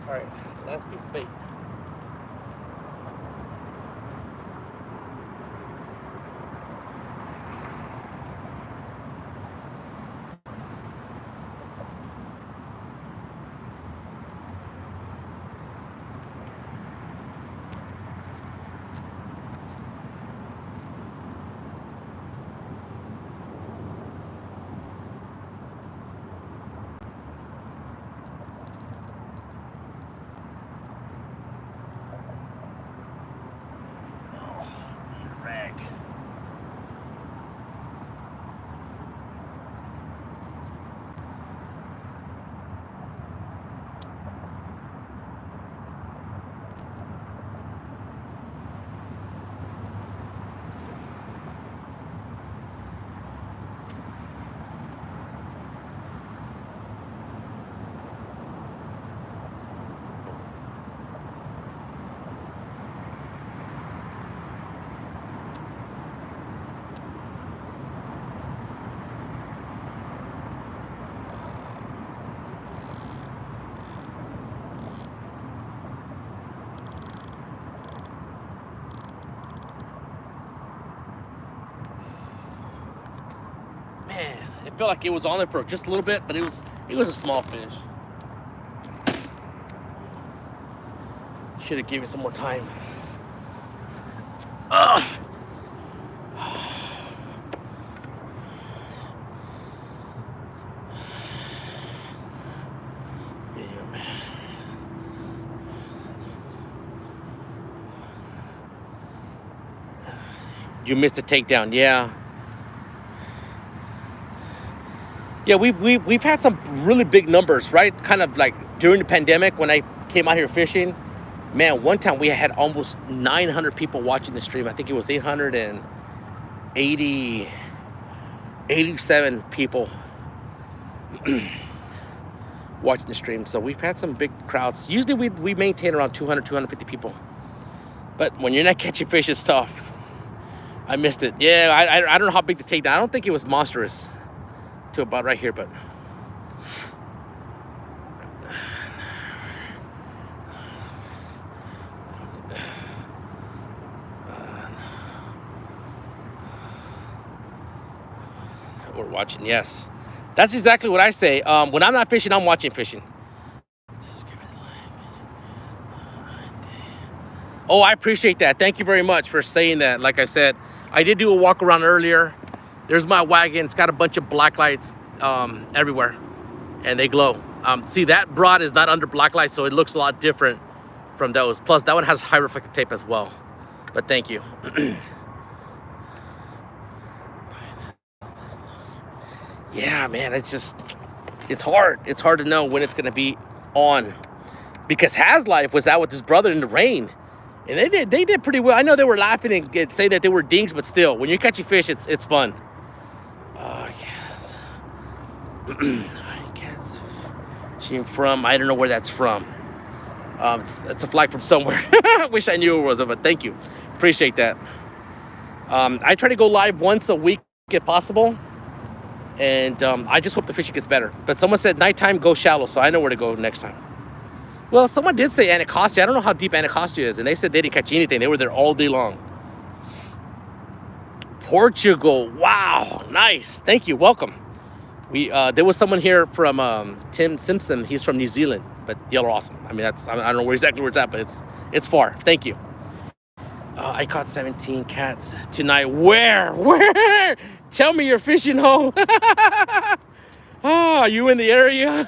All right, last piece of bait. It felt like it was on there for just a little bit, but it was a small fish. Should have given it some more time. You missed the takedown, yeah. Yeah, we've had some really big numbers, right? Kind of like during the pandemic when I came out here fishing. Man, one time we had almost 900 people watching the stream. I think it was 887 people watching the stream. So we've had some big crowds. Usually we maintain around 200, 250 people. But when you're not catching fish, it's tough. I missed it. Yeah, I don't know how big the takedown. I don't think it was monstrous to about right here, but we're watching. Yes, that's exactly what I say. When I'm not fishing, I'm watching fishing. Oh, I appreciate that. Thank you very much for saying that. Like I said, I did do a walk around earlier. There's my wagon. It's got a bunch of black lights everywhere, and they glow. See, that rod is not under black lights, so it looks a lot different from those. Plus, that one has high reflective tape as well. But thank you. Yeah, man, it's hard. It's hard to know when it's going to be on. Because Haslife was out with his brother in the rain. And they did pretty well. I know they were laughing and say that they were dings, but still, when you're catching fish, it's fun. Oh, yes. I guess she from, I don't know where that's from. It's a flag from somewhere. I wish I knew it was, but thank you. Appreciate that. I try to go live once a week if possible. And I just hope the fishing gets better. But someone said nighttime, go shallow, so I know where to go next time. Well, someone did say Anacostia. I don't know how deep Anacostia is, and they said they didn't catch anything. They were there all day long. Portugal. Wow, nice. Thank you. Welcome. There was someone here from Tim Simpson. He's from New Zealand, but y'all are awesome. I mean, I don't know exactly where it's at, but it's far. Thank you. I caught 17 cats tonight. Where? Tell me you're fishing home. Oh, are you in the area?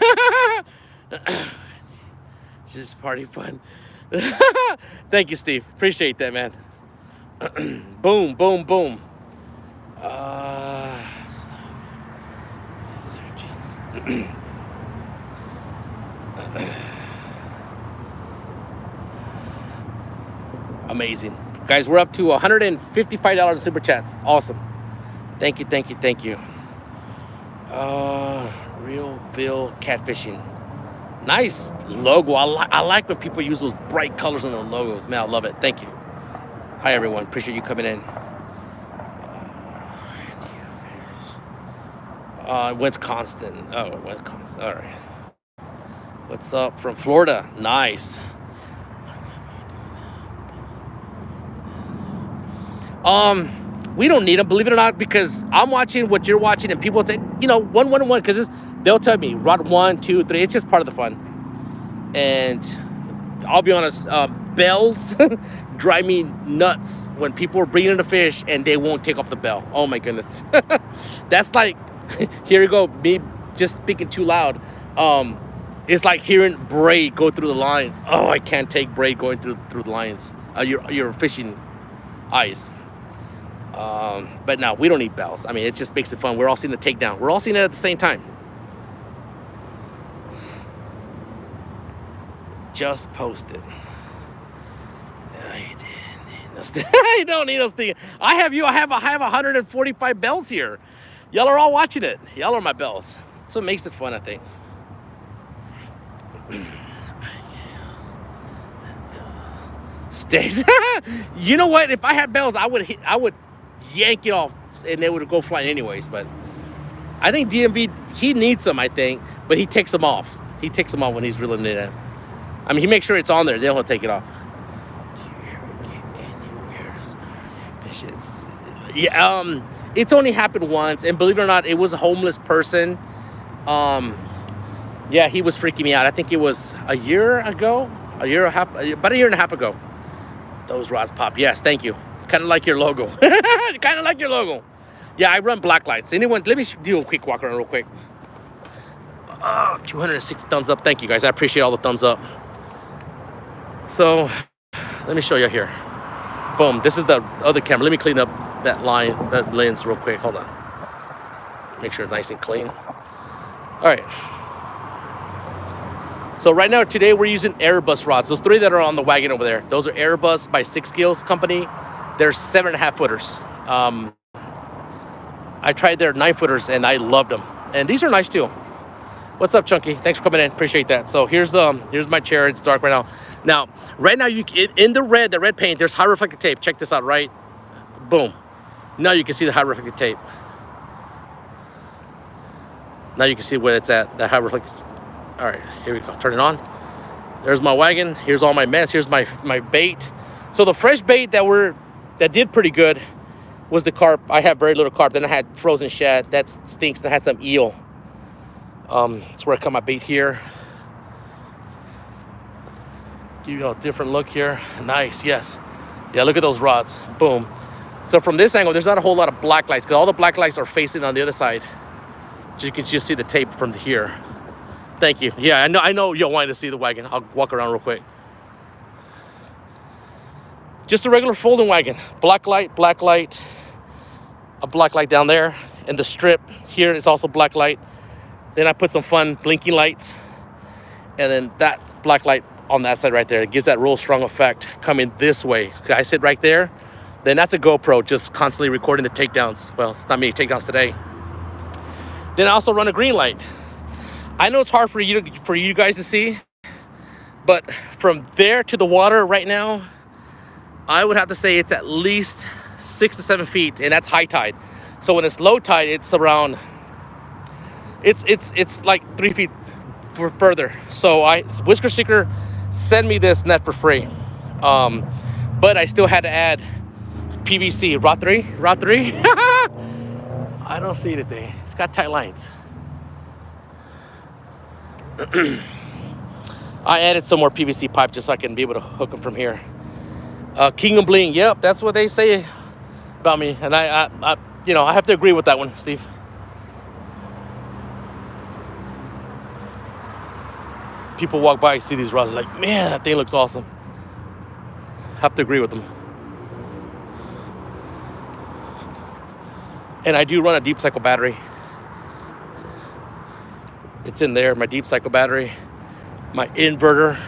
Just party fun. Thank you, Steve. Appreciate that, man. Boom, boom, boom. Amazing. Guys, we're up to $155 in super chats. Awesome. Thank you, thank you, thank you. Realville catfishing. Nice logo. I like when people use those bright colors on their logos. Man, I love it. Thank you. Hi, everyone. Appreciate you coming in. Wisconsin. Oh, Wisconsin. All right. What's up from Florida? Nice. We don't need them, believe it or not, because I'm watching what you're watching, and people say, you know, one, because they'll tell me rod 1, 2, 3. It's just part of the fun. And I'll be honest, bells drive me nuts when people are bringing in a fish and they won't take off the bell. Oh my goodness. That's like, here you go, me just speaking too loud. It's like hearing braid go through the lines. Oh, I can't take braid going through the lines. Your fishing eyes. But no, we don't need bells. I mean, it just makes it fun. We're all seeing the takedown. We're all seeing it at the same time. Just posted. No, you didn't. You don't need us thinking. I have 145 bells here. Y'all are all watching it. Y'all are my bells. That's what makes it fun, I think. Stays. You know what? If I had bells, I would yank it off and they would go flying anyways. But I think DMV, he needs them, I think, but he takes them off. He takes them off when he's reeling it in. I mean, he makes sure it's on there, then he'll take it off. Do you ever get any weirdest fishes? Yeah, it's only happened once, and believe it or not, it was a homeless person. Yeah, he was freaking me out. I think it was a year ago, about a year and a half ago. Those rods pop. Yes, thank you. Kind of like your logo. Kind of like your logo. Yeah, I run black lights. Anyone, let me do a quick walk around real quick. 260 thumbs up. Thank you, guys. I appreciate all the thumbs up. So, let me show you here. Boom. This is the other camera. Let me clean up that lens real quick. Hold on. Make sure it's nice and clean. All right. So right now, today, we're using Airbus rods. Those 3 that are on the wagon over there. Those are Airbus by 6 Skills Company. They're 7.5 footers. I tried their 9 footers and I loved them. And these are nice too. What's up, Chunky? Thanks for coming in. Appreciate that. So here's my chair. It's dark right now. Now, right now, in the red paint, there's high reflective tape. Check this out, right? Boom. Now you can see the high reflective tape. Now you can see where it's at, the high reflective. All right, here we go, turn it on. There's my wagon, here's all my mess, here's my bait. So the fresh bait that did pretty good was the carp. I had very little carp. Then I had frozen shad, that stinks. And I had some eel. That's where I cut my bait here. Give you a different look here. Nice, yes. Yeah, look at those rods, boom. So from this angle, there's not a whole lot of black lights because all the black lights are facing on the other side. So you can just see the tape from here. Thank you. Yeah, I know you're wanting to see the wagon. I'll walk around real quick. Just a regular folding wagon. Black light, a black light down there. And the strip here is also black light. Then I put some fun blinking lights. And then that black light on that side right there. It gives that real strong effect coming this way. I sit right there. Then that's a GoPro just constantly recording the takedowns. Well, it's not many takedowns today. Then I also run a green light. I know it's hard for you guys to see, but from there to the water right now, I would have to say it's at least 6 to 7 feet, and that's high tide. So when it's low tide, it's around, it's like 3 feet further. So Whisker Seeker sent me this net for free, but I still had to add PVC. Rod 3. I don't see anything. It's got tight lines. I added some more PVC pipe just so I can be able to hook them from here. King of Bling, yep, that's what they say about me, and I have to agree with that one, Steve. People walk by, see these rods, like, man, that thing looks awesome. Have to agree with them. And I do run a deep cycle battery. It's in there, my deep cycle battery, my inverter,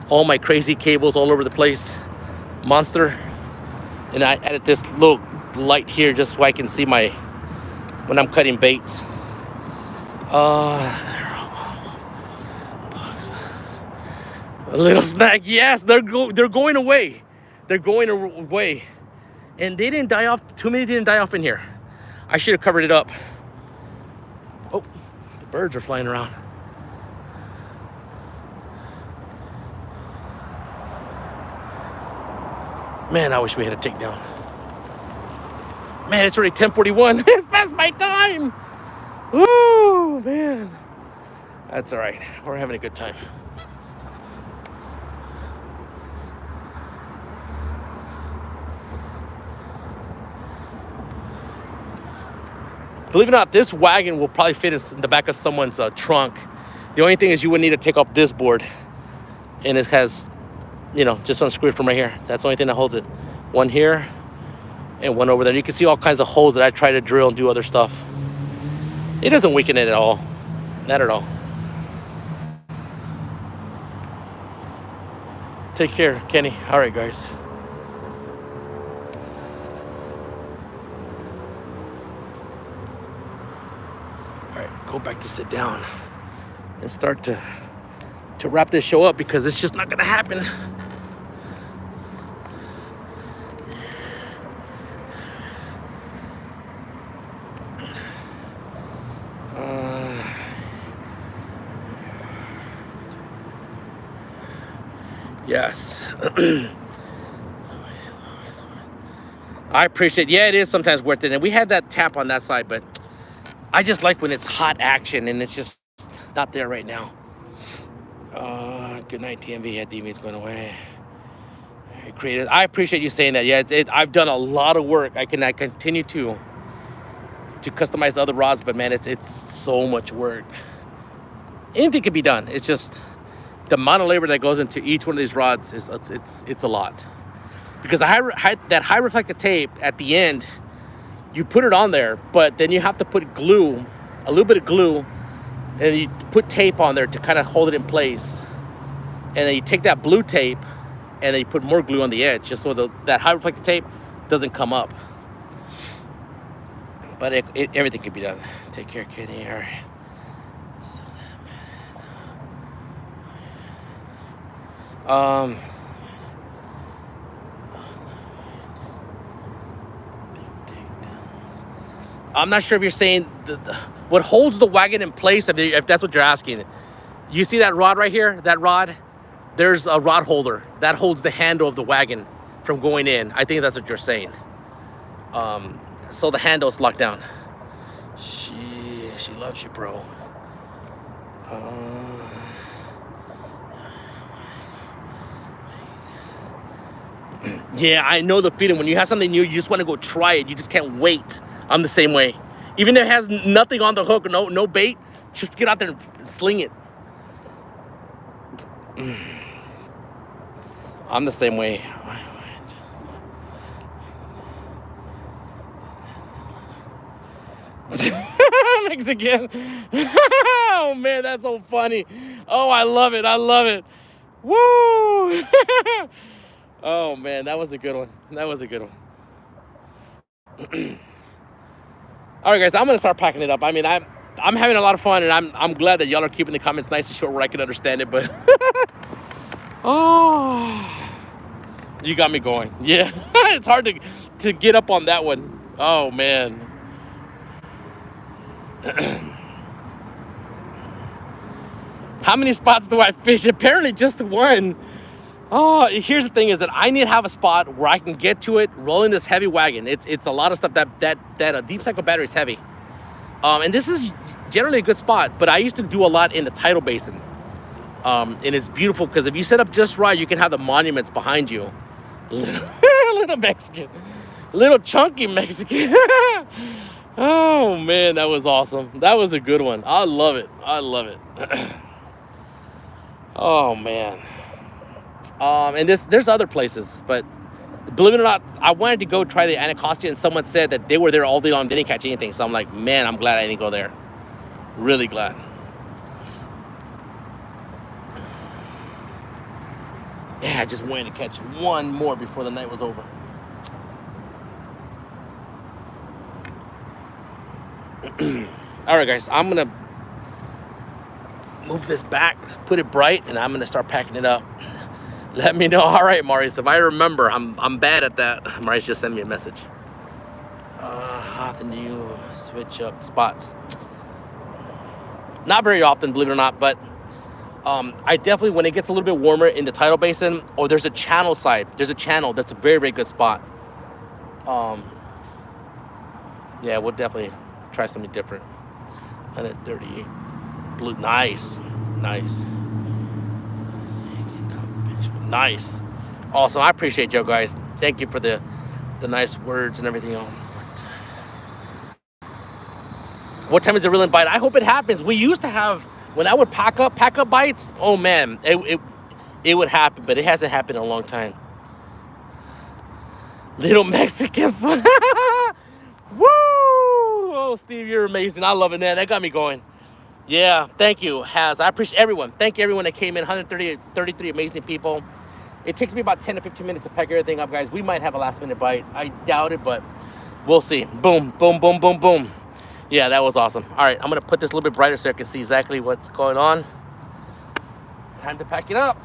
all my crazy cables all over the place, monster. And I added this little light here just so I can see when I'm cutting baits. A little snack, yes, they're going away. They're going away. And they didn't die off, too many didn't die off in here. I should have covered it up. Oh, the birds are flying around. Man, I wish we had a takedown. Man, it's already 10:41. It's past my time. Woo, man. That's all right. We're having a good time. Believe it or not, this wagon will probably fit in the back of someone's trunk. The only thing is you would need to take off this board. And it has, just unscrew it from right here. That's the only thing that holds it. One here and one over there. You can see all kinds of holes that I try to drill and do other stuff. It doesn't weaken it at all. Not at all. Take care, Kenny. All right, guys. Go back to sit down and start to wrap this show up because it's just not gonna happen. Yes. I appreciate it. Yeah, it is sometimes worth it. And we had that tap on that side, but I just like when it's hot action, and it's just not there right now. Good night, TMV. Yeah, DV's going away. Creative. I appreciate you saying that. Yeah, I've done a lot of work. I continue to customize other rods, but man, it's so much work. Anything can be done. It's just the amount of labor that goes into each one of these rods it's a lot. Because that high reflective tape at the end, you put it on there, but then you have to put glue, a little bit of glue, and you put tape on there to kind of hold it in place. And then you take that blue tape, and then you put more glue on the edge, just so that high reflective tape doesn't come up. But everything can be done. Take care, Kenny. All right. Big takedown. I'm not sure if you're saying what holds the wagon in place, if that's what you're asking. You see that rod right here? That rod? There's a rod holder that holds the handle of the wagon from going in. I think that's what you're saying. So the handle's locked down. She loves you, bro. Yeah, I know the feeling. When you have something new, you just want to go try it. You just can't wait. I'm the same way. Even if it has nothing on the hook, no bait, just get out there and sling it. I'm the same way. Mexican. Oh man, that's so funny. Oh, I love it. I love it. Woo! Oh man, that was a good one. That was a good one. All right, guys, I'm gonna start packing it up. I mean, I'm having a lot of fun, and I'm glad that y'all are keeping the comments nice and short where I can understand it. But oh, you got me going. Yeah, it's hard to get up on that one. Oh man. How many spots do I fish? Apparently just one. Oh, here's the thing is that I need to have a spot where I can get to it rolling this heavy wagon. It's a lot of stuff that a deep cycle battery is heavy. And this is generally a good spot, but I used to do a lot in the tidal basin. And it's beautiful because if you set up just right, you can have the monuments behind you. Little Mexican. Little chunky Mexican. Oh man, that was awesome. That was a good one. I love it. I love it. Oh man. And there's other places, but believe it or not, I wanted to go try the Anacostia, and someone said that they were there all day long, didn't catch anything. So I'm like, man, I'm glad I didn't go there. Really glad. Yeah, I just wanted to catch one more before the night was over. All right, guys, I'm gonna move this back, put it bright, and I'm gonna start packing it up. Let me know. All right, Maurice, if I remember, I'm bad at that. Maurice just sent me a message. How often do you switch up spots? Not very often, believe it or not, but I definitely, when it gets a little bit warmer in the tidal basin, or there's a channel side, there's a channel that's a very, very good spot. Yeah, we'll definitely try something different. 138 blue, nice. Nice. Awesome. I appreciate you guys. Thank you for the nice words and everything. What time is the reeling bite? I hope it happens. We used to have, when I would pack up bites, oh man, it would happen, but it hasn't happened in a long time. Little Mexican. Woo! Oh, Steve, you're amazing. I love it, man. That got me going. Yeah, thank you, Haz. I appreciate everyone. Thank you, everyone that came in. 133 amazing people. It takes me about 10 to 15 minutes to pack everything up, guys. We might have a last-minute bite. I doubt it, but we'll see. Boom, boom, boom, boom, boom. Yeah, that was awesome. All right, I'm going to put this a little bit brighter so I can see exactly what's going on. Time to pack it up.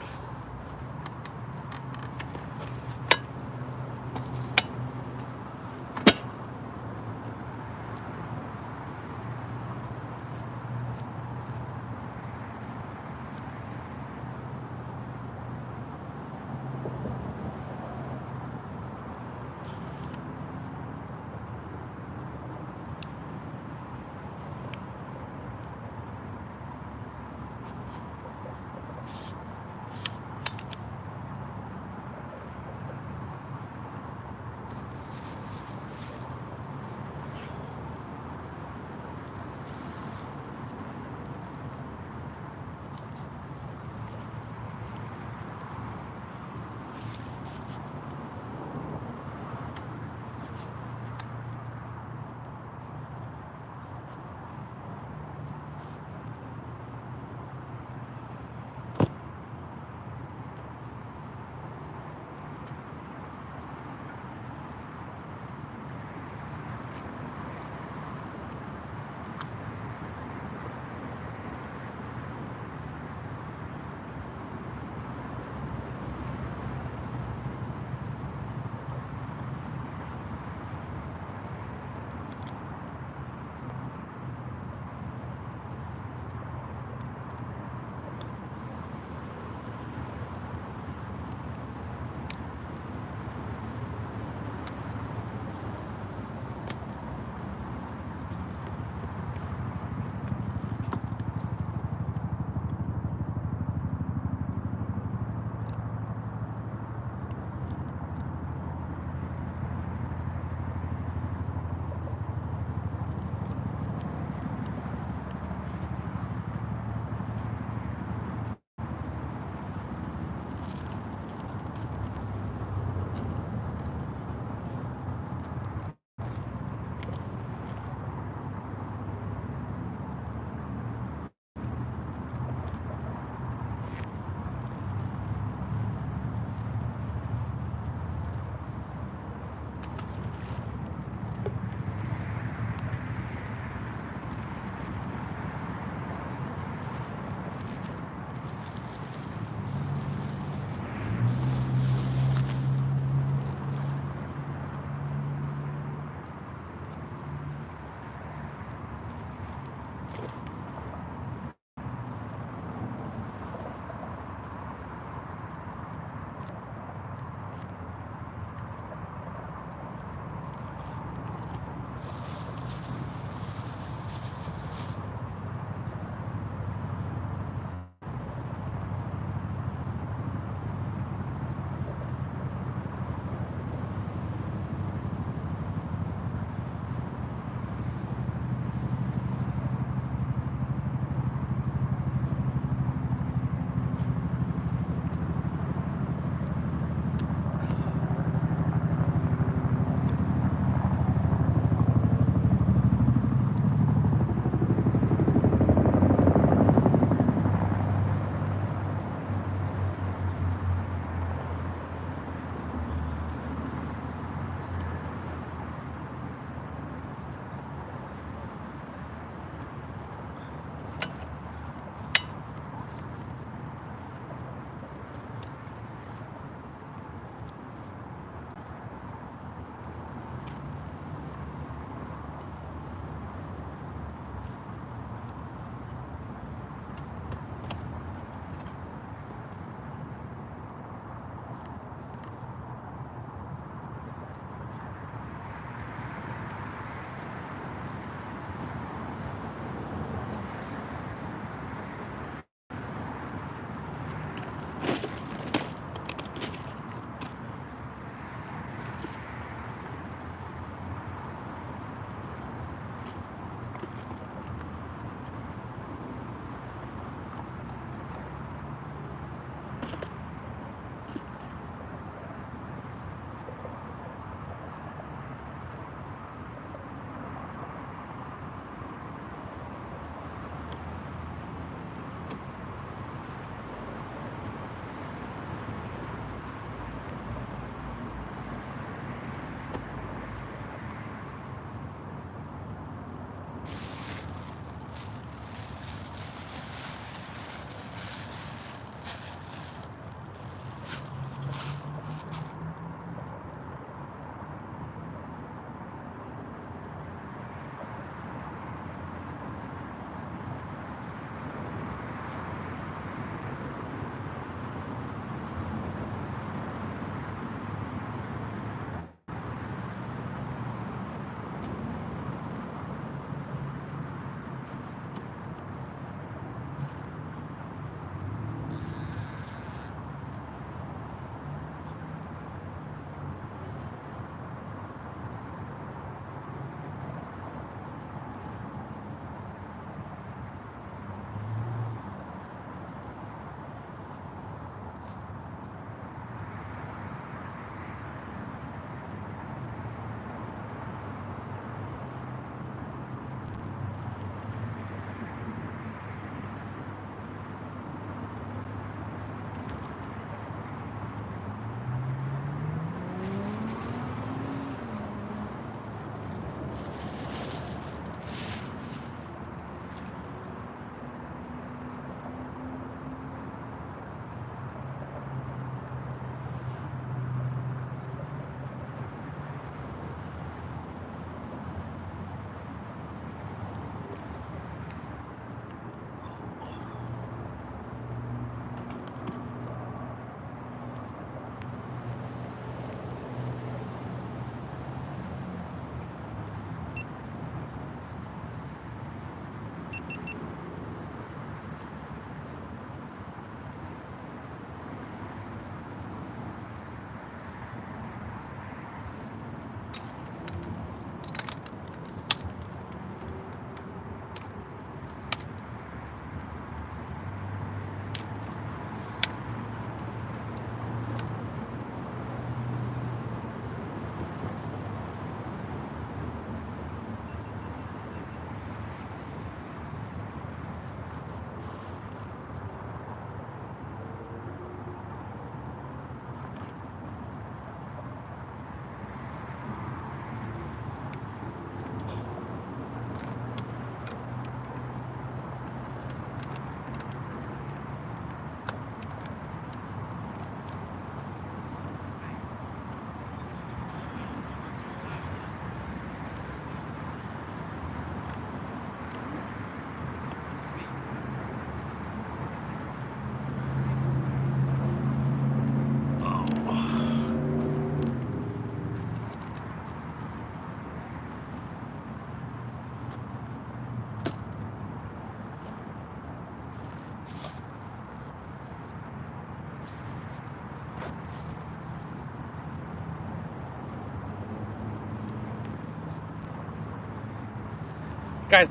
Guys,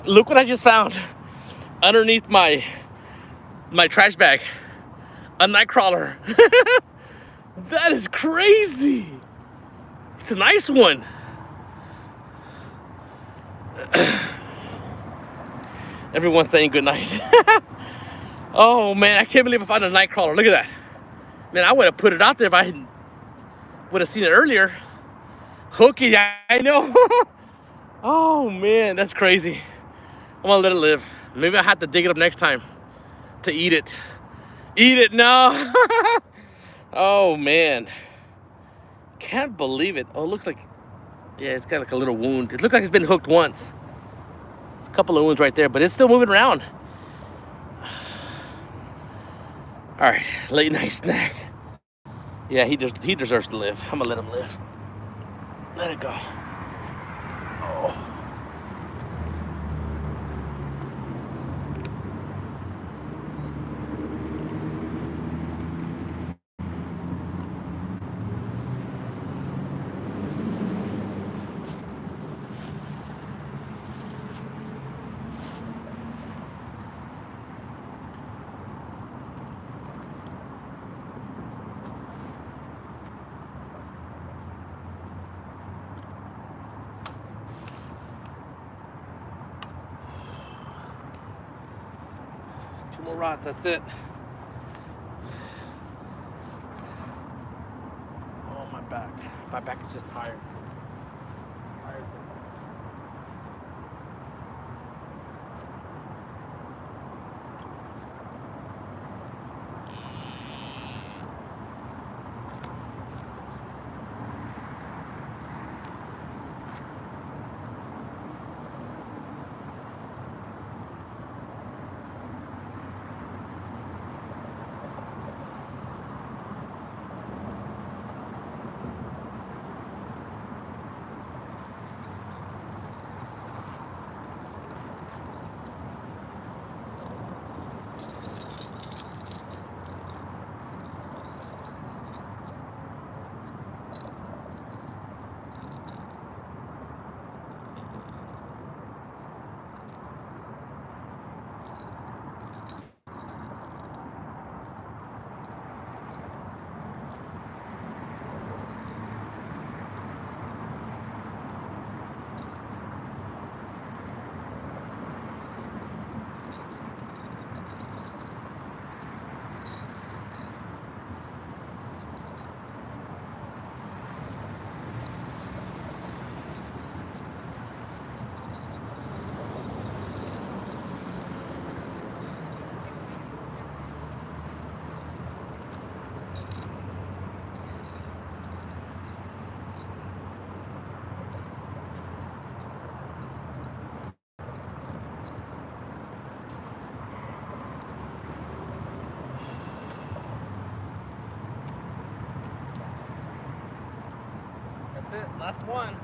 look what I just found underneath my trash bag. A night crawler. That is crazy. It's a nice one. Everyone's saying good night. Oh man, I can't believe I found a night crawler. Look at that. Man, I would have put it out there if I would have seen it earlier. Hooky, I know. Oh man, that's crazy. I'm gonna let it live. Maybe I have to dig it up next time to eat it. Eat it, no. Oh man, can't believe it. Oh, it looks like, yeah, it's got like a little wound. It looks like it's been hooked once. There's a couple of wounds right there, but it's still moving around. All right, late night snack. Yeah, he deserves to live. I'm gonna let him live. Let it go. Oh. Two more rods, that's it. Oh, my back. My back is just tired. Tired. That's it, last one.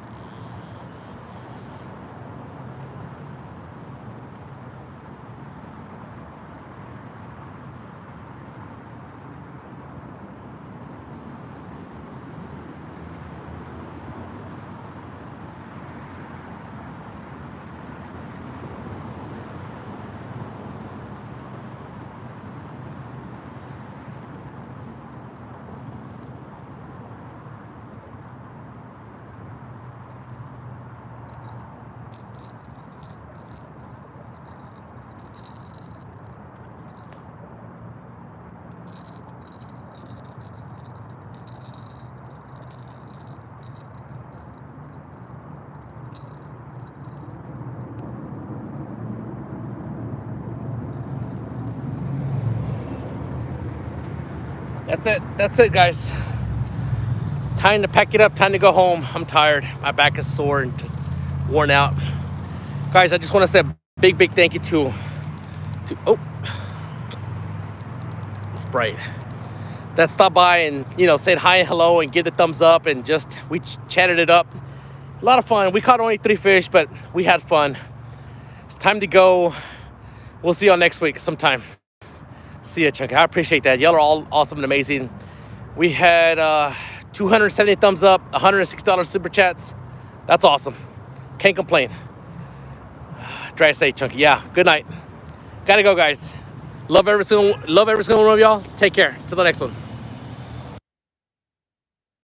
That's it, guys. Time to pack it up, time to go home. I'm tired. My back is sore and worn out. Guys, I just want to say a big thank you to oh, it's bright. That stopped by and, you know, said hi and hello and give the thumbs up and just, we chatted it up. A lot of fun. We caught only 3 fish, but we had fun. It's time to go. We'll see y'all next week sometime. See ya, Chunky. I appreciate that. Y'all are all awesome and amazing. We had 270 thumbs up, $160 super chats. That's awesome. Can't complain. Drive safe, Chunky. Yeah, good night. Gotta go, guys. Love every single one of y'all. Take care. Till the next one.